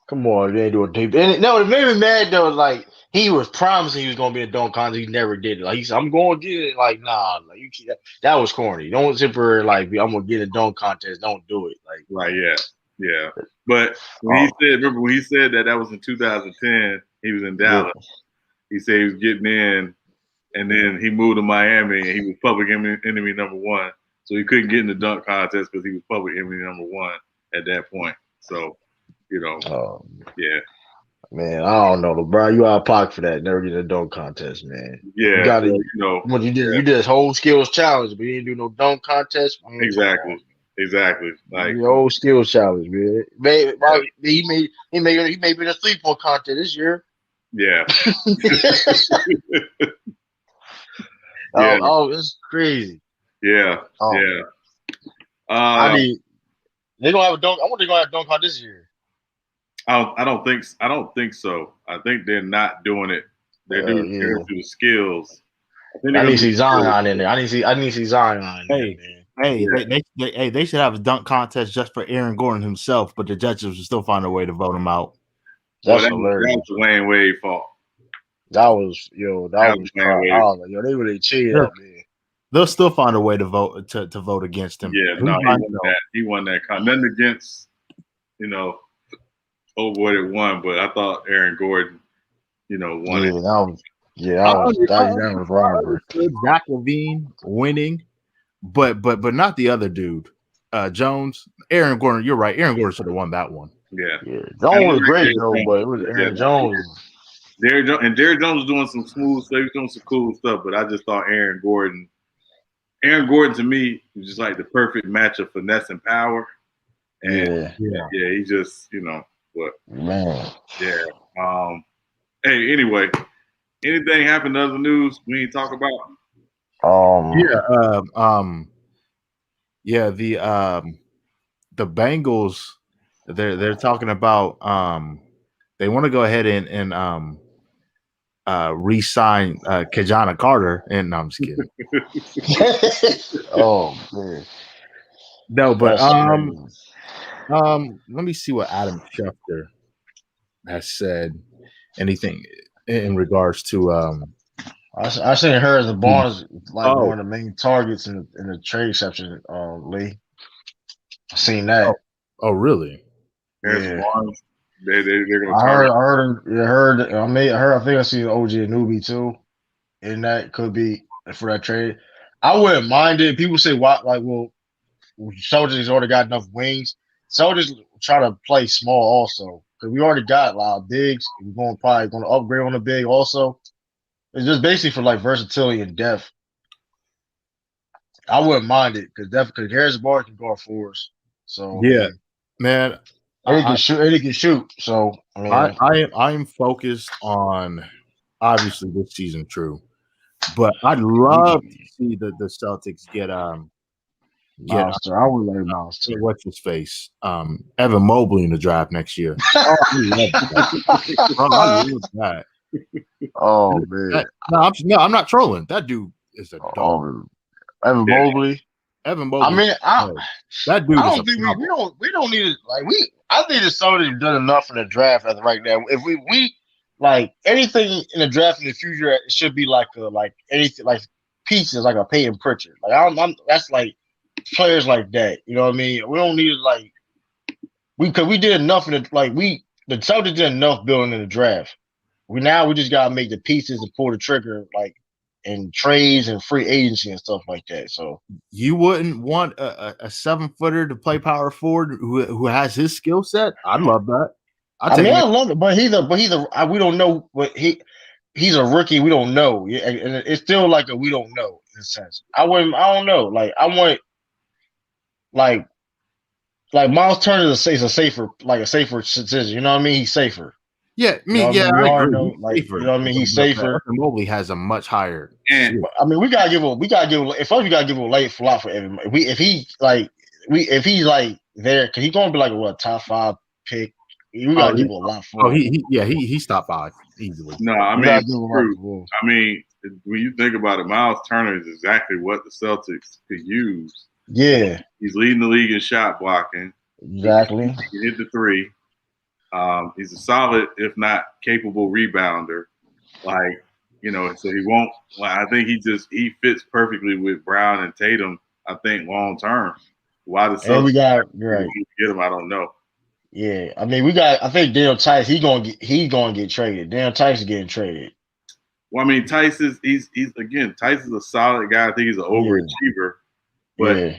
D: Come on, they do a deep. And no, it made me mad though. Like he was promising he was gonna be a dunk contest, he never did it. Like he said, "I'm going to get it." Like nah, like you can't. That was corny. Don't simply like I'm gonna get a dunk contest. Don't do it. Like
A: right, yeah. But when he said that was in 2010. He was in Dallas. Yeah. He said he was getting in, and then he moved to Miami, and he was public enemy number one. So he couldn't get in the dunk contest because he was public enemy number one at that point. So. You know, yeah.
D: Man, I don't know, LeBron. You out of pocket for that. Never get a dunk contest, man.
A: Yeah,
D: you got to. You did this whole skills challenge, but you didn't do no dunk contest. Man.
A: Exactly. Like
D: the whole skills challenge, man. He may be in a 3-point contest this year.
A: Yeah.
D: Oh, it's crazy.
A: Yeah. Yeah.
D: They're gonna have a dunk. I wonder they're gonna have a dunk out this year.
A: I don't think so. I think they're not doing it. They're doing it through the skills.
D: I need to see Zion in there. I need to see Zion in there, man.
C: Hey, they should have a dunk contest just for Aaron Gordon himself, but the judges will still find a way to vote him out.
D: That's hilarious.
A: That was Dwayne Wade fault.
D: That was crazy. I was like, they really cheated up there.
C: They'll still find a way to vote against him.
A: Yeah, no, he won that. Nothing against, old boy that won, but I thought Aaron Gordon, won it.
D: That was robbery.
C: Zach LaVine winning, but not the other dude, Jones. Aaron Gordon, you're right. Aaron Gordon should have won that one.
A: Yeah.
D: Jones was great though, but it was Aaron Jones.
A: Derrick Jones was doing some smooth stuff. He was doing some cool stuff, but I just thought Aaron Gordon to me was just like the perfect match of finesse and power. And he just, but
D: man.
A: Yeah. Hey, anyway, anything happened to other news we need to talk about?
C: The Bengals, they're talking about they want to go ahead and re-sign Kajana Carter, and no, I'm just kidding.
D: Oh man.
C: No, but let me see what Adam Schefter has said. Anything in regards to
D: I seen her as the Barnes like one of the main targets in the trade section, Lee. I seen that.
C: Oh really?
A: Yeah. They're gonna
D: I think I see OG Anunoby too. And that could be for that trade. I wouldn't mind it. People say why Soldiers already got enough wings. Soldiers try to play small also. Because we already got a lot of bigs. We're probably going to upgrade on the big also. It's just basically for like versatility and depth. I wouldn't mind it because Harrison Barnes can guard for us. So
C: yeah, man.
D: And he can shoot. So
C: I am focused on obviously this season, true. But I'd love to see the Celtics get
D: Monster. I would like Monster.
C: What's his face? Evan Mobley in the draft next year. I love that.
D: Oh man.
C: I'm not trolling. That dude is a dog.
D: Evan Mobley.
C: Evan Mobley.
D: I mean,
C: that dude.
D: I don't think we don't need it. Like I think the Celtics have done enough in the draft as of right now. If we like anything in the draft in the future, it should be like anything like pieces like a Peyton Pritchard. Like that's like players like that. You know what I mean? We don't need like because we did enough in the the Celtics did enough building in the draft. We just gotta make the pieces and pull the trigger like in trades and free agency and stuff like that. So
C: you wouldn't want a 7-footer to play power forward who has his skill set? I'd love that.
D: I love it, but we don't know what he's a rookie. We don't know, and it's still like we don't know in a sense. I don't know. Like I want like Miles Turner is a safer decision. You know what I mean? He's safer.
C: Yeah, I agree.
D: You know what I mean? He's safer.
C: Mobley has a much higher.
A: And
D: I mean, we gotta give him. If we gotta give him a late flop for Evan. If he's there, because he's gonna be like a top 5 pick. We gotta give him a lot for.
C: He's top 5 easily.
A: No, I mean, when you think about it, Miles Turner is exactly what the Celtics could use.
D: Yeah,
A: he's leading the league in shot blocking.
D: Exactly.
A: He can hit the 3. He's a solid, if not capable, rebounder. So he won't. I think he fits perfectly with Brown and Tatum. I think long term. Why the Celtics get him? I don't know.
D: Yeah, I mean I think Daniel Tice. He's gonna get traded. Daniel Tice is getting traded.
A: Well, I mean Tice is Tice is a solid guy. I think he's an overachiever. But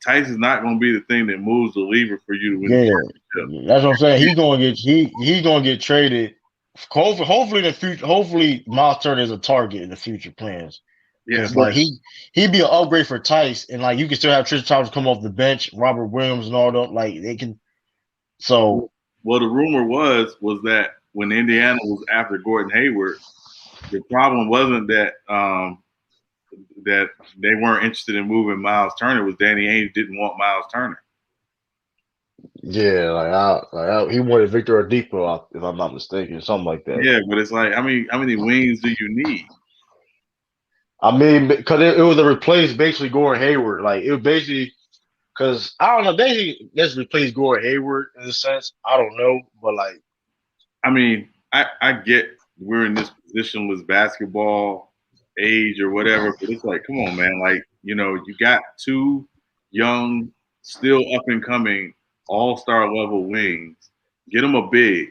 A: Tice is not going to be the thing that moves the lever for you to win the championship.
D: That's what I'm saying. He's going to get traded. Hopefully in the future. Hopefully Miles Turner is a target in the future plans.
A: Yeah,
D: he'd be an upgrade for Tice, and you can still have Tristan Thompson come off the bench, Robert Williams and all that. They can. So
A: the rumor was that when Indiana was after Gordon Hayward, the problem wasn't that that they weren't interested in moving Miles Turner. Was Danny Ainge didn't want Miles Turner.
D: Yeah, he wanted Victor Oladipo, if I'm not mistaken, something like that.
A: Yeah, but it's like, how many wings do you need?
D: I mean, because it was a replace basically Gordon Hayward. Like it was basically because I don't know, basically let's replace Gordon Hayward in a sense. I don't know, but like,
A: I mean, I get we're in this positionless basketball age or whatever, but it's like, come on, man. Like, you got two young, still up and coming all-star level wings. Get them a big.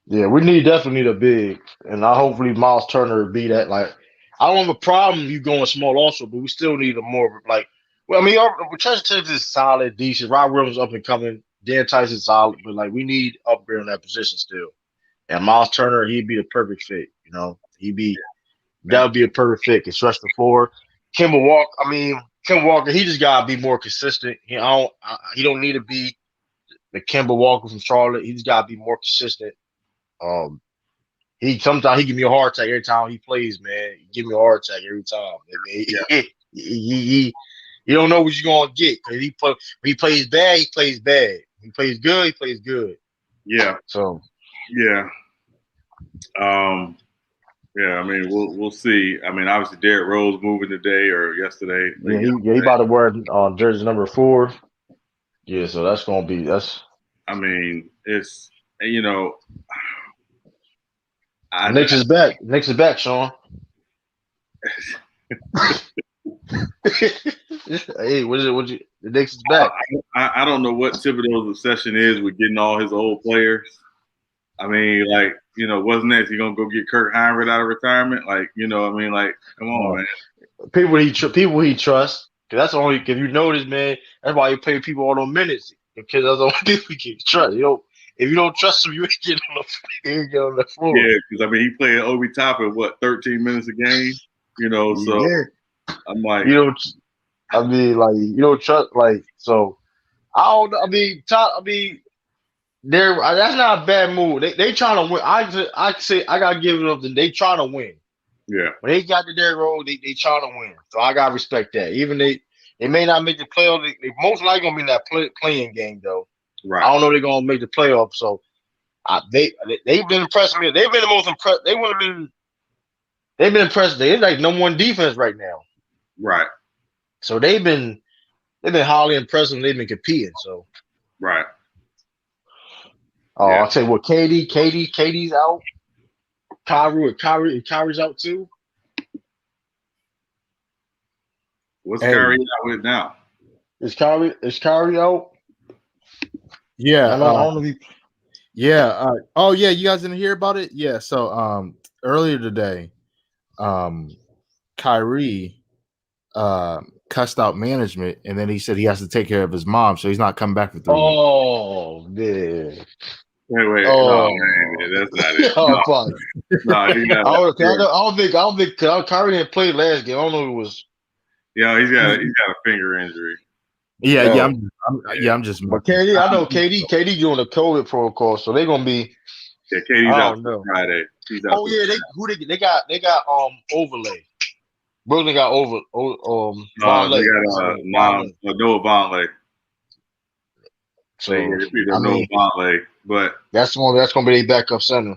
D: yeah, we definitely need a big, and I hopefully Miles Turner will be that. Like, I don't have a problem you going small also, but we still need a more like. Well, I mean, our Texas is solid, decent. Rob Williams up and coming. Dan Tyson solid, but like we need upgrade on that position still. And Miles Turner, he'd be the perfect fit. That would be a perfect fit. Can stretch the floor. Kemba Walker, he just gotta be more consistent. He don't need to be the Kemba Walker from Charlotte. He just gotta be more consistent. Sometimes he give me a heart attack every time he plays, man. He give me a heart attack every time. I mean, you don't know what you're gonna get because when he plays bad, he plays bad. When he plays good, he plays good.
A: Yeah.
D: So
A: yeah. Yeah, I mean, we'll see. I mean, obviously, Derrick Rose moving today or yesterday.
D: He about to wear jersey number 4. Yeah, so that's gonna be
A: I mean, it's
D: Knicks is back. Knicks is back, Sean. Hey, the Knicks is back.
A: I don't know what Thibodeau's obsession is with getting all his old players. I mean, like, what's next? You gonna go get Kirk Heinrich out of retirement? Like, I mean, like, come on, man.
D: People he trusts. Cause that's the only. If you notice, man, that's why you pay people all those minutes. Because that's the only people you can trust. If you don't trust him, you ain't getting on the floor.
A: Yeah, because I mean, he played Obi Toppin 13 minutes a game. So
D: yeah.
A: I'm like,
D: you don't trust. Like, so I don't. I mean, that's not a bad move. They trying to win. I say I gotta give it up to they trying to win.
A: Yeah.
D: When they got to their role, they trying to win. So I gotta respect that. Even they may not make the playoff. They most likely gonna be in that playing game though.
A: Right.
D: I don't know if they're gonna make the playoff. So they've been impressing me. They've been the most impressed. They've been impressed. They're like #1 defense right now.
A: Right.
D: So they've been highly impressed when they've been competing. So
A: right.
D: I'll tell you what, KD's out. Kyrie's out too.
A: What's Kyrie out with now?
D: Is Kyrie out?
C: Yeah.
D: I don't know if he...
C: Yeah. Oh yeah, you guys didn't hear about it? Yeah. So earlier today, Kyrie cussed out management, and then he said he has to take care of his mom, so he's not coming back for 3 weeks.
D: Oh, yeah.
A: Wait.
D: Oh,
A: no, man, that's not it.
D: Oh,
A: no,
D: I don't think Kyrie didn't play last game. I don't know if it was.
A: Yeah, he's got a finger injury.
C: Yeah, I'm just.
D: But KD, I know KD doing the COVID protocol, so they're gonna be.
A: Yeah, KD's out Friday.
D: They got Overlay. Brooklyn got Vonleh.
A: They got Noah Vonleh.
D: So
A: Noah Vonleh, but
D: that's gonna be their backup center.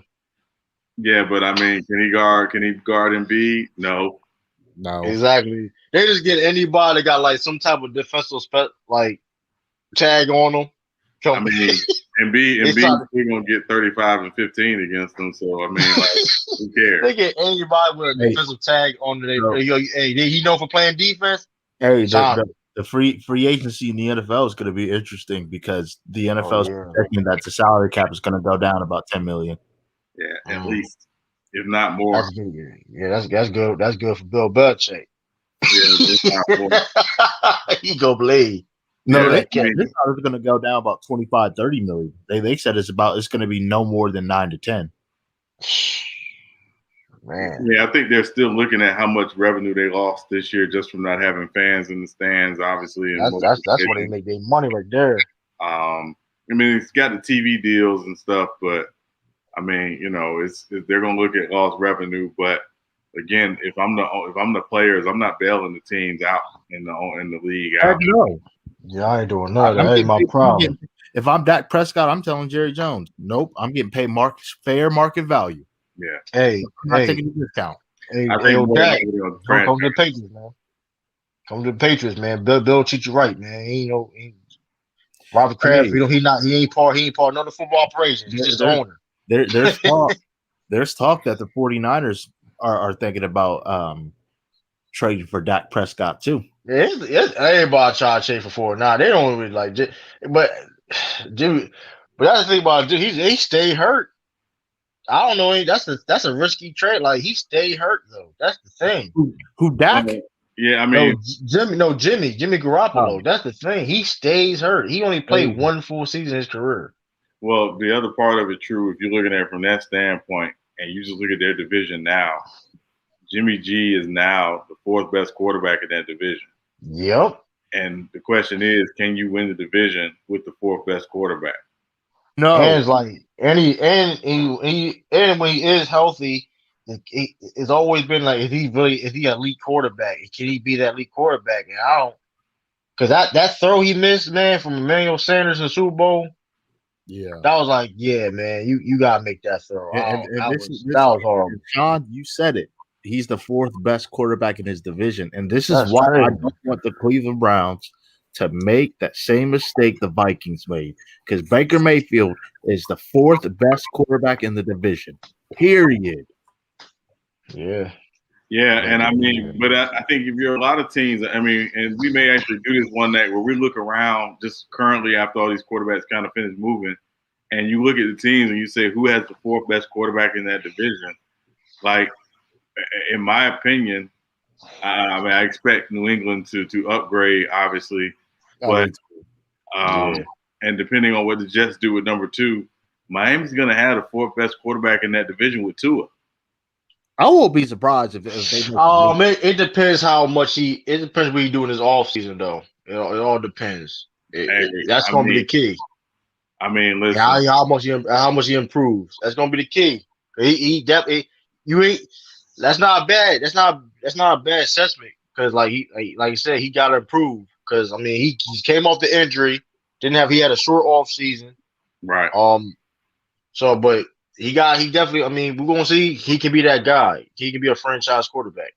A: Yeah, but I mean, can he guard Embiid? No.
D: Exactly. They just get anybody that got like some type of defensive tag on them.
A: I mean, Embiid gonna get 35 and 15 against them. So I mean, like, who cares?
D: They get anybody with a defensive tag on them. Hey, he know for playing defense.
C: Hey, the free agency in the NFL is going to be interesting because the NFL is projecting that the salary cap is going to go down about $10 million.
A: Yeah, at least, if not more.
D: That's good. Yeah, that's good. That's good for Bill Belichick.
A: Yeah,
D: he go blade.
C: No, this is going to go down about 25, 30 million. They said it's going to be no more than 9 to 10.
D: Man.
A: Yeah, I think they're still looking at how much revenue they lost this year just from not having fans in the stands, obviously.
D: That's where they make their money right there.
A: I mean, it's got the TV deals and stuff, but I mean, they're gonna look at lost revenue. But again, if I'm the players, I'm not bailing the teams out in the league out.
D: Yeah, I ain't doing none of that. That ain't my problem.
C: If I'm Dak Prescott, I'm telling Jerry Jones, nope, I'm getting paid fair market value.
A: Yeah.
D: Hey,
C: I'm not taking the discount.
D: Hey,
A: I think more
D: Dak,
A: likely on
D: come to the
A: franchise.
D: Patriots, man. Come to the Patriots, man. Bill treat you right, man. Robert Kraft. He ain't part of none of the football operations. He's just the owner.
C: There's talk that the 49ers are thinking about trading for Dak Prescott too.
D: Everybody try to trade for 4. Nah, they don't really like it. But Jimmy, but that's the thing about Jimmy. He stayed hurt. I don't know. That's a risky trade. Like he stayed hurt though. That's the thing.
C: Who Dak?
A: Yeah, I mean,
D: Jimmy Garoppolo. That's the thing. He stays hurt. He only played one full season in his career.
A: well, the other part of it, true, if you're looking at it from that standpoint, and you just look at their division now, Jimmy G is now the 4th best quarterback in that division.
D: Yep.
A: And the question is, can you win the division with the 4th best quarterback?
C: No.
D: And it's like, and when he is healthy, it's always been like, if he a elite quarterback, can he be that elite quarterback? And I don't, because that throw he missed, man, from Emmanuel Sanders in the Super Bowl.
C: Yeah,
D: that was like, yeah, man, you gotta make that throw. That was horrible.
C: Sean, you said it. He's the 4th best quarterback in his division, and this is why I don't want the Cleveland Browns to make that same mistake the Vikings made, because Baker Mayfield is the 4th best quarterback in the division. Period.
D: Yeah.
A: Yeah, and I mean, but I think if you're a lot of teams, I mean, and we may actually do this one night where we look around just currently after all these quarterbacks kind of finish moving, and you look at the teams and you say, who has the 4th best quarterback in that division? Like, in my opinion, I mean, I expect New England to upgrade, obviously, but and depending on what the Jets do with number 2, Miami's going to have the 4th best quarterback in that division with Tua.
C: I won't be surprised if they.
D: It depends how much it depends what he do in his off season, though. It all depends. That's going to be the key.
A: I mean, listen,
D: how much he improves. That's going to be the key. He definitely That's not bad. That's not a bad assessment, because like you said, he got to improve, because I mean he came off the injury, he had a short off season,
A: right?
D: So but. He definitely. I mean, we're gonna see. He can be that guy. He can be a franchise quarterback.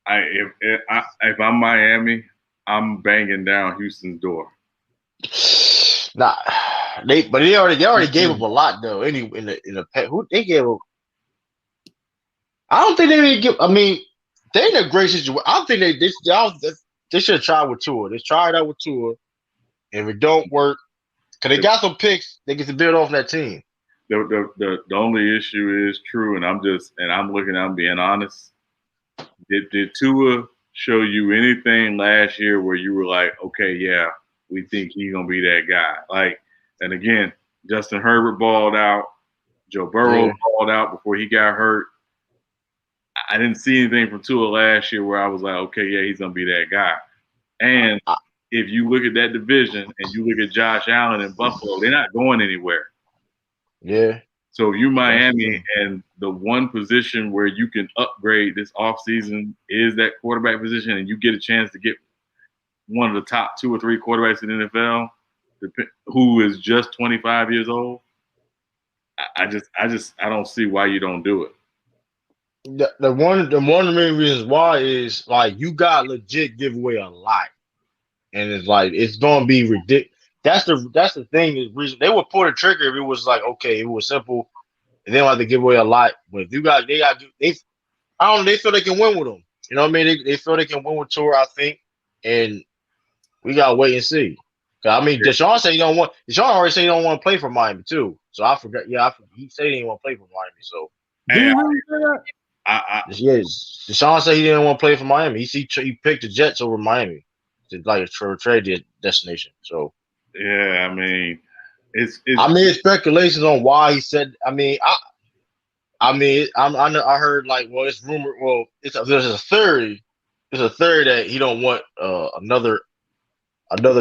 A: If I'm Miami, I'm banging down Houston's door.
D: Nah, they already gave up a lot though. In the who they gave up. I don't think they didn't give. I mean, they're in a great situation. I don't think they should have tried with Tua. They tried out with Tua, and if it don't work, because they got some picks, they get to build off that team.
A: The only issue is, true, and I'm being honest. Did Tua show you anything last year where you were like, okay, yeah, we think he's gonna be that guy? Like, and again, Justin Herbert balled out, Joe Burrow balled out before he got hurt. I didn't see anything from Tua last year where I was like, okay, yeah, he's gonna be that guy. And if you look at that division and you look at Josh Allen and Buffalo, they're not going anywhere.
D: Yeah.
A: So if you Miami, and the one position where you can upgrade this offseason is that quarterback position, and you get a chance to get one of the top 2 or 3 quarterbacks in the NFL who is just 25 years old, I don't see why you don't do it.
D: The one of the main reasons why is, like, you got legit give away a lot, and it's like it's gonna be ridiculous. That's the thing. Is reason they would pull the trigger if it was like, okay, it was simple, and they don't have to give away a lot. But if they feel they can win with them. You know what I mean? They feel they can win with Tua, I think, and we gotta wait and see. I mean, Deshaun said Deshaun already said he don't want to play for Miami too. So I forgot. Yeah, he said he didn't want to play for Miami. So Deshaun said he didn't want to play for Miami. He picked the Jets over Miami, like a trade destination. So.
A: Yeah, I mean, it's
D: speculations on why he said. I heard, like, well, it's rumored. Well, there's a theory. There's a theory that he don't want another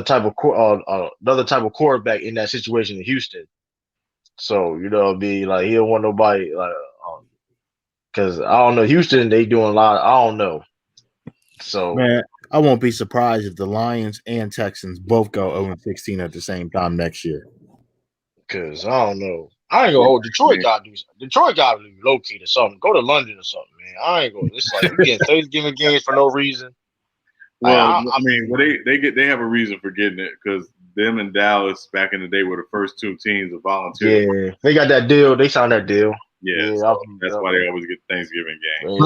D: type of quarterback in that situation in Houston. So you know, be like, he don't want nobody, like, because I don't know, Houston, they doing a lot. I don't know. So
C: man, I won't be surprised if the Lions and Texans both go 0-16 at the same time next year.
D: Because I don't know. I ain't gonna hold Detroit. Got to do something. Detroit got to locate or something. Go to London or something, man. I ain't going. It's like you get Thanksgiving games for no reason.
A: Well, they have a reason for getting it because them and Dallas back in the day were the first two teams to volunteer.
D: Yeah, they got that deal. They signed that deal.
A: Yeah, so that's why they always get Thanksgiving games.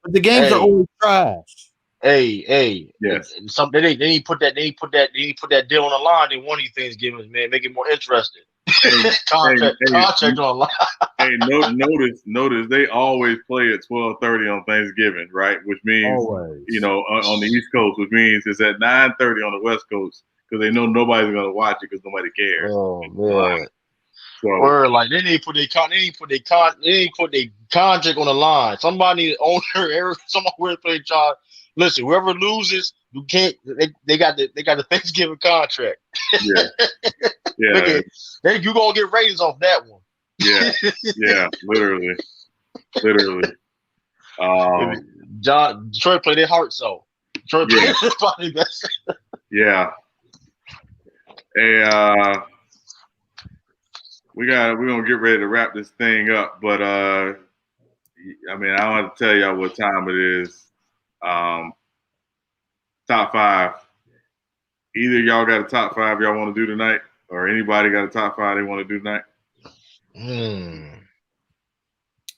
C: But the games are always trash.
A: Yes.
D: They need put that deal on the line. They want these Thanksgivings, man. Make it more interesting. Contract on the line.
A: Hey, notice they always play at 12:30 on Thanksgiving, right? Which means on the East Coast, which means it's at 9:30 on the West Coast because they know nobody's gonna watch it because nobody cares.
D: Oh man.
A: So,
D: or like they need to put their contract on the line. Somebody owner, somewhere play charge. Listen, whoever loses, you can't. They got the Thanksgiving contract.
A: Yeah.
D: You gonna get ratings off that one.
A: Yeah, literally.
D: Detroit play their heart so. Detroit play probably best.
A: Yeah. Hey, we're gonna get ready to wrap this thing up, but I don't have to tell y'all what time it is. Top five. Either y'all got a top five y'all want to do tonight, or anybody got a top five they want to do tonight?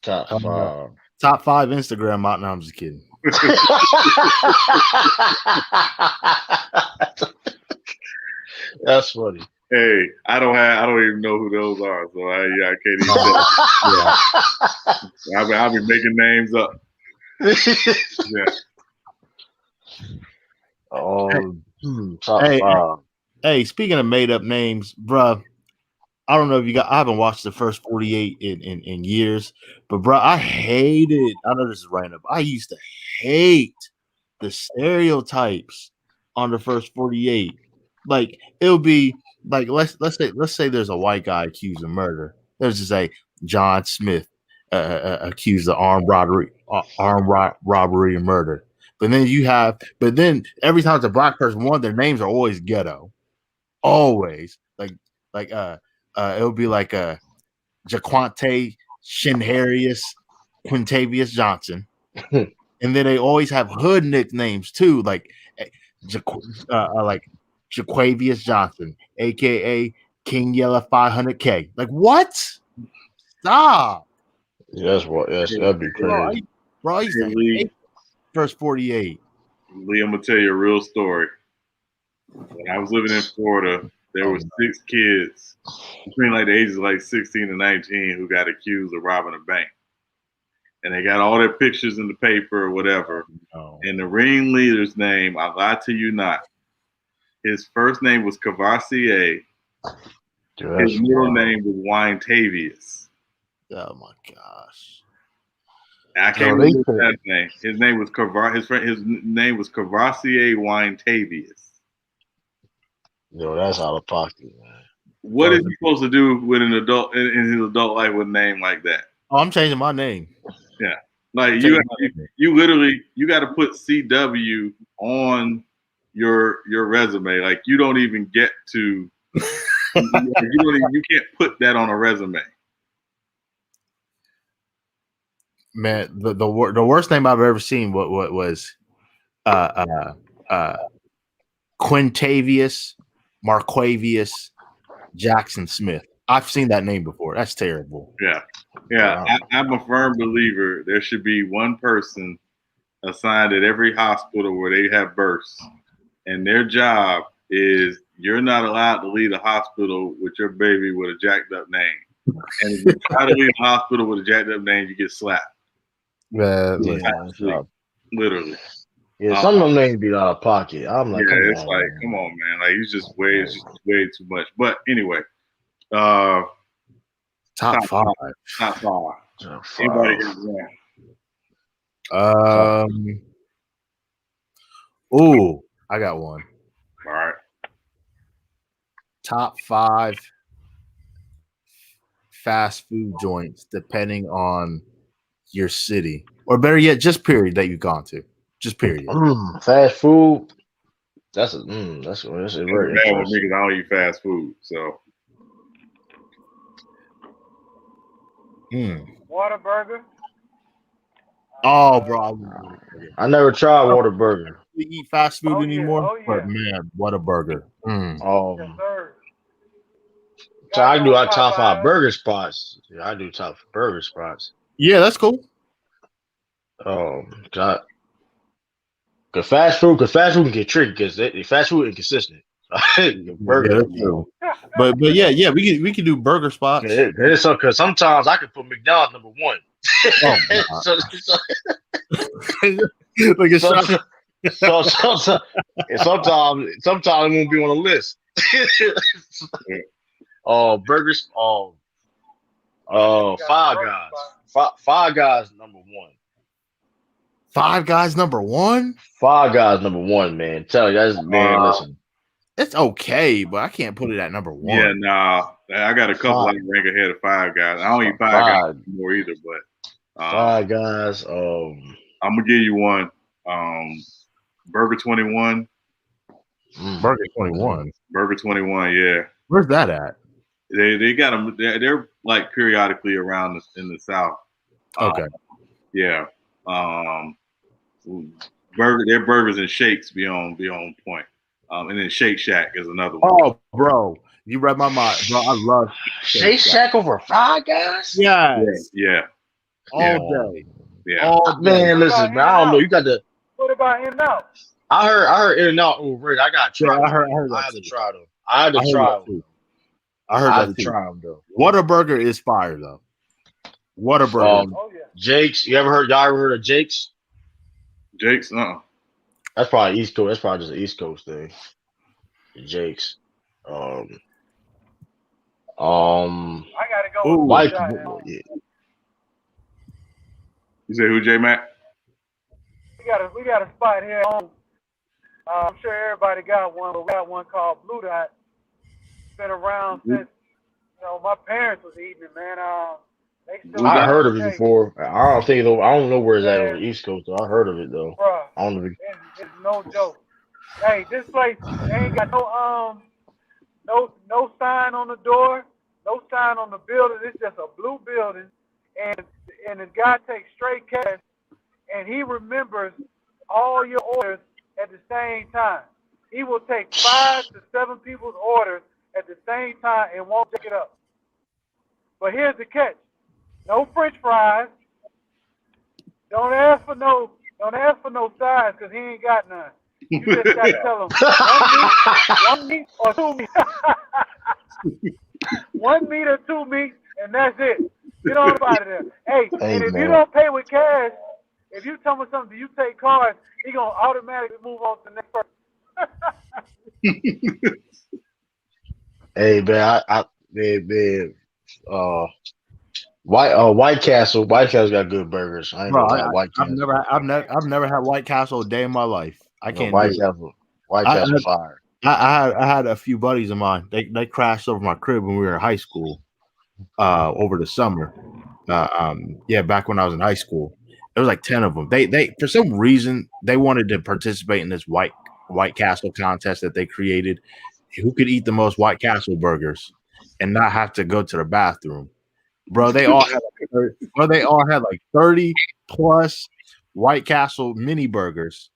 D: Top five.
C: Top five Instagram out. No, I'm just kidding.
D: That's funny.
A: Hey, I don't even know who those are, so I can't even tell. I'll be making names up. Yeah.
D: Top five.
C: Hey, speaking of made up names, bruh, I don't know if I haven't watched the first 48 in years, but bruh, I know this is random. I used to hate the stereotypes on the first 48. Like it'll be like let's say there's a white guy accused of murder. There's just a John Smith accused of armed robbery and murder. But then every time it's a black person, their names are always ghetto. Always. It'll be like Jaquante Shinharius Quintavious Johnson. And then they always have hood nicknames too, like Jaquavious Johnson, aka King Yella 500K. Like what? Stop.
D: Yeah, that'd be crazy.
C: Bro, I used to hate first 48.
A: Lee, I'm gonna tell you a real story. When I was living in Florida, there were 6 kids between the ages of 16 and 19 who got accused of robbing a bank. And they got all their pictures in the paper or whatever. And the ringleader's name, I lie to you not, his first name was Cavassier. His middle name was Winetavious.
C: Oh my gosh!
A: I can't remember that name. His name was His name was Cavassier Winetavious.
D: Yo, that's out of pocket, man.
A: What is he supposed to do with an adult in his adult life with a name like that?
C: Oh, I'm changing my name.
A: Yeah, you literally got to put CW on your resume. Like you don't even get to. You can't put that on a resume.
C: Man, the worst name I've ever seen was Quintavious Marquavius Jackson Smith. I've seen that name before. That's terrible.
A: Yeah. I'm a firm believer there should be one person assigned at every hospital where they have births, and their job is you're not allowed to leave the hospital with your baby with a jacked up name. And if you try to leave the hospital with a jacked up name, you get slapped. Literally.
D: Yeah, some of them names be out of pocket. I'm like,
A: come on, man. Like it's just way too much. But anyway, top
C: five.
A: Anybody got one?
C: I got one.
A: All right.
C: Top 5 fast food joints, depending on your city, or better yet, just period that you've gone to. Just period.
D: Fast food. That's very
A: Bad with
D: interesting.
A: me 'cause I don't eat fast food. So
I: Whataburger.
C: Oh, bro,
D: I never tried Whataburger.
C: We eat fast food
I: Oh, yeah.
C: anymore,
I: Oh, yeah.
C: but man, what a burger!
I: Yes, sir.
D: So I do top 5
I: Popeyes.
D: burger spots. Yeah, I do top burger spots.
C: Yeah, that's cool.
D: Cause fast food can get tricky because fast food inconsistent. Burger,
C: Yeah, that's true. But yeah, we can do burger spots.
D: Because sometimes I can put McDonald's number 1.
C: Oh, like it's
D: sometimes it won't be on the list. Burgers. Five Guys. Five Guys number 1.
C: Five Guys number 1.
D: Five Guys number 1, man. Tell you guys, man. Listen,
C: it's okay, but I can't put it at number 1.
A: yeah, nah. I got a couple I rank ahead of Five Guys. I don't eat Five Guys anymore either, but
D: Five Guys.
A: I'm gonna give you one. Burger 21.
C: Burger 21.
A: Burger 21. Yeah.
C: Where's that at?
A: They got them. They're like periodically around in the South.
C: Okay.
A: Yeah. Their burgers and shakes be on point. And then Shake Shack is another one.
C: Oh, bro, you read my mind, bro. I love
D: Shake Shack over Five Guys.
C: Yes.
A: Yeah.
C: All day.
A: Yeah.
C: All day.
D: Man, listen, man. I don't know. You got to.
I: What about In-N-Out?
D: I heard In-N-Out overrated. I got to try.
C: Yeah, I heard
D: I had to try them. I had to try them.
C: I heard that
D: try them though.
C: Whataburger is fire though. Whataburger.
I: Oh, yeah.
D: Jake's. Y'all ever heard of Jake's?
A: Jake's,
D: That's probably East Coast. That's probably just an East Coast thing. Jake's.
I: I gotta go.
D: White.
A: You say who, J Mac?
I: We got a spot here at home. I'm sure everybody got one, but we got one called Blue Dot. It's been around since my parents was eating it, man. They still
D: I heard of it before. I don't know where it's at on the East Coast though. I heard of it though.
I: Bruh,
D: I don't know.
I: it's no joke. Hey, this place ain't got no sign on the door, no sign on the building. It's just a blue building, and the guy takes straight cash, and he remembers all your orders at the same time. He will take 5 to 7 people's orders at the same time and won't pick it up. But here's the catch: no French fries. Don't ask for no sides because he ain't got none. You just gotta tell him one meat or 2 meat. 1 meat or 2 meat, and that's it. Get on out of there. Hey, and if you don't pay with cash, if you tell me something, you take cards, he gonna automatically move on to the next person.
D: Hey man, White Castle. White Castle's got good burgers. I ain't gonna lie, White Castle.
C: I've never had White Castle a day in my life. I can't.
D: White Castle fire.
C: I had a few buddies of mine. They crashed over my crib when we were in high school. Over the summer. Back when I was in high school. There was like 10 of them. They for some reason they wanted to participate in this White Castle contest that they created. Who could eat the most White Castle burgers and not have to go to the bathroom? Bro, they all had like 30 plus White Castle mini burgers.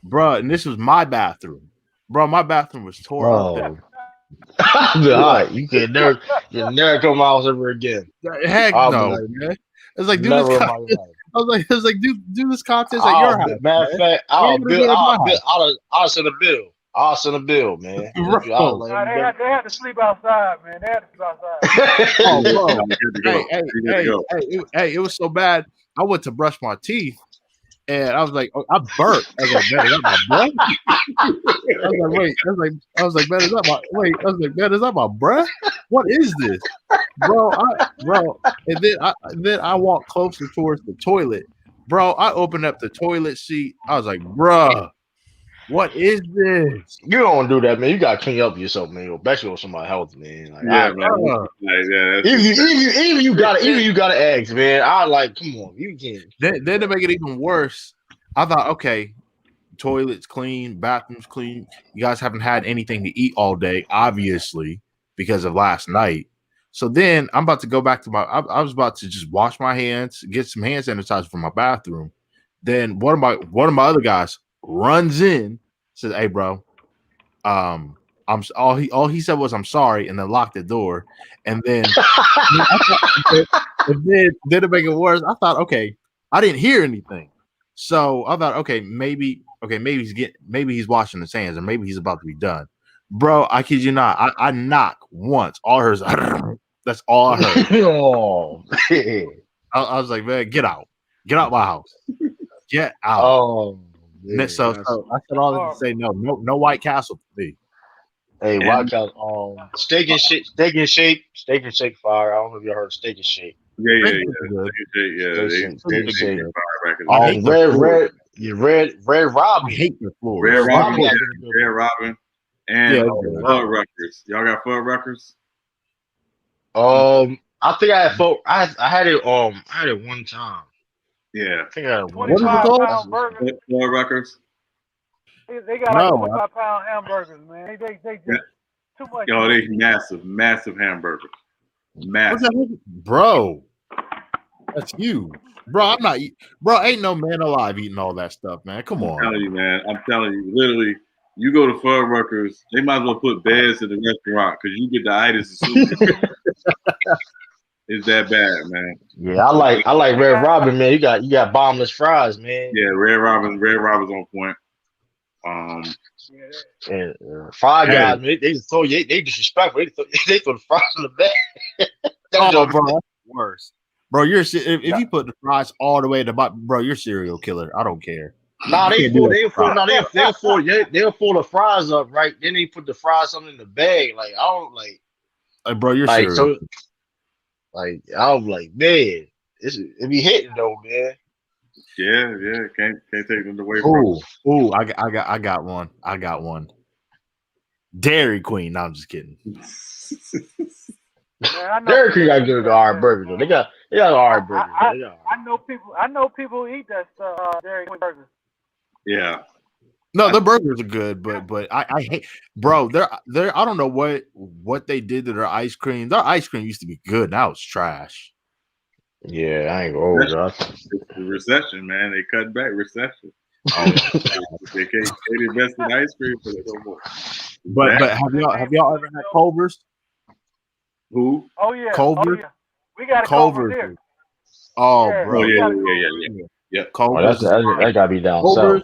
C: Bro, and this was my bathroom. Bro, my bathroom was torn up.
D: All right, you can never come to my house ever again.
C: Heck no, man. It's like, dude, it's like, do this contest at your house.
D: Matter of fact, I'll send a bill. I'll send a bill, man.
I: They had to sleep outside, man. They had to sleep outside.
C: Oh, bro. Hey, it was so bad. I went to brush my teeth, and I was like, I burped. I was like, man, is that my breath? I was like, man, is that my breath? What is this? Bro, and then I walked closer towards the toilet. Bro, I opened up the toilet seat. I was like, bro, what is this?
D: You don't do that, man. You gotta clean up yourself, man. Especially with somebody healthy, man. Like, even you gotta ask, man. I like, come on, you can't.
C: Then to make it even worse, I thought, okay, toilets clean, bathrooms clean. You guys haven't had anything to eat all day, obviously, because of last night. So then I'm about to go back to I was about to just wash my hands, get some hand sanitizer from my bathroom. Then one of my other guys runs in, says, "Hey, bro, all he said was I'm sorry," and then locked the door. And then to make it worse, I thought, okay, I didn't hear anything. So I thought, maybe he's washing his hands, or maybe he's about to be done. Bro, I kid you not. I knock once. All I heard, that's all I heard.
D: Oh,
C: I was like, man, get out my house, get out.
D: oh, man,
C: so I said all that to say no White Castle for me.
D: Hey, White Castle, steak and shake fire. I don't know if you heard Steak and Shake.
A: Yeah.
D: Red Robin.
C: I hate the floor.
A: Red Robin, and Fuddruckers. Y'all got Fuddruckers?
D: I think I had I had it one time.
A: Yeah.
D: I think I had one.
I: What is it called?
A: Fuddruckers.
I: They got like 25-pound hamburgers, man. They just too much.
A: Yo, they massive hamburgers. Massive.
C: Bro. That's huge. Bro, I'm not bro, ain't no man alive eating all that stuff, man. Come on.
A: I'm telling you, literally, you go to Fuddruckers, they might as well put beds in the restaurant because you get the itis as soon as it's that bad, man.
D: Yeah, I like Red Robin, man. You got bombless fries, man.
A: Yeah, Red Robin's on point.
D: Five Guys, man, they just told you they disrespectful. They throw the fries in the bag.
C: Oh, bro, that's worse. Bro, if you put the fries all the way to the bottom, bro, you're a serial killer. I don't care.
D: Nah, they'll fold the fries up, right? Then they put the fries something in the bag. Like I don't like.
C: Bro, you're
D: like
C: serial.
D: so. Like I was like, man, it be hitting though, man.
A: Yeah, can't take them away from.
C: Ooh, I got one. Dairy Queen. No, I'm just kidding.
I: Man,
D: Dairy Queen got good hard burgers though. They got hard burgers.
I: I know people eat that stuff. Dairy Queen burgers.
A: Yeah.
C: No, the burgers are good, but I hate, bro. They're I don't know what they did to their ice cream. Their ice cream used to be good. Now it's trash.
D: Yeah, I ain't gonna hold you.
A: It's the recession, man. They cut back recession. They can't invest in ice cream for that no more.
C: But have y'all ever had Culver's?
A: Who?
I: Oh yeah.
C: Culver's?
I: Oh, yeah. We got a Culver's here.
C: Oh,
I: Yeah,
C: bro.
A: Yeah.
C: Culver's.
D: That gotta be down south.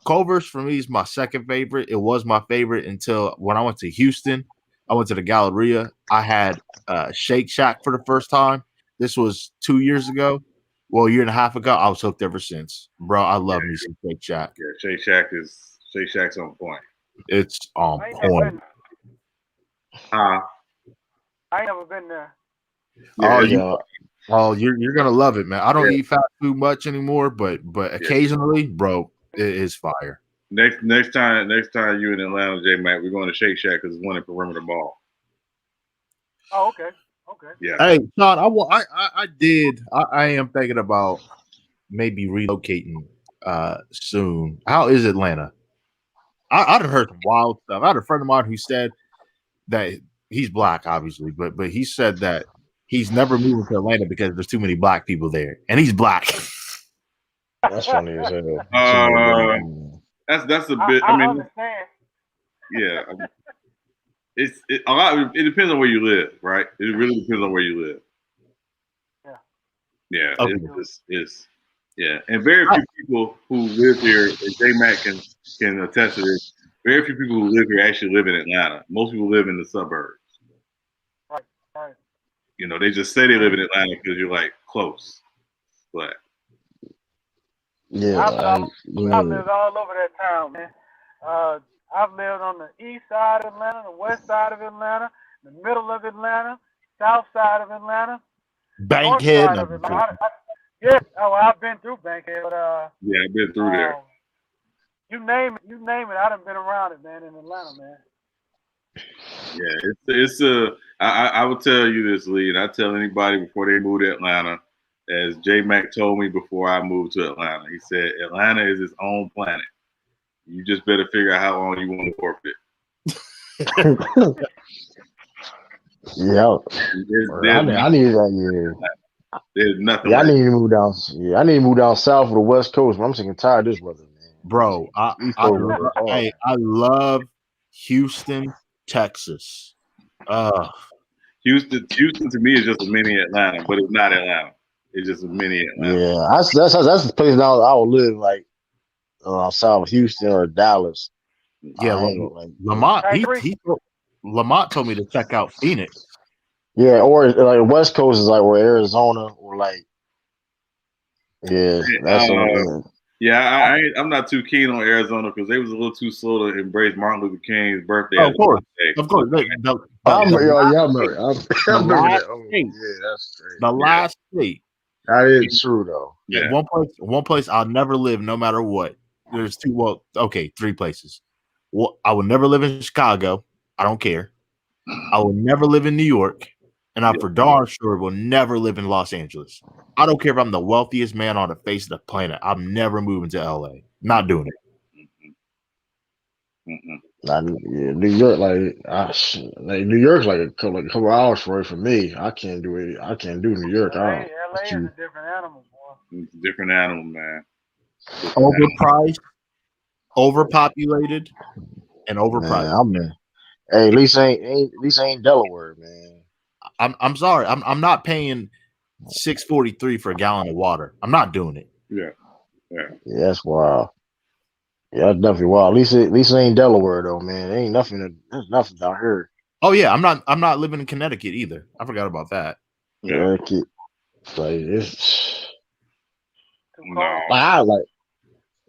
C: Culver's for me is my second favorite. It was my favorite until when I went to Houston. I went to the Galleria. I had Shake Shack for the first time. This was 2 years ago. Well, a year and a half ago. I was hooked ever since. Bro, I love me some Shake Shack.
A: Yeah, Shake Shack's on point.
C: It's on point.
I: I ain't never been there.
C: You're gonna love it, man. I don't eat fast food much anymore, but occasionally, bro, it is fire.
A: Next time you in Atlanta, J Mac, we're going to Shake Shack because it's one in Perimeter Mall.
I: Oh, okay.
A: Yeah.
C: Hey, Sean, I am thinking about maybe relocating soon. How is Atlanta? I've heard some wild stuff. I had a friend of mine who said that he's black, obviously, but he said that he's never moving to Atlanta because there's too many black people there, and he's black.
D: That's funny as hell.
A: That's a bit. I mean,
I: understand.
A: Yeah. It's a lot. It depends on where you live, right? It really depends on where you live. Yeah.
C: Okay.
A: Yeah. And very few people who live here, and J-Mac can attest to this, very few people who live here actually live in Atlanta. Most people live in the suburbs.
I: Right.
A: You know, they just say they live in Atlanta because you're like close. But
D: yeah,
I: I've lived all over that town, man. I've lived on the east side of Atlanta, the west side of Atlanta, the middle of Atlanta, south side of Atlanta,
C: Bankhead.
I: north side of Atlanta. I've been through Bankhead, but
A: yeah, I've been through there.
I: You name it. I done been around it, man, in Atlanta, man.
A: Yeah, I would tell you this, Lee, and I tell anybody before they move to Atlanta, as J Mac told me before I moved to Atlanta. He said Atlanta is its own planet. You just better figure out how long you want to forfeit.
D: Yeah, I need that. Yeah,
A: there's nothing.
D: Yeah,
A: like
D: I need to move down. Yeah, I need to move down south for the West Coast. I'm sick and tired of this weather, man.
C: Bro, I love Houston, Texas.
A: Houston to me is just a mini Atlanta, but it's not Atlanta. It's just a mini Atlanta.
D: Yeah, that's the place now I would live, like south of Houston or Dallas.
C: Yeah, Lamont. Lamont told me to check out Phoenix.
D: Yeah, or like West Coast is like where Arizona or like. Yeah, that's
A: I'm not too keen on Arizona because they was a little too slow to embrace Martin Luther King's birthday.
D: Of course.
C: I remember that.
D: That's crazy.
C: The last state.
D: That is true though.
C: Yeah. One place I'll never live no matter what. There's three places. I would never live in Chicago. I don't care. I will never live in New York. And I for darn sure will never live in Los Angeles. I don't care if I'm the wealthiest man on the face of the planet. I'm never moving to LA. Not doing
D: it. New York, New York's like a couple hours away from me. I can't do it. I can't do New York.
I: LA is a different animal, boy.
A: It's a different animal, man.
C: Overpriced, overpopulated, and overpriced.
D: Man, hey, at least ain't Delaware, man.
C: I'm sorry. I'm not paying $6.43 for a gallon of water. I'm not doing it.
A: Yeah,
D: that's wild. Yeah, that's definitely wild. At least it ain't Delaware though, man. There ain't nothing. There's nothing down here.
C: Oh yeah, I'm not living in Connecticut either. I forgot about that.
D: Yeah, like it's.
A: No.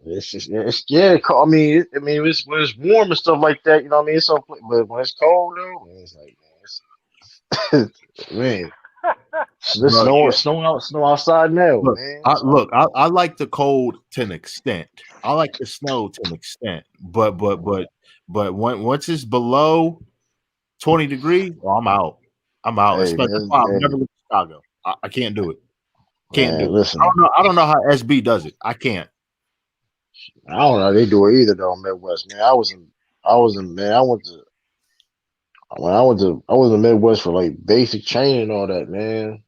D: It's yeah. I mean, when it's warm and stuff like that, you know what I mean. It's so, but when it's cold though, man, it's like man, snow outside now, man.
C: I like the cold to an extent. I like the snow to an extent, but once it's below 20 degrees, I'm out. Hey, I've never lived in Chicago. I can't do it. Can't do it.
D: Listen,
C: I don't know how SB does it. I can't.
D: I don't know how they do it either though, Midwest. Man, I was in Midwest for like basic training and all that, man.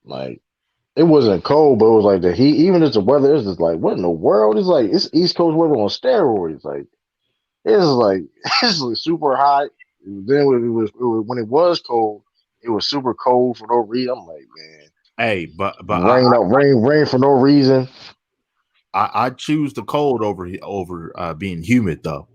D: Like it wasn't cold, but it was like the heat. Even if the weather is just like, what in the world? It's like it's East Coast weather on steroids. Like it's like super hot. Then when it was cold, it was super cold for no reason. I'm like, man.
C: Hey, but
D: rain for no reason.
C: I choose the cold over being humid though.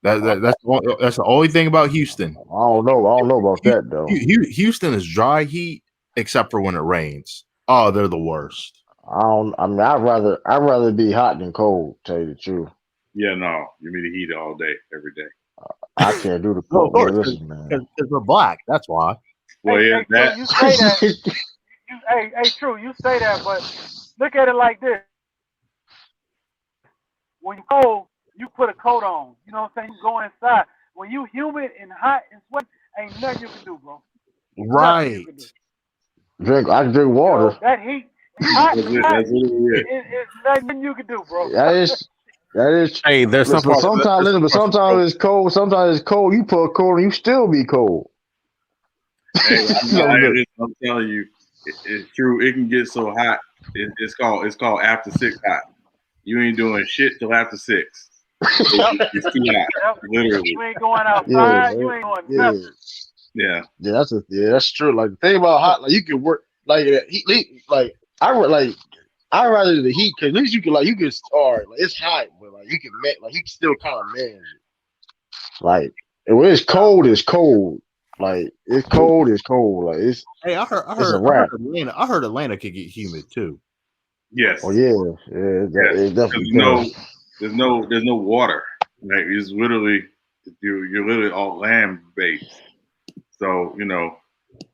C: That's the only thing about Houston.
D: I don't know about that though.
C: Houston is dry heat except for when it rains. Oh, they're the worst.
D: I'd rather be hot than cold. Tell you the truth.
A: Yeah, no, you need the heat all day, every day.
D: I can't do the cold.
C: Listen, man, because we're black. That's why.
A: Well,
I: hey,
A: that.
I: You say that. Hey, true. You say that, but look at it like this: when you're cold, you put a coat on. You know what I'm saying? You go inside. When you humid and hot and sweat, ain't nothing you can do, bro.
C: Right.
D: I can drink water.
I: You know, that heat, hot, it's nothing you can do, bro.
D: That is.
C: Hey, there's something.
D: Sometimes it's cold. Sometimes it's cold. You put a coat on, you still be cold.
A: Hey, I'm telling you, it's true. It can get so hot. It's called after 6 hot. You ain't doing shit till after 6. It's too hot, literally.
I: You ain't going outside. You ain't going nothing.
A: Yeah,
D: that's true. Like the thing about hot, like you can work like heat, like I rather the heat because at least you can start. Like it's hot, but like you can still kind of manage it. Like when it's cold, it's cold. Like it's cold, it's cold. Like it's.
C: Hey, I heard Atlanta could get humid too.
A: Yes.
D: Oh yeah. It definitely.
A: There's no water. Like it's literally you're literally all land based. So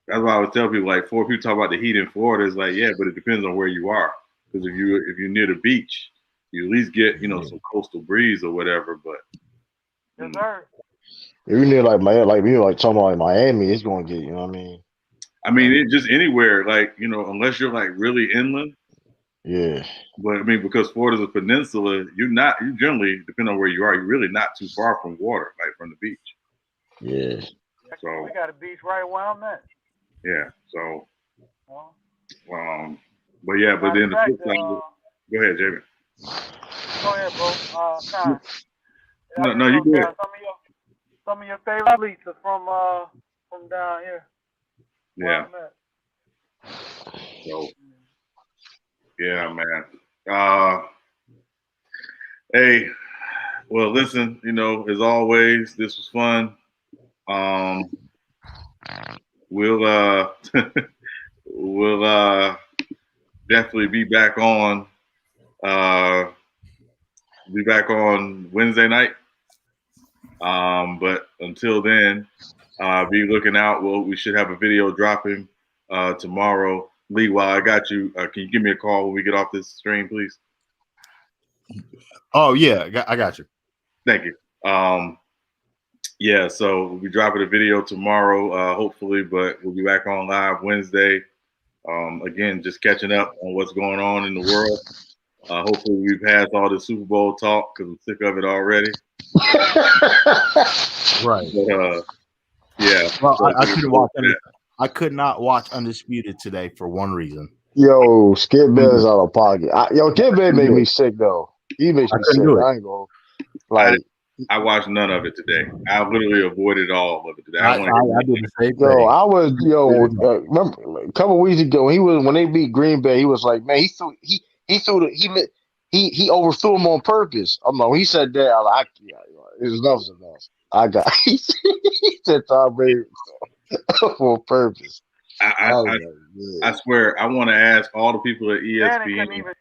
A: that's why I would tell people like before people talk about the heat in Florida, it's like but it depends on where you are. Because if you're near the beach, you at least get some coastal breeze or whatever. But
I: yes, sir.
D: If you're near like talking about like Miami, it's going to get, you know what I mean?
A: I mean, it just anywhere, like, unless you're like really inland,
D: Yeah.
A: But I mean, because Florida's a peninsula, you generally, depending on where you are, you're really not too far from water, like from the beach.
D: Yeah.
A: So
I: we got a beach right where I'm at.
A: yeah. So
I: Well,
A: but yeah, but then the flip side. Go ahead, Jamie.
I: Go ahead, bro. Time.
A: No, you go ahead.
I: Some of your favorite athletes are from down here.
A: Yeah. So, yeah, man. Hey, well, listen, as always, this was fun. We'll we'll definitely be back on Wednesday night. But until then, be looking out. We should have a video dropping tomorrow. Lee, while I got you, can you give me a call when we get off this stream, please?
C: Oh yeah, I got you.
A: Thank you. Yeah, so we'll be dropping a video tomorrow, hopefully, but we'll be back on live Wednesday. Again, just catching up on what's going on in the world. Hopefully we passed all the Super Bowl talk because I'm sick of it already.
C: Right.
A: But, yeah.
C: Well, I couldn't watch I could not watch Undisputed today for one reason.
D: Yo, Skip Bayless out of pocket. Skip Bayless made me sick though. He makes me sick. I ain't gonna like.
A: I watched none of it today. I literally avoided all of it today.
C: I did the same thing.
D: I was remember a couple weeks ago when they beat Green Bay, he was like, man, he overthrew him on purpose. I'm like, when he said that, I was like, enough. I got he said Tom Brady for purpose.
A: I swear, I want to ask all the people at ESPN.
I: Shannon couldn't even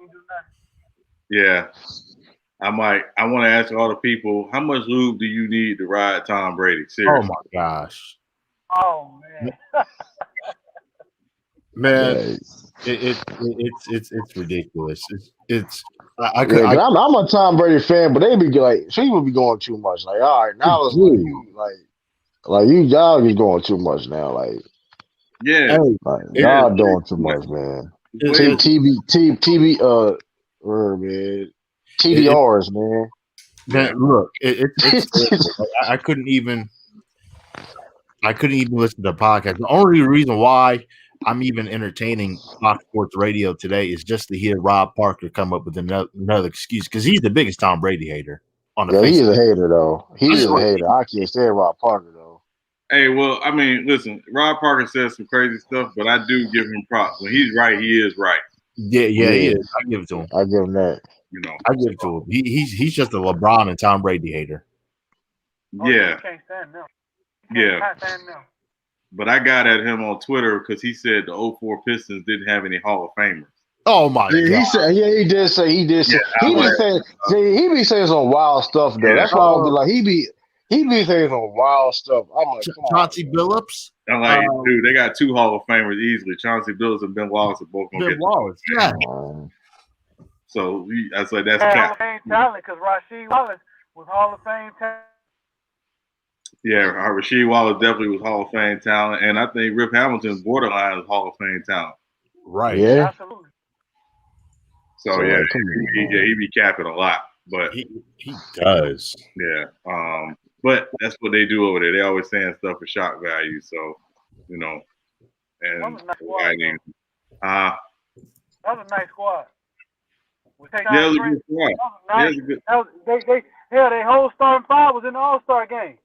I: do nothing.
A: Yeah. I want to ask all the people, how much lube do you need to ride Tom Brady? Seriously.
C: Oh my gosh.
I: Oh man.
C: Man, it's ridiculous.
D: I'm a Tom Brady fan, but they be like, she would be going too much. Like, all right, now it's like y'all is going too much now. Like,
A: yeah,
D: y'all doing too much, man. TDRs, man.
C: Look, it's I couldn't even listen to the podcast. The only reason why I'm even entertaining Fox Sports Radio today is just to hear Rob Parker come up with another excuse because he's the biggest Tom Brady hater on the face.
D: He is a hater though. He is a hater. I can't stand Rob Parker though.
A: Hey, well, I mean, listen, Rob Parker says some crazy stuff, but I do give him props. When he's right, he is right.
C: Yeah, he is. I give it to him.
D: I give him that.
C: I give it to him. He's just a LeBron and Tom Brady hater.
A: Yeah.
I: You can't stand them.
A: Yeah. But I got at him on Twitter because he said the 04 Pistons didn't have any Hall of Famers.
C: Oh my God!
D: He said, he did say. He be saying some wild stuff though. That's why I was like, he be saying some wild stuff. I'm like,
C: Chauncey Billups.
A: I'm like, dude, they got 2 Hall of Famers easily. Chauncey Billups and Ben Wallace are both gonna get.
C: Wallace, yeah.
A: So I said that's
I: Hall
A: cap.
I: of Fame talent because Rasheed Wallace was Hall of Fame talent.
A: Yeah, Rasheed Wallace definitely was Hall of Fame talent, and I think Rip Hamilton borderline is Hall of Fame talent.
C: Right.
D: Yeah.
I: Absolutely.
A: So yeah, he be capping a lot, but
C: he does.
A: Yeah. But that's what they do over there. They always saying stuff for shock value. So, and
I: that was a nice squad.
A: that
I: was a nice squad.
A: Yeah, it was a good squad.
I: Their whole starting 5 was in the All-Star game.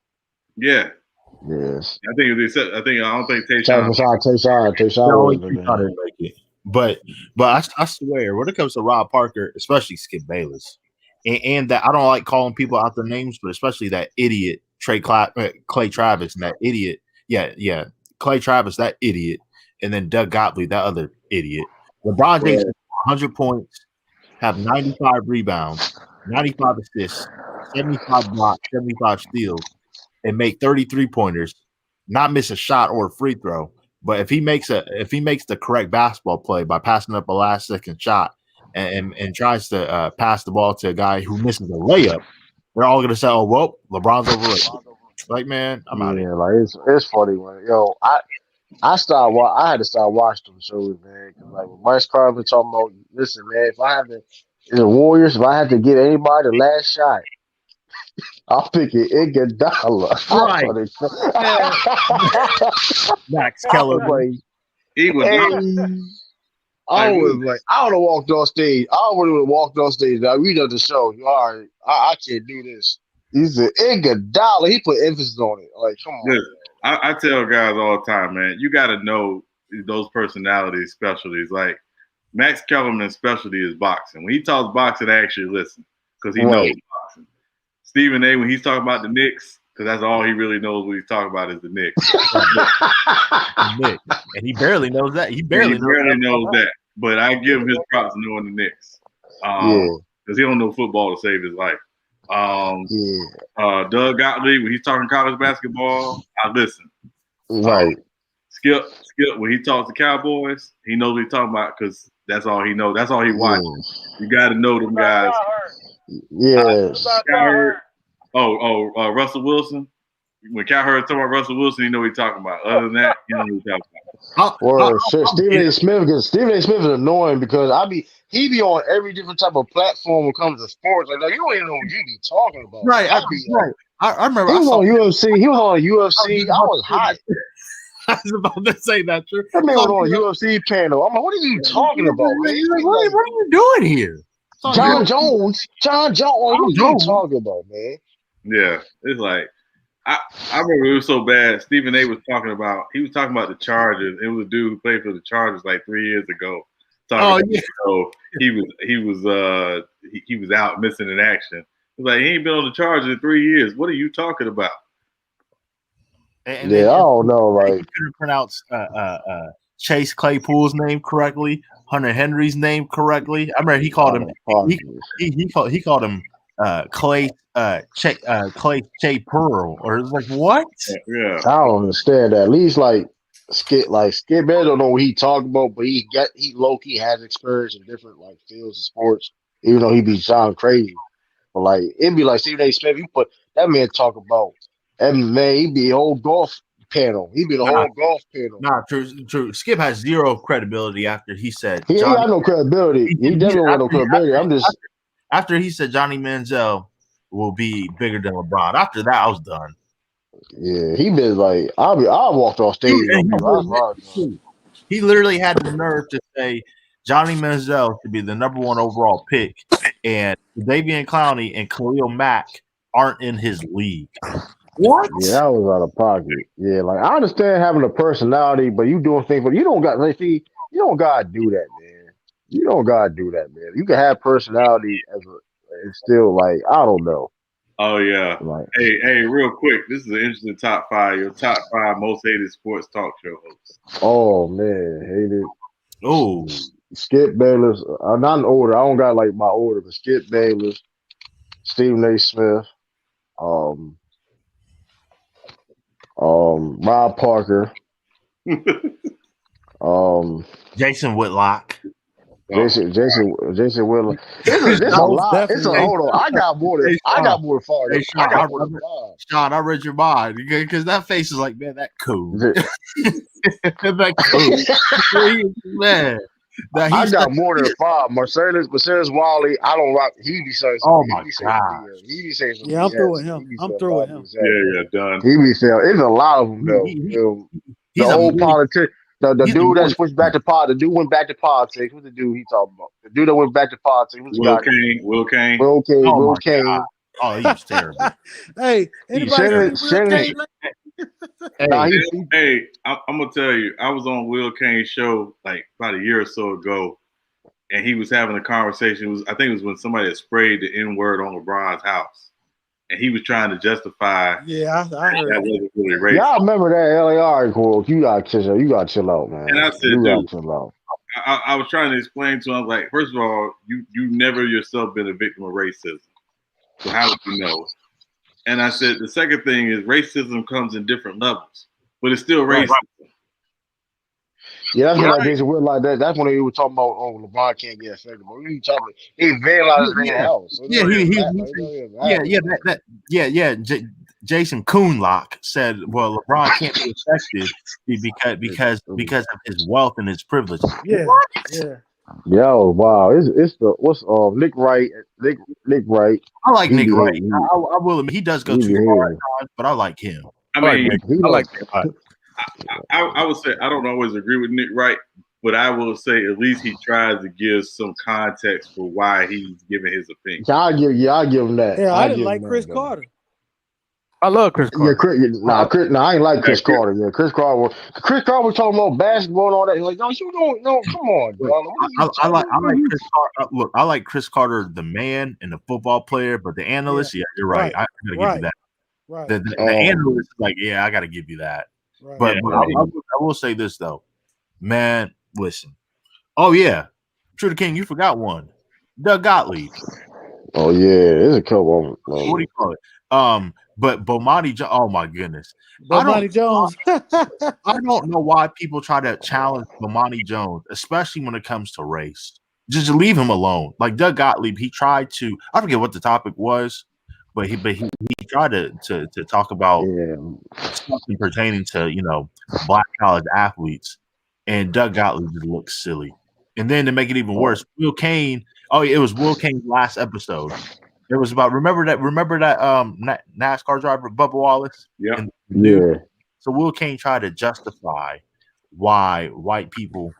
A: Yeah.
D: Yes.
A: I don't think
D: Tayshaun
C: didn't make it. But I swear, when it comes to Rob Parker, especially Skip Bayless, and that I don't like calling people out their names, but especially that idiot Clay Travis and that idiot, Clay Travis, that idiot, and then Doug Gottlieb, that other idiot. LeBron James 100 points, have 95 rebounds, 95 assists, 75 blocks, 75 steals, and make 33 pointers, not miss a shot or a free throw. But if he makes the correct basketball play by passing up a last second shot and tries to pass the ball to a guy who misses a layup, they're all gonna say, "Oh well, LeBron's overrated." Like, man, I'm out of here.
D: Like it's funny when I had to start watching them shows, man. Cause like when Mike Carver talking about, listen, man, if I have to, the Warriors, if I have to give anybody the last shot, I'll pick it Iguodala.
C: Right. Max Kellerman.
D: Like,
A: He was
D: I was like, I would have walked off stage. I would have walked off stage. Now we done the show. All right, I can't do this. He said Iguodala. He put emphasis on it. Like, come on.
A: Yes. I tell guys all the time, man, you got to know those personalities, specialties. Like Max Kellerman's specialty is boxing. When he talks boxing, I actually listen because he knows boxing. Stephen A., when he's talking about the Knicks, because that's all he really knows what he's talking about is the Knicks.
C: And he barely knows that. He barely
A: knows that. But I give him his props knowing the Knicks. Because he don't know football to save his life. Doug Gottlieb, when he's talking college basketball, I listen.
D: Right.
A: Skip, when he talks to Cowboys, he knows what he's talking about because that's all he knows. That's all he watches. You got to know them guys.
D: Yes.
A: Russell Wilson. When Cal heard talking about Russell Wilson, he know what he's talking about. Other than that, he don't know what he's talking about.
D: Stephen A. Smith, because Stephen A. Smith is annoying because he be on every different type of platform when it comes to sports. Like, you don't even know what you be talking about.
C: Right. I remember
D: he was on UFC. He was on UFC. I was hot.
C: I was about to say that. True.
D: That man was on a UFC panel. I'm like, what are you talking about, man?
C: Like, what are you doing here?
D: John Jones. What are you talking about, man?
A: Yeah, it's like I remember it was so bad. Stephen A. was talking about the Chargers. It was a dude who played for the Chargers like 3 years ago. He was out missing in action. He's like, he ain't been on the Chargers in 3 years. What are you talking about?
C: I
D: don't know. Like,
C: he couldn't pronounce Chase Claypool's name correctly, Hunter Henry's name correctly. I remember he called him. He called him Clay Shea Pearl, or it's like what?
A: Yeah,
D: I don't understand that. At least Skip Bayless don't know what he talking about, but he low key has experience in different like fields of sports, even though he be sound crazy. But like it'd be like Stephen A. Smith, you put that man talk about MMA, he'd be a whole golf panel. He'd be the whole golf panel.
C: Nah, true. Skip has zero credibility after he said
D: he ain't got no credibility. He definitely got no credibility.
C: After he said Johnny Manziel will be bigger than LeBron. After that, I was done.
D: Yeah, he been like, I walked off stage.
C: He literally had the nerve to say Johnny Manziel should be the #1 overall pick, and Davian Clowney and Khalil Mack aren't in his league. What?
D: Yeah, that was out of pocket. Yeah, like I understand having a personality, but you doing things, but you don't got. You don't gotta do that, man. You don't gotta do that, man. You can have personality it's still like I don't know.
A: Oh yeah.
D: Like,
A: hey, real quick. This is an interesting top 5. Your top 5 most hated sports talk show hosts.
D: Oh man, hated.
C: Oh,
D: Skip Bayless. I'm not in order. I don't got like my order, but Skip Bayless, Stephen A. Smith, Rob Parker,
C: Jason Whitlock.
D: Jason Whitlock. It's a lot. Hold on. I got more than 5.
C: Hey, Sean, I read your mind because that face is like, man, that cool. That cool. Man.
D: I got more than 5. Marcellus Wiley. I don't rock. He be saying.
C: Oh my god.
D: He be saying.
B: Yeah, I'm through with him.
A: Yeah, done.
D: He be saying. It's a lot of them though. The old politician. The dude that switched back to politics. The dude went back to politics. What's the dude he talking about? The dude that went back to politics.
A: Will Kane.
D: Will Kane.
C: Oh, he was terrible.
B: Hey, anybody
A: Hey, I'm gonna tell you, I was on Will Kane's show like about a year or so ago, and he was having a conversation. I think it was when somebody had sprayed the N-word on LeBron's house, and he was trying to justify.
B: Yeah, I heard
A: that wasn't really racist.
D: Y'all remember that LAR quote? You gotta chill out, man.
A: And I said,
D: you gotta chill out.
A: I was trying to explain to him, like, first of all, you never yourself been a victim of racism, so how would you know? And I said the second thing is racism comes in different levels, but it's still racism. Right.
D: Yeah, that's what Jason Wood like that. That's when he was talking about, LeBron can't get affected. But he talking, he vandalized his house. So
C: Jason Kuhnlock said, "Well, LeBron can't be effective because of his wealth and his privilege."
B: Yeah,
C: What?
B: yeah.
D: Yo, wow, it's the what's Nick Wright, Nick Wright.
C: I like
D: He
C: Nick
D: be
C: Wright.
D: hating.
C: I will admit he does go
D: He
C: too
D: be
C: far
D: hating.
C: at times, but I like him.
A: I mean,
C: I like Nick Wright.
A: I would say I don't always agree with Nick Wright, but I will say at least he tries to give some context for why he's giving his opinion.
D: I'll give him that.
B: Yeah, I didn't like Chris Carter.
H: I love Chris Carter.
D: I ain't like Chris Carter. Yeah, Chris Carter was talking about basketball and all that. He's like, no, come on, dog.
C: I like Chris Carter. Look, I like Chris Carter, the man and the football player, but the analyst, yeah you're right. I gotta give you that.
B: Right.
C: The analyst is like, yeah, I gotta give you that.
B: Right.
C: But I will say this though, man. Listen, oh yeah, True King, you forgot one. Doug Gottlieb.
D: Oh yeah, there's a couple of them.
C: What do you call it? But Bomani Jones. Oh my goodness,
B: Bomani Jones.
C: I don't know why people try to challenge Bomani Jones, especially when it comes to race. Just leave him alone. Like Doug Gottlieb, he tried to. I forget what the topic was, but he tried to talk about something pertaining to black college athletes, and Doug Gottlieb just looks silly. And then to make it even worse, Will Kane. Oh, it was Will Kane's last episode. It was about remember that NASCAR driver Bubba Wallace.
A: Yeah.
D: Yeah.
C: So Will Kane tried to justify why white people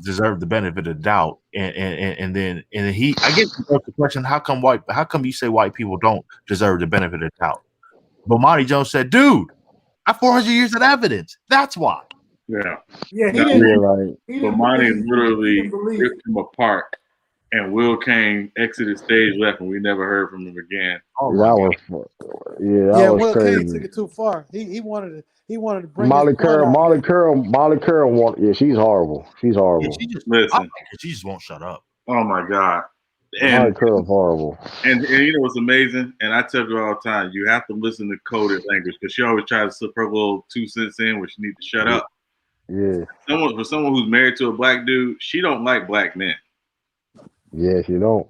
C: deserve the benefit of the doubt, and then he I guess the question, how come you say white people don't deserve the benefit of the doubt? But Monty Jones said, dude, I have 400 years of evidence. That's why.
A: Yeah.
B: Yeah,
A: he didn't. Monty literally ripped him apart. And Will Kane exited stage left, and we never heard from him again.
B: Will
D: crazy.
B: Kane took it too far. He wanted to bring
D: Molly Curl. Yeah, she's horrible. She's horrible.
A: Listen,
C: she just won't shut up.
A: Oh my God.
D: Molly Curl's horrible.
A: And you know what's amazing? And I tell her all the time, you have to listen to coded language because she always tries to slip her little 2 cents in, where she needs to shut up.
D: Yeah.
A: For someone who's married to a black dude, she don't like black men.
D: Yes, you don't.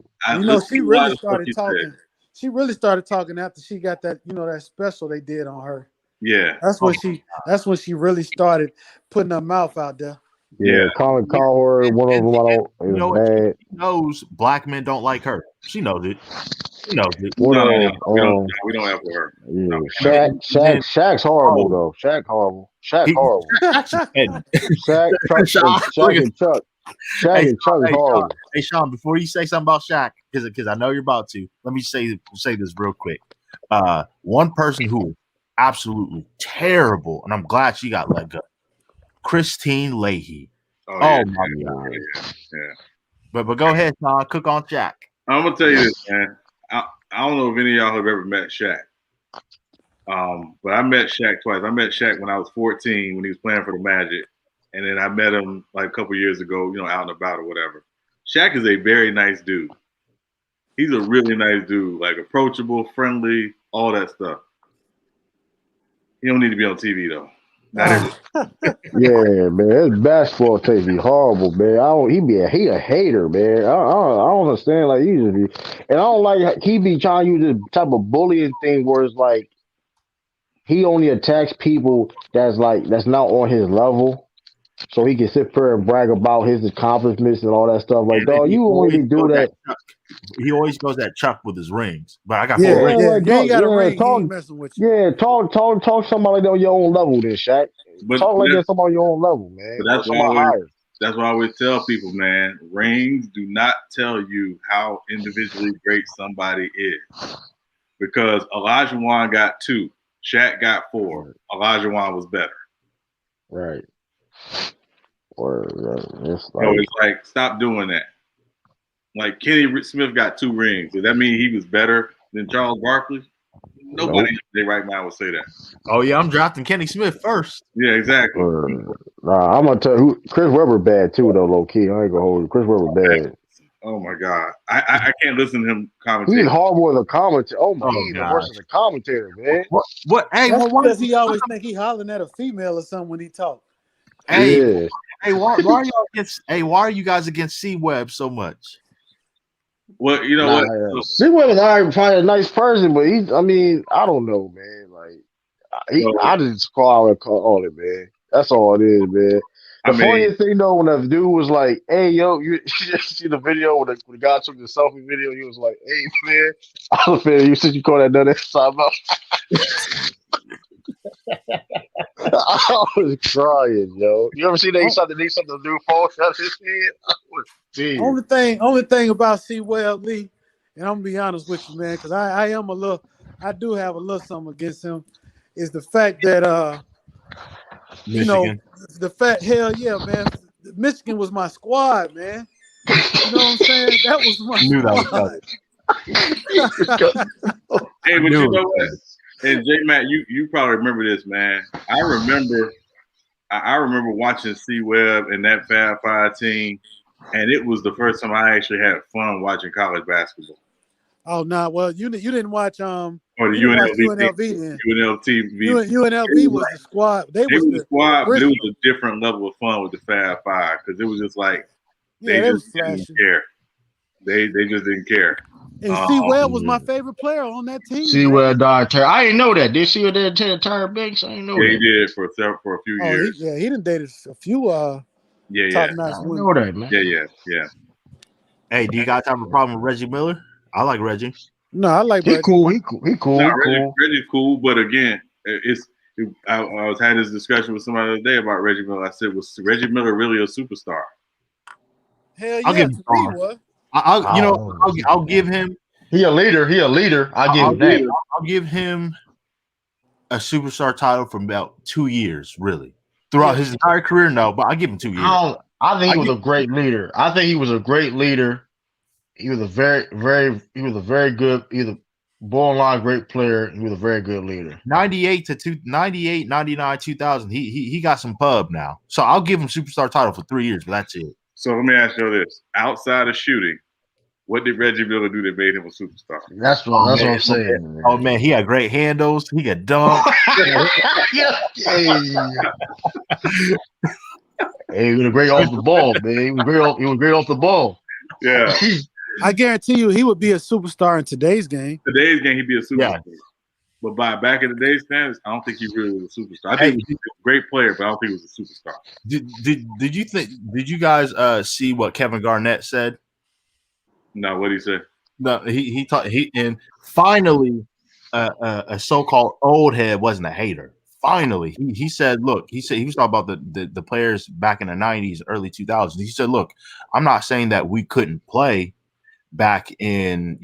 B: She really started talking. She really started talking after she got that, that special they did on her.
A: Yeah,
B: that's when she really started putting her mouth out there.
D: Yeah, Colin Cowherd, one of them. Bad.
C: She knows black men don't like her. She knows it. We don't
A: have her.
D: Yeah. Shaq's horrible though. Shaq horrible. Shaq horrible. Shaq and Chuck is horrible.
C: Hey Sean, before you say something about Shaq, because I know you're about to, let me say this real quick. One person who is absolutely terrible, and I'm glad she got let go. Christine Leahy.
A: Oh
C: my God.
A: Yeah.
C: But go ahead, Sean. Cook on Shaq.
A: I'm gonna tell you this, man. I don't know if any of y'all have ever met Shaq. But I met Shaq twice. I met Shaq when I was 14 when he was playing for the Magic. And then I met him like a couple years ago, out and about or whatever. Shaq is a very nice dude. He's a really nice dude, like approachable, friendly, all that stuff. He don't need to be on TV though.
D: Yeah, man, his basketball taste be horrible, man. He a hater, man. I don't understand. Like and I don't like he be trying to use this type of bullying thing where it's like he only attacks people that's not on his level. So he can sit there and brag about his accomplishments and all that stuff. Like, dog, you only do that.
C: He always goes at Chuck with his rings. But I got
B: four rings. You ain't got a ring. He ain't messing with you.
D: Yeah, talk somebody like that on your own level, then, Shaq. Talk like that somebody on your own level, man.
A: But that's why I always tell people, man, rings do not tell you how individually great somebody is. Because Elijah Wan got 2. Shaq got 4. Elijah Wan was better.
D: Right.
A: It's like, stop doing that. Like Kenny Smith got 2 rings. Does that mean he was better than Charles Barkley? Nobody in their right mind would say that.
C: Oh yeah, I'm drafting Kenny Smith first.
A: Yeah, exactly.
D: I'm gonna tell you, Chris Webber bad too, though. Low key, I ain't gonna hold you. Chris Webber bad.
A: Oh my God, I can't listen to him commentate.
D: He's horrible as a commentator. He's even worse than a commentator, man.
C: What? Hey,
B: because he always think he hollering at a female or something when he talk.
C: Hey, why are y'all against? Hey, why are you guys against C-Web so much?
A: Well, you know
D: Nah,
A: what?
D: Sewell is probably a nice person, but I mean, I don't know, man. Like, I just call it, man. That's all it is, man. The funniest thing though, when the dude was like, "Hey, yo, you see the video when the guy took the selfie video? He was like, "Hey, man, I was saying you said you call that none that time out." I was crying, yo. You ever see that? Something the dude falls out his head. I was dead.
B: Only thing about Sewell Lee, and I'm gonna be honest with you, man, because I do have a little something against him, is the fact that you know, the fact, hell yeah, man, Michigan was my squad, man. You know what I'm saying? That was my squad.
A: Hey, but you know what? And J Matt, you probably remember this, man. I remember watching C-Web and that Fab Five team, and it was the first time I actually had fun watching college basketball.
B: Oh no, well you didn't watch
A: or the UNLV
B: then.
A: UNLV
B: was the squad. They was
A: the squad, but it was a different level of fun with the Fab Five because it was just like they just didn't care. They just didn't care.
B: And Sewell was my favorite player on that team.
D: Sewell died. I didn't know that. Did Sewell did Tyra Banks? I didn't know that.
A: He did for a few years.
B: He done dated a few top-notch women.
D: I know that, man.
A: Yeah.
C: Hey, do you guys have a problem with Reggie Miller? I like Reggie.
B: No, I like Reggie.
D: He cool.
A: Reggie's cool, but again, I was had this discussion with somebody the other day about Reggie Miller. I said, was Reggie Miller really a superstar?
B: Hell yeah,
C: I'll give him I'll give him.
D: He a leader. I'll
C: give him a superstar title for about 2 years, really. Throughout his entire career, no, but I'll give him 2 years.
D: I think he was a great leader. He was a very good, either borderline great player. He was a very good leader.
C: 98, 99, 2000. He got some pub now. So I'll give him superstar title for 3 years, but that's it.
A: So let me ask you this. Outside of shooting, what did Reggie Miller do that made him a superstar?
D: That's what I'm saying. Man.
C: Oh, man, he had great handles. He could dunk.
D: He was great off the ball, man. He was great off the ball.
A: Yeah.
B: I guarantee you he would be a superstar in today's game.
A: Today's game, he'd be a superstar. Yeah. But back in the day's standards, I don't think he really was a superstar. I think he's a great player, but I don't think he was a superstar.
C: Did you guys see what Kevin Garnett said?
A: No, what did he say?
C: No, and finally a so-called old head wasn't a hater. Finally, he said, look, he was talking about the players back in the 90s, early 2000s. He said, look, I'm not saying that we couldn't play back in,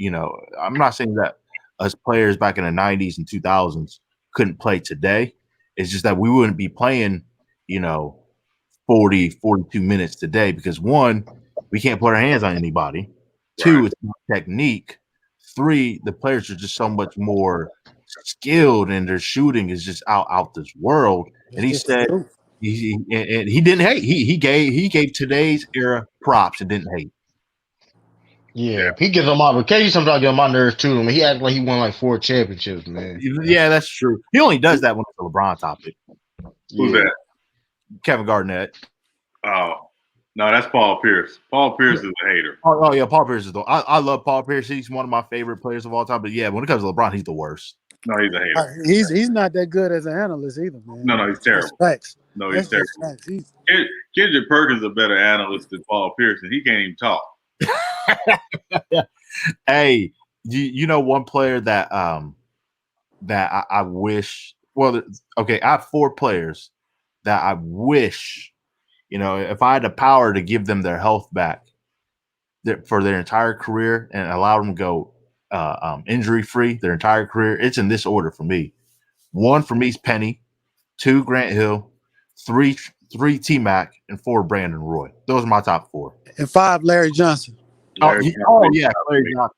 C: I'm not saying that us players back in the 90s and 2000s couldn't play today. It's just that we wouldn't be playing, 40, 42 minutes today because, one, we can't put our hands on anybody. Right. 2, it's more technique. 3, the players are just so much more skilled and their shooting is just out this world. And he said he didn't hate. He gave today's era props and didn't hate.
D: Yeah, he gives them on occasion. Sometimes get on my nerves too. I mean, he acted like he won like 4 championships, man.
C: Yeah, that's true. He only does that when it's a LeBron topic.
A: Who's that?
C: Kevin Garnett.
A: Oh, no, that's Paul Pierce. Paul Pierce is a hater.
C: Oh yeah, Paul Pierce is I love Paul Pierce. He's one of my favorite players of all time. But yeah, when it comes to LeBron, he's the worst.
A: No, he's a hater.
B: He's not that good as an analyst either, man.
A: No, he's terrible.
B: Facts.
A: No, he's terrible. Kendrick Perkins is a better analyst than Paul Pierce, and he can't even talk.
C: Hey, you know one player that I wish. Well, okay, I have 4 players that I wish, if I had the power to give them their health back for their entire career and allow them to go injury free their entire career. It's in this order for me. 1 for me is Penny, 2 Grant Hill, 3 T-Mac, and 4 Brandon Roy. Those are my top 4.
B: And 5 Larry Johnson.
C: Larry Johnson.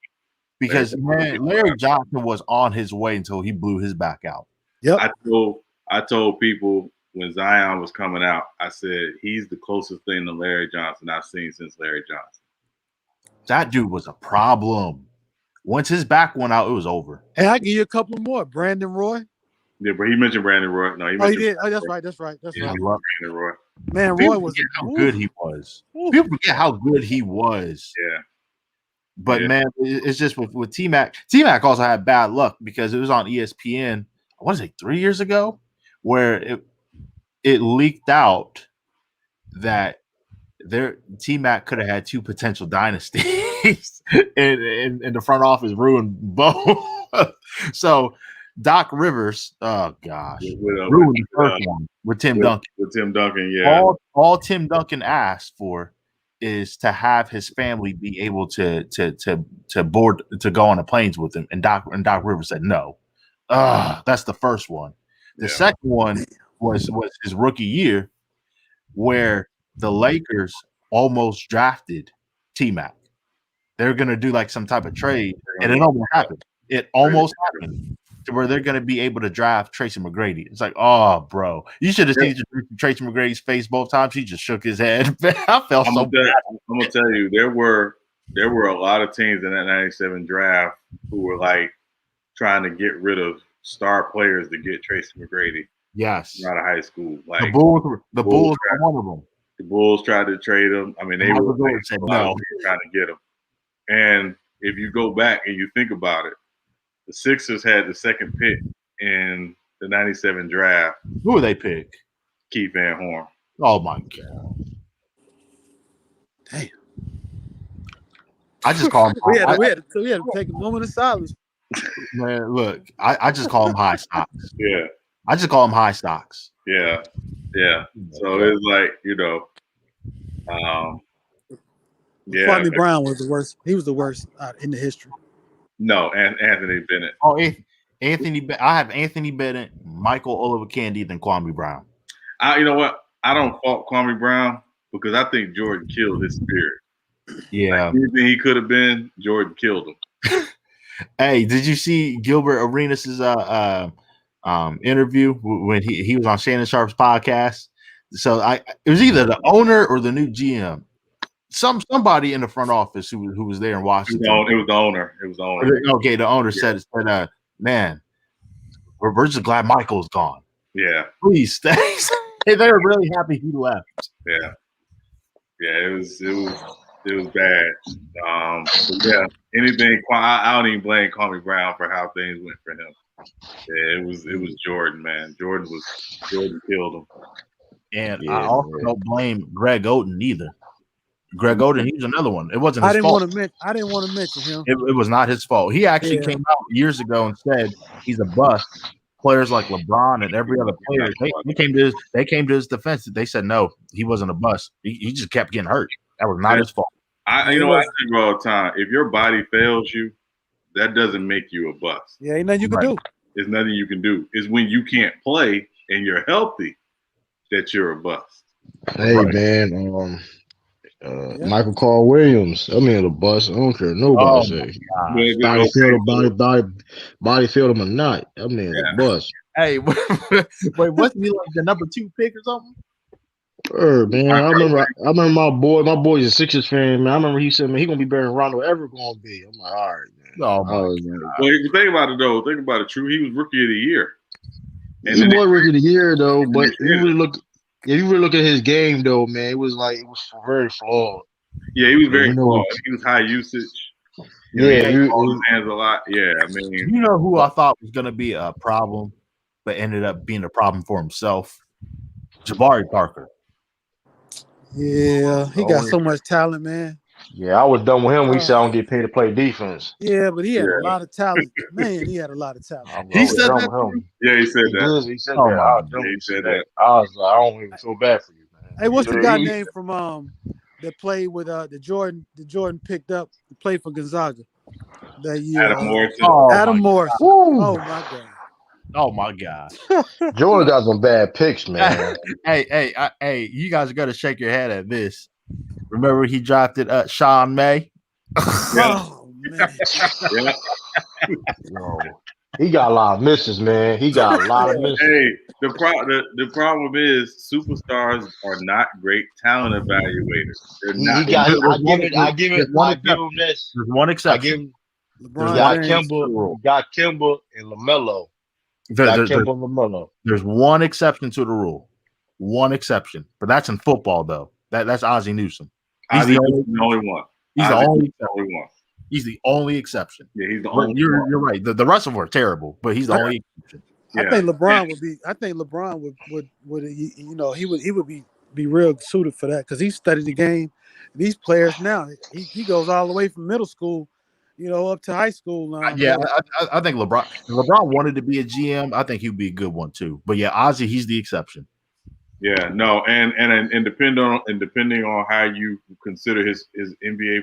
C: Because Larry Johnson was on his way until he blew his back out.
B: Yep.
A: I told people when Zion was coming out, I said he's the closest thing to Larry Johnson I've seen since Larry Johnson.
C: That dude was a problem. Once his back went out, it was over.
B: Hey, I give you a couple more. Brandon Roy.
A: Yeah, but he mentioned Brandon Roy. No,
B: he did. Oh, that's right. That's right.
A: I love Brandon Roy.
B: Man,
C: People
B: Roy was
C: how good he was. People forget how good he was.
A: Yeah.
C: But man, it's just with T-Mac. T-Mac also had bad luck because it was on ESPN. What is it, 3 years ago, where it leaked out that T-Mac could have had 2 potential dynasties, and the front office ruined both. So Doc Rivers, oh gosh, ruined the first one with Tim Duncan.
A: With Tim Duncan, yeah.
C: All Tim Duncan asked for is to have his family be able to board to go on the planes with him, and Doc Rivers said no. That's the first one. The second one was his rookie year, where the Lakers almost drafted T-Mac. They're gonna do like some type of trade, and it almost happened. It almost happened to where they're gonna be able to draft Tracy McGrady. It's like, oh, bro, you should have seen Tracy McGrady's face both times. He just shook his head. I felt so bad.
A: I'm gonna tell you, there were a lot of teams in that '97 draft who were like trying to get rid of star players to get Tracy McGrady.
C: Yes,
A: out of high school. Like
C: the Bulls were one of them.
A: The Bulls tried to trade him. I mean, they were
C: said no,
A: trying to get him. And if you go back and you think about it, the Sixers had the second pick in the '97 draft.
C: Who did they pick?
A: Keith Van Horn.
C: Oh my god!
B: Damn.
C: I just call him.
J: we had to take a moment of silence.
C: Man, look, I just call him high stocks.
A: Yeah.
C: I just call him high stocks.
A: Yeah. Yeah. So it's like, yeah.
J: Kwame Brown was the worst. He was the worst in the history.
A: No, Anthony Bennett.
C: Oh, Anthony. I have Anthony Bennett, Michael Olowokandi, then Kwame Brown.
A: You know what? I don't fault Kwame Brown because I think Jordan killed his spirit.
C: Yeah.
A: Like anything he could have been, Jordan killed him.
C: Hey, did you see Gilbert Arenas' interview when he was on Shannon Sharp's podcast? So it was either the owner or the new GM. Somebody in the front office who was there in Washington.
A: It was the owner.
C: Okay, the owner said, man, we're just glad Michael's gone.
A: Yeah.
C: Please stay. They were really happy he left.
A: Yeah. Yeah, it was bad. But yeah, anything. I don't even blame Kwame Brown for how things went for him. Yeah, it was Jordan, man. Jordan killed him.
C: And I also don't blame Greg Oden either. Greg Oden, he was another one. It wasn't his fault.
J: I didn't want to mention him.
C: It was not his fault. He actually came out years ago and said he's a bust. Players like LeBron and every other player, they came to his defense. They said no, he wasn't a bust. He just kept getting hurt. That was not his fault.
A: I think all the time, if your body fails you, that doesn't make you a bust.
J: Yeah, ain't nothing you can do.
A: There's nothing you can do. It's when you can't play and you're healthy that you're a bust.
D: Hey, man, Michael Carl Williams. I mean, the bus. I don't care. Nobody say. Body filled him or not. I mean, the bus.
C: Hey, wait, wasn't he like the number 2 pick or something?
D: Man, I remember my boy's a Sixers fan, man. I remember he said, man, he gonna be better than Rondo ever gonna be. I'm like, all right, man.
C: Oh,
A: well, think about it though. Think about it, True. He was rookie of the year.
D: And he was rookie of the year though, but if you really look at his game though, man, it was very flawed.
A: Yeah, he was very flawed. He was high usage. He his hands a lot. Yeah, I mean,
C: you know who I thought was gonna be a problem, but ended up being a problem for himself? Jabari Parker.
J: Yeah, he got so much talent, man.
D: Yeah, I was done with him when he said I don't get paid to play defense.
J: Yeah, but he had a lot of talent. Man, he had a lot of talent.
C: He said that.
A: Yeah, he said that.
D: He said that.
A: He said that.
D: I was like, I don't even feel bad for you, man.
J: Hey, what's the guy name from that played with the Jordan picked up to play for Gonzaga that year?
A: Adam Morrison.
J: Adam Morrison. Oh my God.
C: Oh my God.
D: Jordan got some bad picks, man.
C: Hey, you guys are gonna shake your head at this. Remember he drafted Sean May?
J: Oh man.
A: Yeah.
D: No. He got a lot of misses, man. He got a lot of misses.
A: Hey, the problem is superstars are not great talent evaluators. They're not.
D: I give him this.
C: There's one exception.
D: Got Kimba and LaMelo.
C: There's one exception to the rule. One exception. But that's in football, though. That's Ozzie Newsome.
A: He's the only one.
C: He's the only
A: one.
C: He's the only exception.
A: Yeah, he's the only.
C: You're right. The rest of them are terrible, but he's the only exception.
B: I think LeBron would be. I think LeBron would he would be real suited for that because he studied the game. These players now, he goes all the way from middle school, up to high school.
C: I think LeBron. If LeBron wanted to be a GM, I think he'd be a good one too. But yeah, Ozzy, he's the exception.
A: Yeah, no, and depending on how you consider his NBA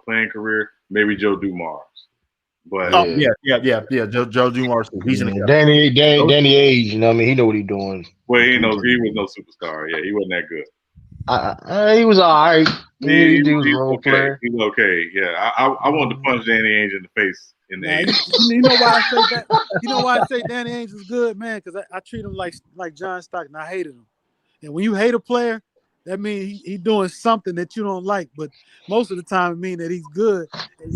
A: playing career, maybe Joe Dumars. But
C: Joe Dumars, he's an exception.
D: Danny Ainge, he know what he's doing.
A: Well, he was no superstar. Yeah, he wasn't that good.
D: He was all right.
A: He
D: was a role
A: okay.
D: player.
A: He was okay. Yeah, I wanted to punch Danny Ainge in the face in the 80s.
B: You know why I say that? You know why I say Danny Ainge was good, man? Because I treat him like John Stockton. I hated him. And when you hate a player, that means he's doing something that you don't like. But most of the time, it means that he's good. And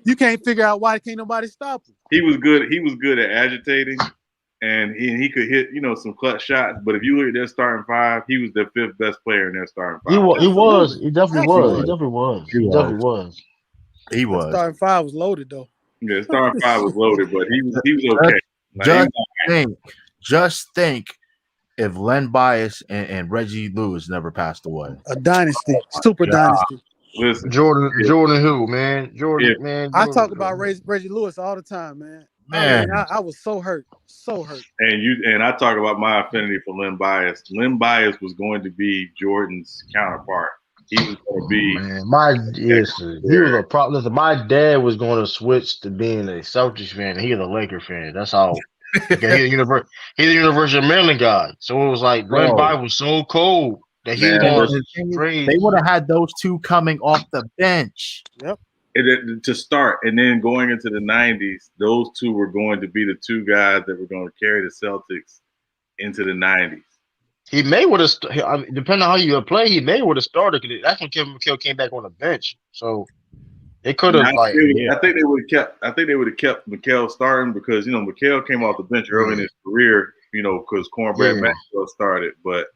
B: you can't figure out why can't nobody stop him.
A: He was good. He was good at agitating, and he could hit some clutch shots. But if you look at their starting five, he was the fifth best player in their starting five.
D: He was. He definitely was.
C: He was.
B: Starting five was loaded though.
A: Yeah, starting five was loaded, but he was okay.
C: Just think. If Len Bias and Reggie Lewis never passed away,
B: a dynasty, super dynasty.
A: Listen,
D: Jordan who, man? Man.
B: I talk about Reggie Lewis all the time, man. I was so hurt.
A: And I talk about my affinity for Len Bias. Len Bias was going to be Jordan's counterpart. He was going to be.
D: He was a problem. Listen, my dad was going to switch to being a Celtics fan. And he was a Laker fan. That's how. He's a University of Maryland guy. So it was like Len Bias was so cold that he was trade.
C: They would have had those two coming off the bench.
B: Yep.
A: To start, and then going into the 90s, those two were going to be the two guys that were going to carry the Celtics into the 90s.
D: He may would have, depending on how you play, he may would have started. That's when Kevin McHale came back on the bench. So it could have
A: I think they would have kept McHale starting because McHale came off the bench early in his career, because Cornbread Maxwell started. But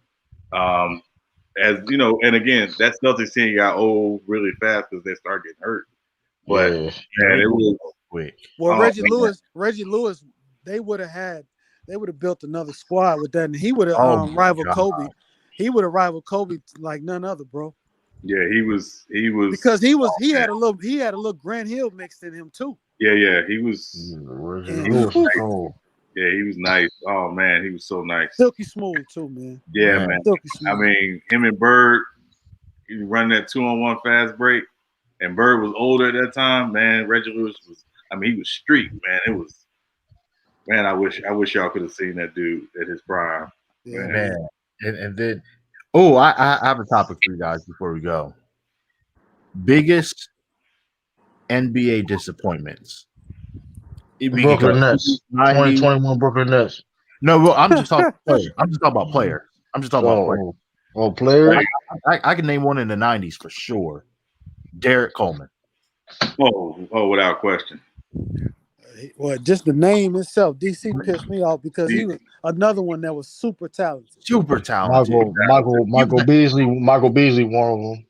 A: as you know, and again, that Celtics team got old really fast because they started getting hurt. But it was
C: quick.
B: Well, Reggie Lewis, they would have built another squad with that, and he would have rivaled Kobe. He would have rivaled Kobe like none other, bro.
A: Yeah, he was
B: because he had a little Grant Hill mixed in him too.
A: Yeah, he was. Yeah, he was nice. Oh man, he was so nice.
B: Silky smooth too, man.
A: Yeah, man. I mean, him and Bird, he was running that 2-on-1 fast break, and Bird was older at that time. Man, Reggie Lewis was. I mean, he was street, man. It was. Man, I wish y'all could have seen that dude at his prime.
B: Yeah,
C: man. And then, I have a topic for you guys before we go. Biggest NBA disappointments.
D: Brooklyn Nets. 2021 Brooklyn Nets.
C: No, well, I'm just talking players. I'm just talking about players.
D: Players.
C: I can name one in the 90s for sure. Derek Coleman.
A: Oh, without question.
B: Well, just the name itself, DC pissed me off because he was another one that was super talented.
D: Michael Beasley, one of them.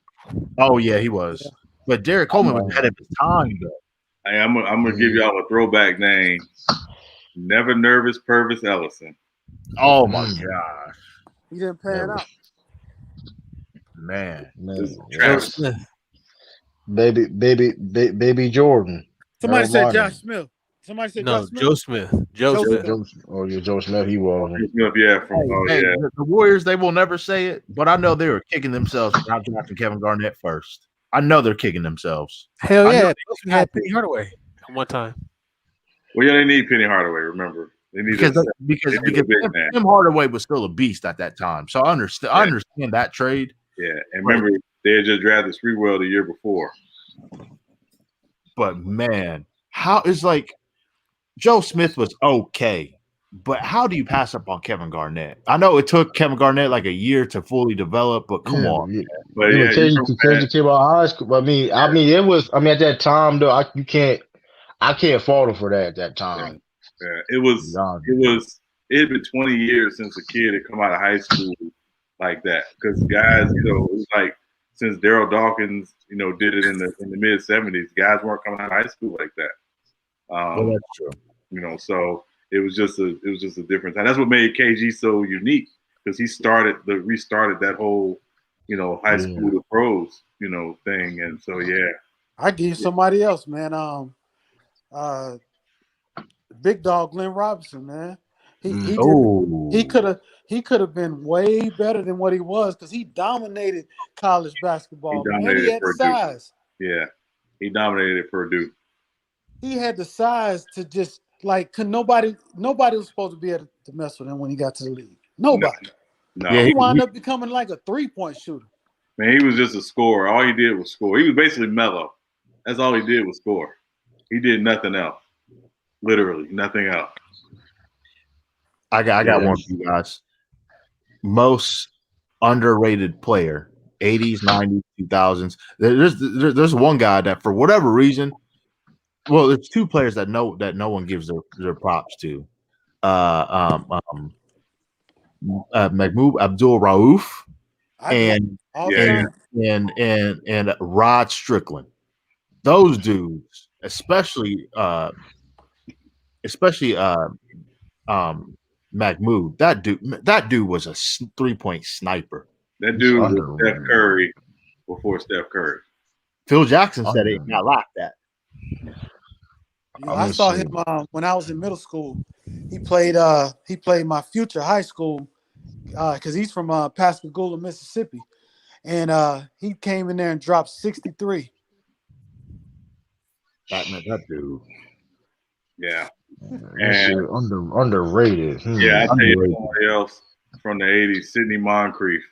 C: Oh yeah, he was. Yeah. But Derek Coleman was ahead of his time, though.
A: Hey, I'm gonna give y'all a throwback name. Never Nervous Purvis Ellison.
C: Oh my gosh.
B: He didn't pan out.
C: Man.
D: Baby Jordan.
B: Somebody said Josh Smith. Somebody said
K: Joe Smith. Joe Smith.
D: Joe Smith. He was.
C: The Warriors, they will never say it, but I know they were kicking themselves for not drafting Kevin Garnett first. I know they're kicking themselves.
K: Hell yeah. They had Penny Hardaway at one time.
A: Well, yeah, they need Penny Hardaway, remember. They need
C: because Tim Hardaway was still a beast at that time. So I understand that trade.
A: Yeah, and remember, they had just drafted Sprewell the year before.
C: But man, how is Joe Smith was okay, but how do you pass up on Kevin Garnett? I know it took Kevin Garnett like a year to fully develop, but come on.
D: Yeah. But you came out of high school. I mean, it was. I mean, at that time though, I can't fault him for that at that time.
A: Yeah, it had been 20 years since a kid had come out of high school like that. Because guys, it was like since Daryl Dawkins, did it in the mid '70s. Guys weren't coming out of high school like that.
C: Well, that's true.
A: So it was just a different time. That's what made KG so unique, because he restarted that whole, high school to pros, thing. And so
J: I give you somebody else, man. Big dog Glenn Robinson, man. He could have been way better than what he was, because he dominated college basketball.
A: He
J: Man, he had the size.
A: Yeah, he dominated at Purdue.
J: He had the size to just nobody was supposed to be able to mess with him when he got to the league. Nobody.
A: No.
J: He wound up becoming like a 3-point shooter.
A: Man, he was just a scorer. All he did was score. He was basically mellow. That's all he did was score. He did nothing else. Literally nothing else.
C: I got one for you guys. Most underrated player, 80s, 90s, 2000s. There's one guy that, for whatever reason, well, there's two players that no one gives their props to. Mahmoud Abdul Rauf and Rod Strickland. Those dudes, especially Mahmoud, that dude was a 3-point sniper.
A: That dude was Steph Curry before Steph Curry.
C: Phil Jackson said it got like that.
J: I saw him when I was in middle school. He played my future high school, because he's from Pascagoula, Mississippi, and he came in there and dropped 63.
C: That dude.
A: Yeah.
D: And underrated.
A: Yeah, I'll tell you somebody else from the '80s, Sidney Moncrief.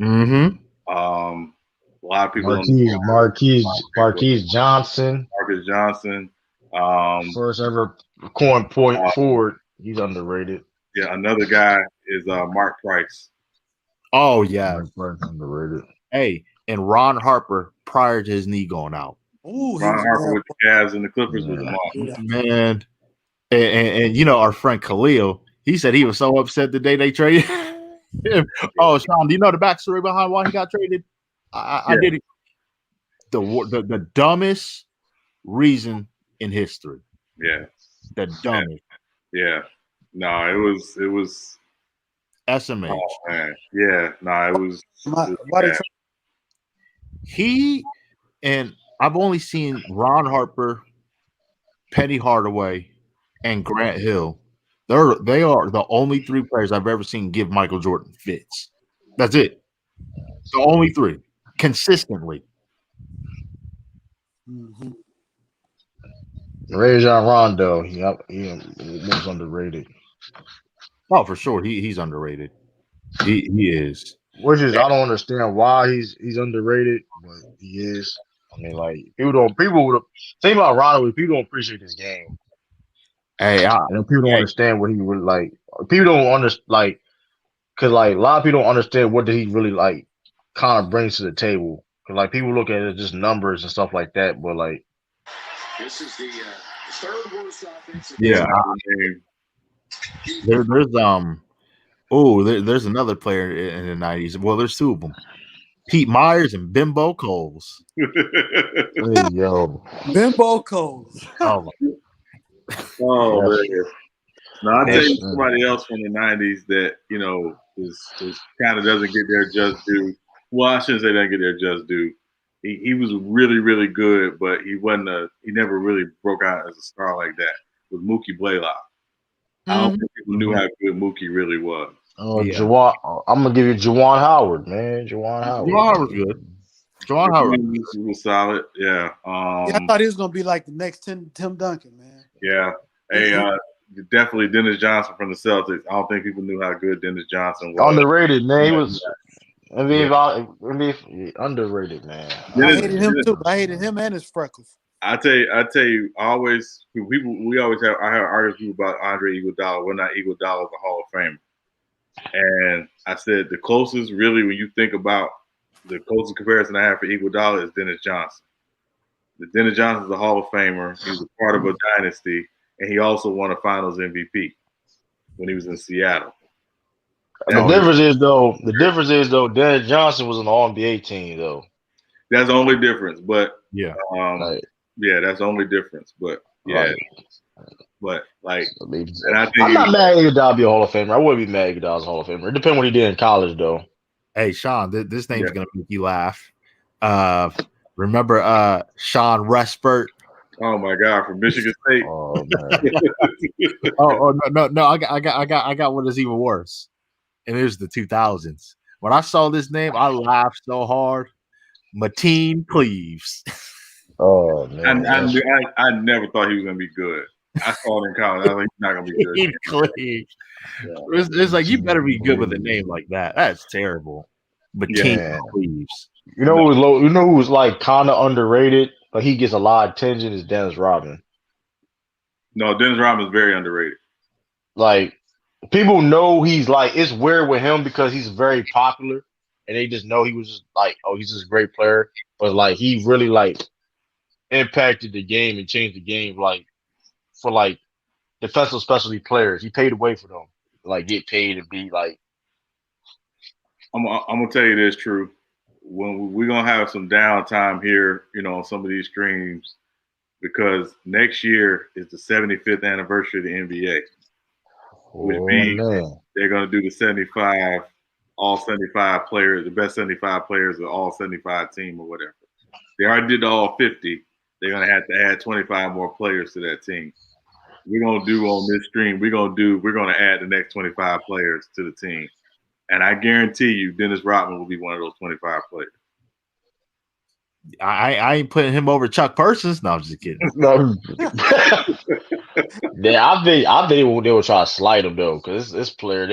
C: Mm-hmm.
A: A lot of people
D: Marquise Johnson.
A: Marcus Johnson.
D: First ever point forward. He's underrated.
A: Yeah, another guy is Mark Price.
C: Oh yeah,
D: underrated.
C: Hey, and Ron Harper prior to his knee going out.
J: Ooh,
A: Ron Harper with the Cavs and the Clippers was off.
C: Man, and our friend Khalil, he said he was so upset the day they traded him. Oh, Sean, do you know the backstory behind why he got traded? I did it. The dumbest reason in history.
A: Yeah.
C: The dumbest.
A: Yeah. No, it was
C: SMH.
A: Oh man. Yeah. No, it was.
C: He and I've only seen Ron Harper, Penny Hardaway, and Grant Hill. They are the only 3 players I've ever seen give Michael Jordan fits. That's it. The only 3 consistently.
J: Mm-hmm.
D: Rajon Rondo, he was underrated.
C: Oh, for sure, he's underrated. He is.
D: Which is, I don't understand why he's underrated, but he is. I mean, like people would think about Rondo. People don't appreciate this game.
C: Hey,
D: people don't understand what he really like. People don't understand, because a lot of people don't understand what he really kind of brings to the table. Because people look at it as just numbers and stuff like that, but
L: this is the third worst offensive.
C: Yeah, there's another player in the '90s. Well, there's 2 of them: Pete Myers and Bimbo Coles.
D: Hey, yo,
J: Bimbo Coles.
A: Man. Now I'll tell you somebody else from the '90s that is kind of doesn't get their just due. Well, I shouldn't say doesn't get their just due. He was really, really good, but he never really broke out as a star like that. With Mookie Blaylock. I don't think people knew how good Mookie really was.
D: Juwan, I'm gonna give you Juwan Howard, man. Juwan Howard.
C: Juwan Howard's good. Juwan Howard
A: was solid. Yeah.
J: I thought he was gonna be like the next Tim Duncan, man.
A: Yeah. Hey, definitely Dennis Johnson from the Celtics. I don't think people knew how good Dennis Johnson was.
D: Underrated, man. He was NBA underrated, man.
J: I hated him too. I hated him and his freckles.
A: I tell you, I heard arguments about Andre Iguodala. We're not Iguodala, the Hall of Famer. And I said the closest, really, when you think about the closest comparison I have for Iguodala is Dennis Johnson. Dennis Johnson's a Hall of Famer. He was a part of a dynasty, and he also won a Finals MVP when he was in Seattle.
D: The difference is though, Dennis Johnson was an All-NBA team though.
A: That's the only difference. But
C: Yeah.
A: yeah, that's the only difference. But yeah, but like, and I think
D: I'm not mad at Iguodala be a Hall of Famer. I wouldn't be mad at Iguodala's Hall of Famer. It depends what he did in college, though.
C: Hey, Sean, this name's gonna make you laugh. Remember Sean Respert?
A: Oh my God, from Michigan State.
D: Oh man.
C: No. I got what is even worse. And it was the 2000s. When I saw this name, I laughed so hard. Mateen Cleaves.
D: Oh man.
A: I never thought he was gonna be good. I saw it in college. I was like, he's not gonna be good.
C: Mateen Cleaves. It's like you better be good with a name like that. That's terrible. Mateen Cleaves.
D: You know who was low? You know who was like kind of underrated, but he gets a lot of attention is Dennis Rodman.
A: No, Dennis Rodman's very underrated.
D: Like people know he's like it's weird with him because he's very popular, and they just know he was just like, oh, he's just a great player. But like he really like impacted the game and changed the game like for like defensive specialty players. He paid away for them, like get paid and be like.
A: I'm gonna tell you this, True. When we're gonna have some downtime here, on some of these streams, because next year is the 75th anniversary of the NBA, which means they're gonna do the 75, all 75 players, the best 75 players of all 75 team or whatever. They already did all 50. They're gonna have to add 25 more players to that team. We're gonna do on this stream. We're gonna add the next 25 players to the team. And I guarantee you, Dennis Rodman will be one of those 25 players.
C: I ain't putting him over Chuck Parsons. No, I'm just kidding.
D: No. Yeah, I think they will try to slide him though, because this player,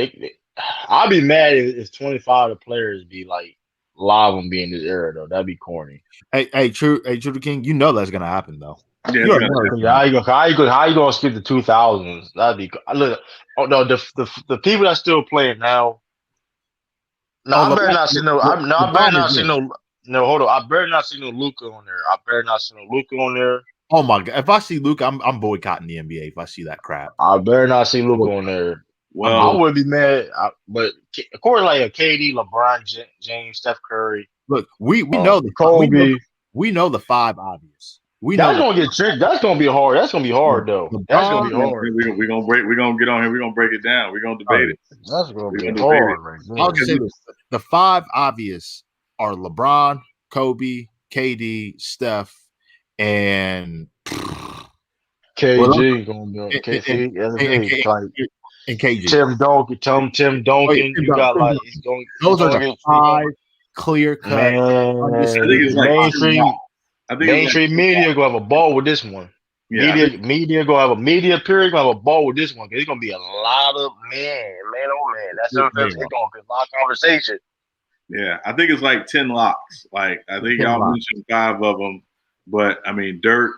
D: I'd be mad if 25 of the players be like live on being this era though. That'd be corny.
C: Hey, True King, you know that's gonna happen though.
D: Yeah, how you gonna skip the 2000s? That'd be look. Oh no, the people that still playing now. No, I better not see no. I better not see no. No, hold on. I better not see no Luka on there.
C: Oh my God! If I see Luka, I'm boycotting the NBA. If I see that crap,
D: I better not see Luka on there. Well, I would be mad, but according to like a KD, LeBron James, Steph Curry.
C: Look, we know the
D: Kobe.
C: We know the five obvious.
D: That's gonna get tricky. That's gonna be hard. That's gonna be hard though. That's gonna be hard.
A: We're gonna get on here. We're gonna break it down. We're gonna debate it.
D: That's gonna be hard.
C: I'll just say this: the five obvious are LeBron, Kobe, KD, Steph, and
D: KG gonna be
C: and KG.
D: Tim Duncan. You got like
C: those are the five clear cut.
D: I think it's like mainstream media gonna have a ball with this one. Yeah. Media gonna have a media period gonna have a ball with this one because it's gonna be a lot of man. That's it's gonna be a lot of conversation.
A: Yeah, I think it's like 10 locks. Like I think y'all mentioned 5 of them, but I mean Dirk's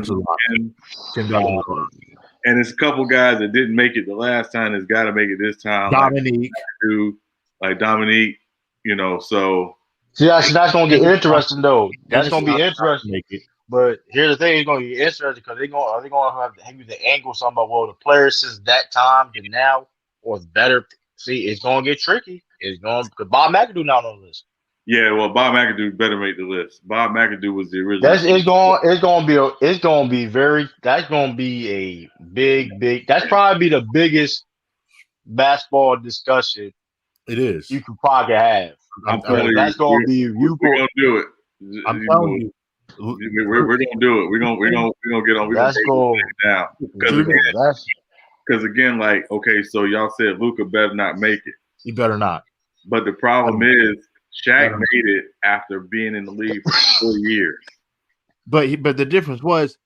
A: a lock. And it's a couple guys that didn't make it the last time. That's got to make it this time.
C: Dominique,
A: like Dominique, So
D: see, that's gonna get interesting though. That's gonna be interesting. But here's the thing: it's gonna be interesting because they're gonna have to hang the angle something about the players since that time to now or better. See, it's gonna get tricky. It's going because Bob McAdoo not on the list.
A: Yeah, well, Bob McAdoo better make the list. Bob McAdoo was the original.
D: That's gonna be a big. That's probably the biggest basketball discussion.
C: It is.
D: You could probably have.
A: I'm telling you,
D: that's gonna be
A: we're gonna do it.
C: I'm telling you.
A: We're gonna do it. We're gonna get on. We're gonna break it down because again, like so y'all said Luka better not make it.
C: He better not.
A: But the problem is Shaq made it after being in the league for 4 years.
C: But the difference was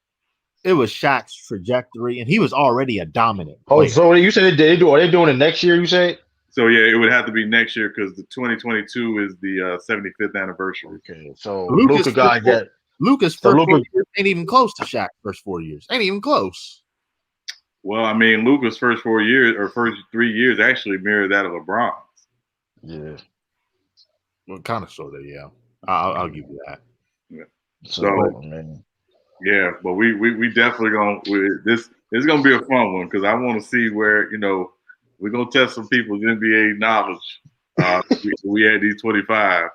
C: it was Shaq's trajectory, and he was already a dominant player.
D: Oh, so you said are they doing it next year? You said.
A: So yeah, it would have to be next year because the 2022 is the 75th anniversary.
D: Okay, so Luka's
C: first 4 years ain't even close to Shaq's first 4 years. Ain't even close.
A: Well, I mean, Luka's first 4 years or first 3 years actually mirrored that of LeBron's.
D: Yeah.
C: Well, kind of, sort of, yeah. I'll give you that.
A: Yeah. Yeah, but we definitely this is gonna be a fun one because I want to see where we're gonna test some people's NBA knowledge. We had these 25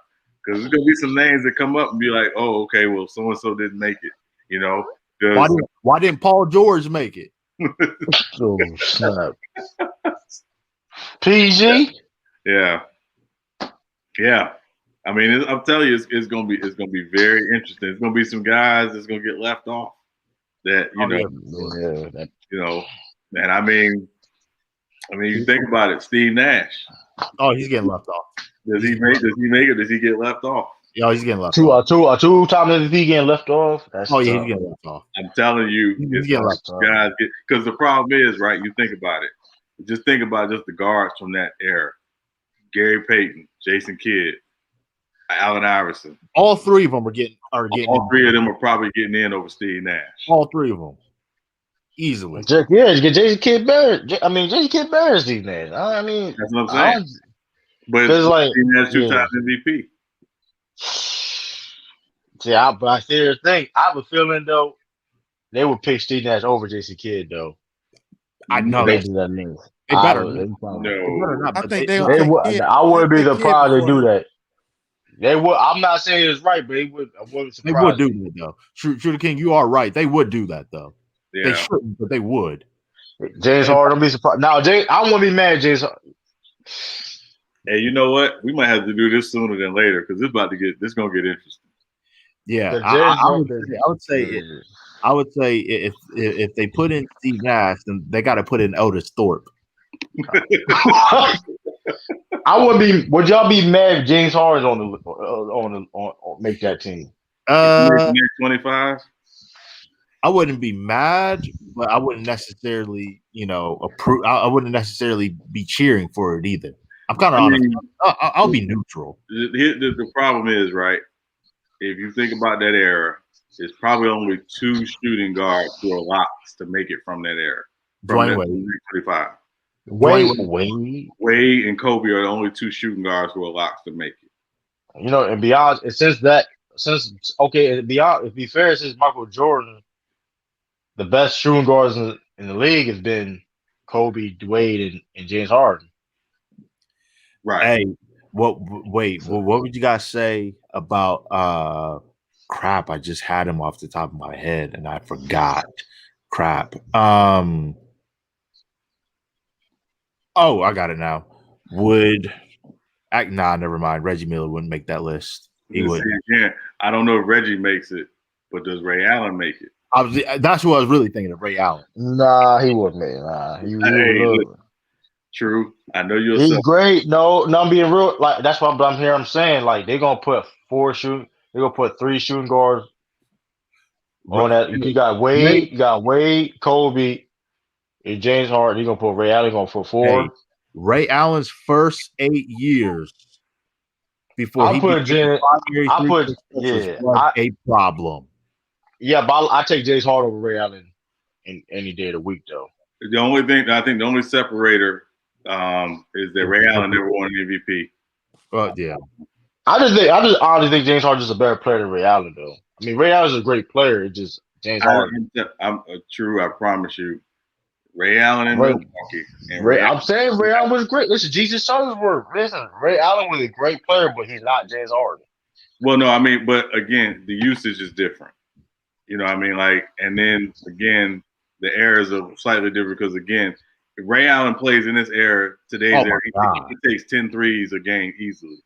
A: Because there's gonna be some names that come up and be like, oh, okay, well, so and so didn't make it. You know,
C: why didn't Paul George make it?
D: Oh snap! PG.
A: Yeah. I mean, I'm telling you, it's gonna be very interesting. It's gonna be some guys that's gonna get left off. That and I mean, you think about it, Steve Nash.
C: Oh, he's getting left off.
A: Does he make it? Does he get left off?
C: Yeah, he's getting left off.
D: Two-time MVP getting left off. That's
C: he's getting left off.
A: I'm telling you,
C: he's getting left off.
A: Guys, because the problem is, right? You think about it. Just think about just the guards from that era: Gary Payton, Jason Kidd, Allen Iverson.
C: All three of them are getting.
A: All three of them are probably getting in over Steve Nash.
C: All three of them, easily.
D: Jason Kidd better. Jason Kidd better Steve Nash. I mean,
A: that's what I'm saying. But it's like Steve Nash 2-time MVP.
D: See, I see the thing. I have a feeling though they would pick Steve Nash over Jason Kidd though.
C: I know
D: they
C: that.
D: do that means.
C: They better.
D: No,
J: I think they
D: would. I wouldn't be surprised they do that.
C: They
D: would. I'm not saying it's right, but they would. I wouldn't surprise.
C: They would do that though. Shooter King, you are right. They would do that though.
A: Yeah.
C: They shouldn't, but they would.
D: James Harden, don't be surprised. Now, I won't be mad, James.
A: Hey, you know what? We might have to do this sooner than later because this gonna get interesting.
C: Yeah, I would say if they put in Steve Nash, then they got to put in Otis Thorpe.
D: I would be. Would y'all be mad if James Harden on make that team?
A: 25.
C: I wouldn't be mad, but I wouldn't necessarily, approve. I wouldn't necessarily be cheering for it either. I'm kind of honest. I'll be neutral.
A: The problem is, right, if you think about that era, there's probably only 2 shooting guards who are locks to make it from that era.
C: Dwayne Wade.
A: 25.
D: Wade
A: and Kobe are the only 2 shooting guards who are locks to make it.
D: And beyond, to be fair, since Michael Jordan, the best shooting guards in the league has been Kobe, Wade, and James Harden.
A: Right.
C: Hey, what would you guys say about crap? I just had him off the top of my head and I forgot. Crap. Oh, I got it now. Never mind. Reggie Miller wouldn't make that list. He would.
A: Yeah, I don't know if Reggie makes it, but does Ray Allen make it?
C: That's what I was really thinking of, Ray Allen.
D: Nah, he wouldn't make it. Nah, he
A: True. I know you're.
D: He's great. No, I'm being real. Like that's what I'm saying. Like they're gonna put 4 shooting. They're gonna put 3 shooting guards on that. You got Wade, Kobe, and James Harden. You're gonna put Ray Allen. You're gonna put 4.
C: Hey, Ray Allen's first 8 years before he became a problem.
D: Yeah, but I take James Harden over Ray Allen any day of the week though.
A: The only separator is that Ray Allen never won an MVP.
C: Yeah.
D: I honestly think James Harden is a better player than Ray Allen, though. I mean, Ray Allen is a great player. It's just James Harden.
A: I'm true. I promise you, Ray Allen and Milwaukee.
D: I'm saying Ray Allen was great. Listen, Jesus Shuttlesworth. Listen, Ray Allen was a great player, but he's not James Harden.
A: Well, no, I mean, but again, the usage is different. You know what I mean? Like, and then again, the eras are slightly different because again, if Ray Allen plays in this era, today's era, he takes 10 threes a game easily.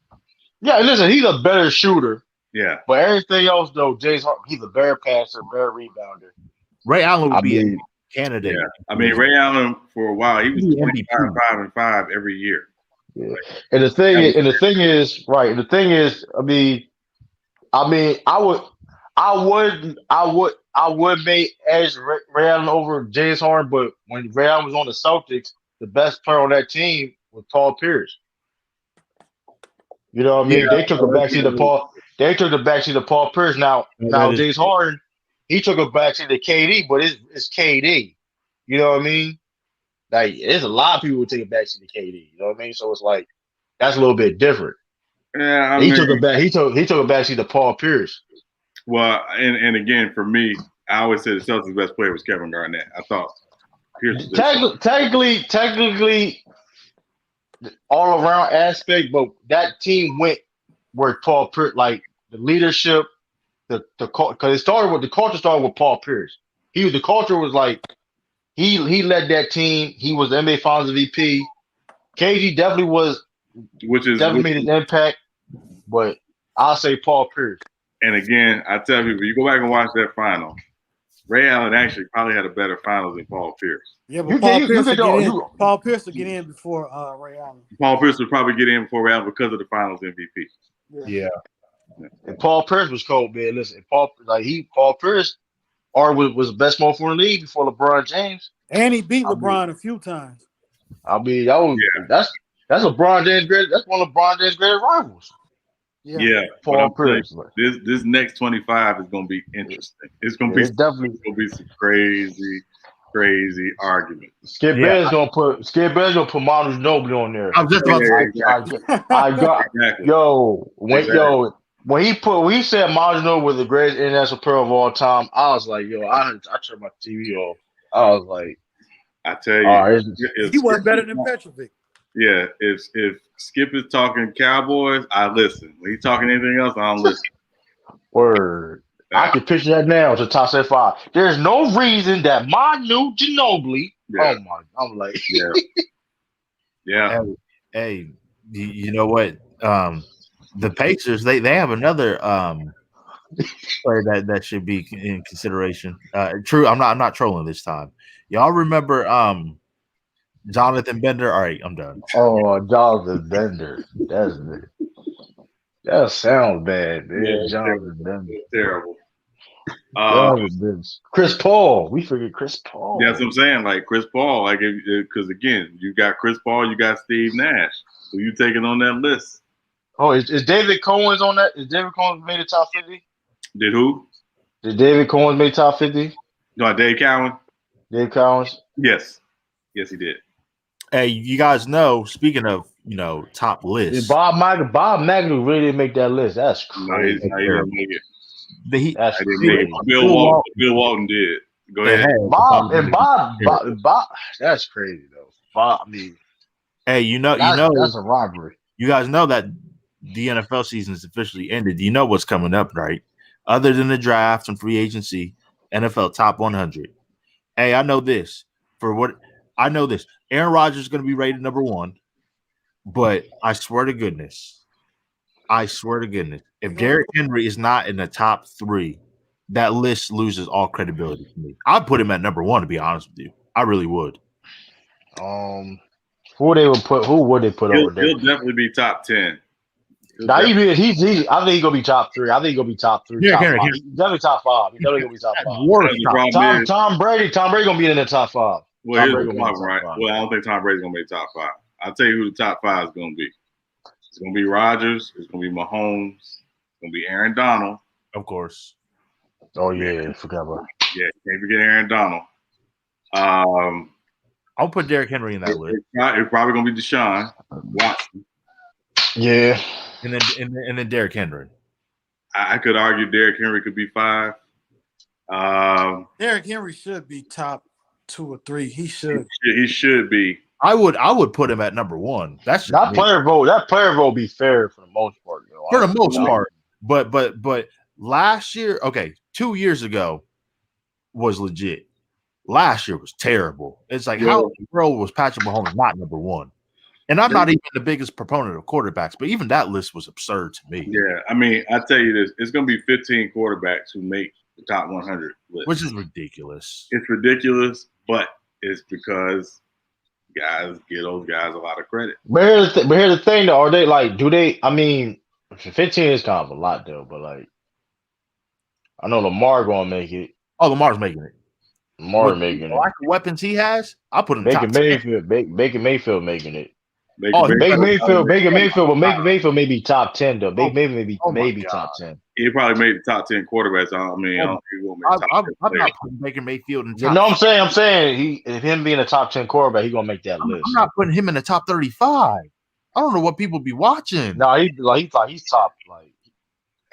D: Yeah, listen, he's a better shooter.
A: Yeah.
D: But everything else, though, James Harden, he's a better passer, better rebounder.
C: Ray Allen would be a candidate.
A: Yeah. I mean, Ray Allen for a while, he was 25-5 every year.
D: Yeah. And the thing is, I would make edge Ray Allen over James Harden, but when Ray Allen was on the Celtics, the best player on that team was Paul Pierce. You know what I mean?
A: Yeah,
D: they took a backseat to Paul. They took the backseat to Paul Pierce. Now James Harden, he took a backseat to KD, but it's KD. You know what I mean? Like there's a lot of people who take a backseat to KD. You know what I mean? So it's like that's a little bit different.
A: Yeah,
D: he took a backseat to Paul Pierce.
A: Well, and again, for me, I always said the Celtics' best player was Kevin Garnett. I thought Pierce was technically,
D: all around aspect, but that team went where Paul Pierce, like the leadership, because the culture started with Paul Pierce. The culture was like he led that team. He was the NBA Finals MVP. KG definitely made an impact, but I'll say Paul Pierce.
A: And again, I tell people, you go back and watch that final. Ray Allen actually probably had a better finals than Paul Pierce.
J: Yeah, but Paul Pierce will get in before Ray Allen.
A: Paul Pierce would probably get in before Ray Allen because of the finals MVP.
D: Yeah. And Paul Pierce was cold, man. Listen, Paul Pierce was the best motherfucker in the league before LeBron James.
J: And he beat LeBron a few times.
D: I mean, that's LeBron James' that's one of LeBron James' greatest rivals.
A: Yeah.
D: Paul Pierce.
A: This next 25 is going to be interesting. It's going to be definitely some crazy arguments.
D: Skip Bayless gonna put Manu Ginobili on there.
C: I'm just about to
D: say, when he said Manu Ginobili was the greatest international player of all time, I was like, I turned my TV off. I was like,
A: I tell you,
J: he wasn't better than Petrovic.
A: Yeah, if Skip is talking Cowboys, I listen. When he's talking anything else, I don't listen.
D: Word. I can picture that now to top 5. There's no reason that Manu Ginobili.
A: Yeah.
D: Oh my! I'm like,
A: yeah.
C: Hey, you know what? The Pacers they have another player that should be in consideration. True, I'm not trolling this time. Y'all remember Jonathan Bender? All right, I'm done.
D: Oh, Jonathan Bender. That sounds bad, man.
A: Yeah,
D: Jonathan Bender.
A: Terrible.
D: Chris Paul. We forget Chris Paul.
A: That's what I'm saying. Like Chris Paul, because again, you got Chris Paul, you got Steve Nash. Who you taking on that list?
D: Oh, is David Cohen's on that? Is David Cohen made the top 50?
A: Did who?
D: Did David Cohen make top 50?
A: No, Dave Cowan.
D: Dave Cowens?
A: Yes, he did.
C: Hey, you guys know, speaking of, top lists.
D: Bob Magnew really didn't make that list. That's crazy.
A: No, he didn't make it.
D: That's
A: crazy. Bill Walton did. Go ahead.
D: Bob, that's crazy though. Bob, I mean,
C: hey,
D: that's a robbery.
C: You guys know that the NFL season is officially ended. You know what's coming up, right? Other than the draft and free agency, NFL top 100. Hey, I know this. Aaron Rodgers is going to be rated number 1, but I swear to goodness, if Derrick Henry is not in the top 3, that list loses all credibility to me. I'd put him at number 1, to be honest with you. I really would.
D: Who would they put over there?
A: He'll definitely be top 10.
D: I think he's gonna be top 3. I think he's gonna be top 3.
C: Yeah,
D: He's definitely top 5. He's definitely gonna be top 5. Tom Brady gonna be in the top 5.
A: Well, here's the problem, right? Well, I don't think Tom Brady's gonna be top 5. I'll tell you who the top 5 is gonna be. It's gonna be Rodgers. It's gonna be Mahomes. It's gonna be Aaron Donald,
C: of course.
D: Oh yeah, forgot about.
A: Yeah, can't forget Aaron Donald.
C: I'll put Derrick Henry in that list.
A: It's probably gonna be Deshaun Watson.
D: Yeah,
C: and then Derrick Henry.
A: I could argue Derrick Henry could be 5.
J: Derrick Henry should be top 2 or 3. He should.
A: He should be.
C: I would put him at number 1. That's
D: that player vote. That player vote be fair for the most part.
C: For the most part, but last year, 2 years ago was legit. Last year was terrible. It's like how in the world was Patrick Mahomes not number 1? And I'm not even the biggest proponent of quarterbacks, but even that list was absurd to me.
A: Yeah, I mean, I tell you this: it's going to be 15 quarterbacks who make the top 100 list,
C: which is ridiculous.
A: It's ridiculous, but it's because guys give those guys a lot of credit.
D: But here's the thing, though. Are they like? Do they? I mean, 15 is kind of a lot, though. But like, I know Lamar gonna make it.
C: Oh, Lamar's making it.
D: Lamar making it.
C: Like the weapons he has, I'll put him
D: Baker
C: top
D: Mayfield. Baker Mayfield making it.
A: Baker
D: Mayfield, but Baker Mayfield may be top 10 though. Baker Mayfield maybe top 10.
A: He probably made the top 10 quarterbacks. I mean, I don't think he will make top 10.
C: I'm not putting Baker Mayfield in top.
D: No, I'm saying if him being a top 10 quarterback, he's gonna make that list.
C: I'm not putting him in the top 35. I don't know what people be watching.
D: No, he's top. Like,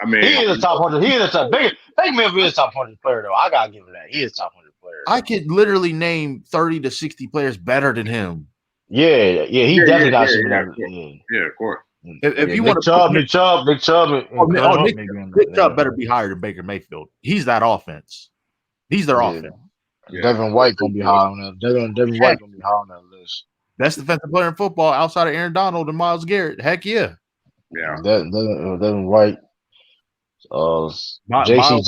D: I mean, he is a top 100. He is a top. Baker Mayfield is a top 100 player though. I gotta give him that. He is a top 100 player.
C: I could literally name 30 to 60 players better than him.
D: Yeah, he definitely got some.
A: Yeah, of course.
C: If you want
D: to
C: Nick Chubb better be higher than Baker Mayfield. He's that offense. He's their offense.
D: Devin White gonna be high on that. Devin White gonna be high on that list.
C: Best defensive player in football outside of Aaron Donald and Myles Garrett. Heck yeah.
A: Yeah.
D: Devin White. JC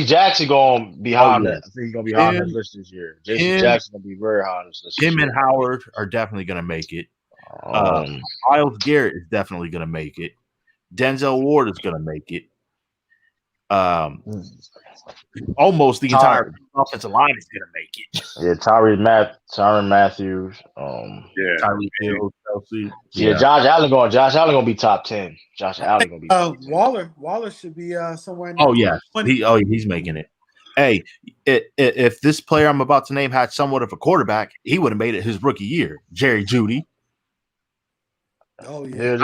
D: Jackson gonna be high on that. I think he's gonna be high on that list this year. JC Jackson gonna be very high on this list.
C: Him and Howard are definitely gonna make it. Myles Garrett is definitely gonna make it. Denzel Ward is gonna make it. Almost the entire offensive line is gonna make it.
D: Yeah, Tyrann Matthews.
C: Tyreek Hill, Chelsea.
D: Yeah, Josh Allen gonna be top 10. Josh Allen gonna be top 10.
J: Waller should be somewhere in
C: yeah. He's making it. Hey, if this player I'm about to name had somewhat of a quarterback, he would have made it his rookie year. Jerry Jeudy.
J: Oh yeah.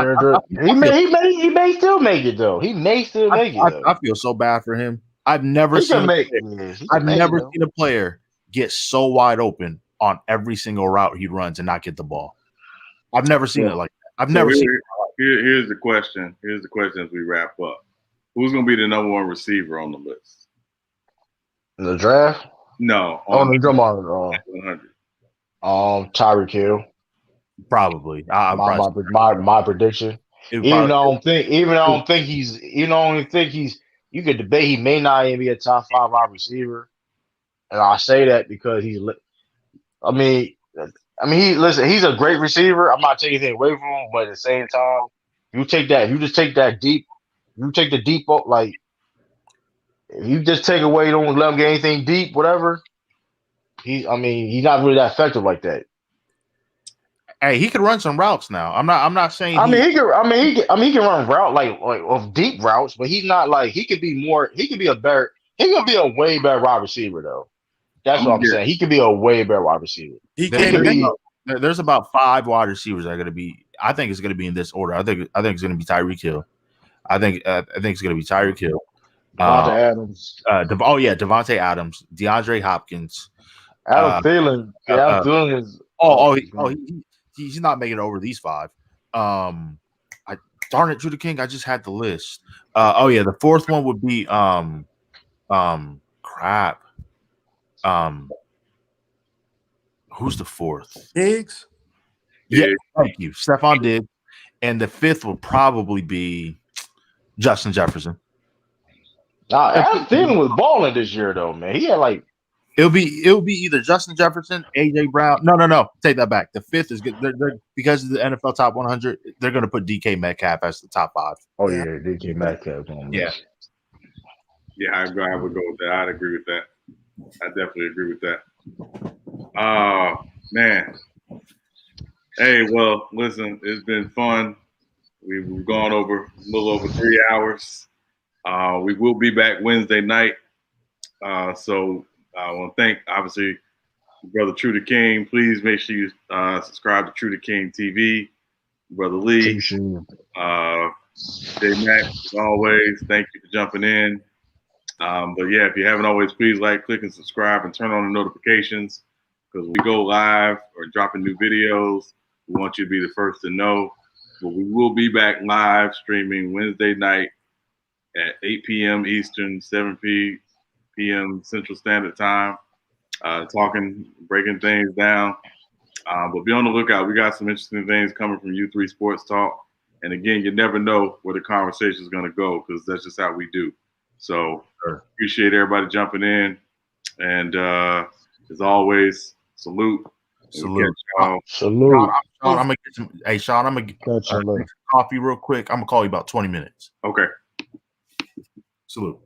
D: He may still make it though. He may still make it.
C: I feel so bad for him. I've never seen a player get so wide open on every single route he runs and not get the ball. I've never seen it like that. I've never seen it.
A: Here's the question. Here's the question as we wrap up. Who's going to be the number one receiver on the list?
D: In the draft?
A: No.
D: On the 100. Tyreek Hill.
C: Probably.
D: My prediction. Even though I don't think he's. You could debate he may not even be a top 5 wide receiver, and I say that because he's. He's a great receiver. I'm not taking anything away from him, but at the same time, you take the deep, like if you just take away, don't let him get anything deep, whatever. He's not really that effective like that.
C: Hey, he can run some routes now. I'm not saying.
D: He can run route like of deep routes, but he's not like he could be more. He could be a way better wide receiver though. That's what I'm saying. He could be a way better wide receiver.
C: There's about 5 wide receivers that are going to be. I think it's going to be in this order. I think it's going to be Tyreek Hill. I think it's going to be Tyreek Hill.
D: Devontae Adams.
C: Devontae Adams, DeAndre Hopkins.
D: Adam Thielen. Thielen is.
C: He's not making it over these 5. Darn it, Judah King. I just had the list. The 4th one would be crap. Who's the 4th?
J: Diggs.
C: Yeah, thank you, Stephon Diggs. And the 5th will probably be Justin Jefferson.
D: Adam Thielen was balling this year, though, man. He had like.
C: It'll be either Justin Jefferson, AJ Brown. No. Take that back. The 5th is good. They're because of the NFL Top 100. They're going to put DK Metcalf as the top 5.
D: Oh yeah, DK Metcalf.
C: Yeah.
A: Yeah, I would go with that. I'd agree with that. I definitely agree with that. Man. Hey, well, listen, it's been fun. We've gone over a little over 3 hours. We will be back Wednesday night. So I want to thank, obviously, Brother True to King. Please make sure you subscribe to True to King TV. Brother Lee. J Mac, as always, thank you for jumping in. But yeah, if you haven't always, please like, click, and subscribe, and turn on the notifications because we go live or dropping new videos. We want you to be the first to know. But we will be back live streaming Wednesday night at 8 p.m. Eastern, 7 p.m. Central Standard Time, breaking things down. But be on the lookout. We got some interesting things coming from U3 Sports Talk. And again, you never know where the conversation is going to go because that's just how we do. So appreciate everybody jumping in. And as always, salute.
C: Salute.
D: Salute.
C: Sean, I'm gonna get some. Hey, Sean, I'm gonna get some coffee real quick. I'm gonna call you about 20 minutes.
A: Okay.
C: Salute.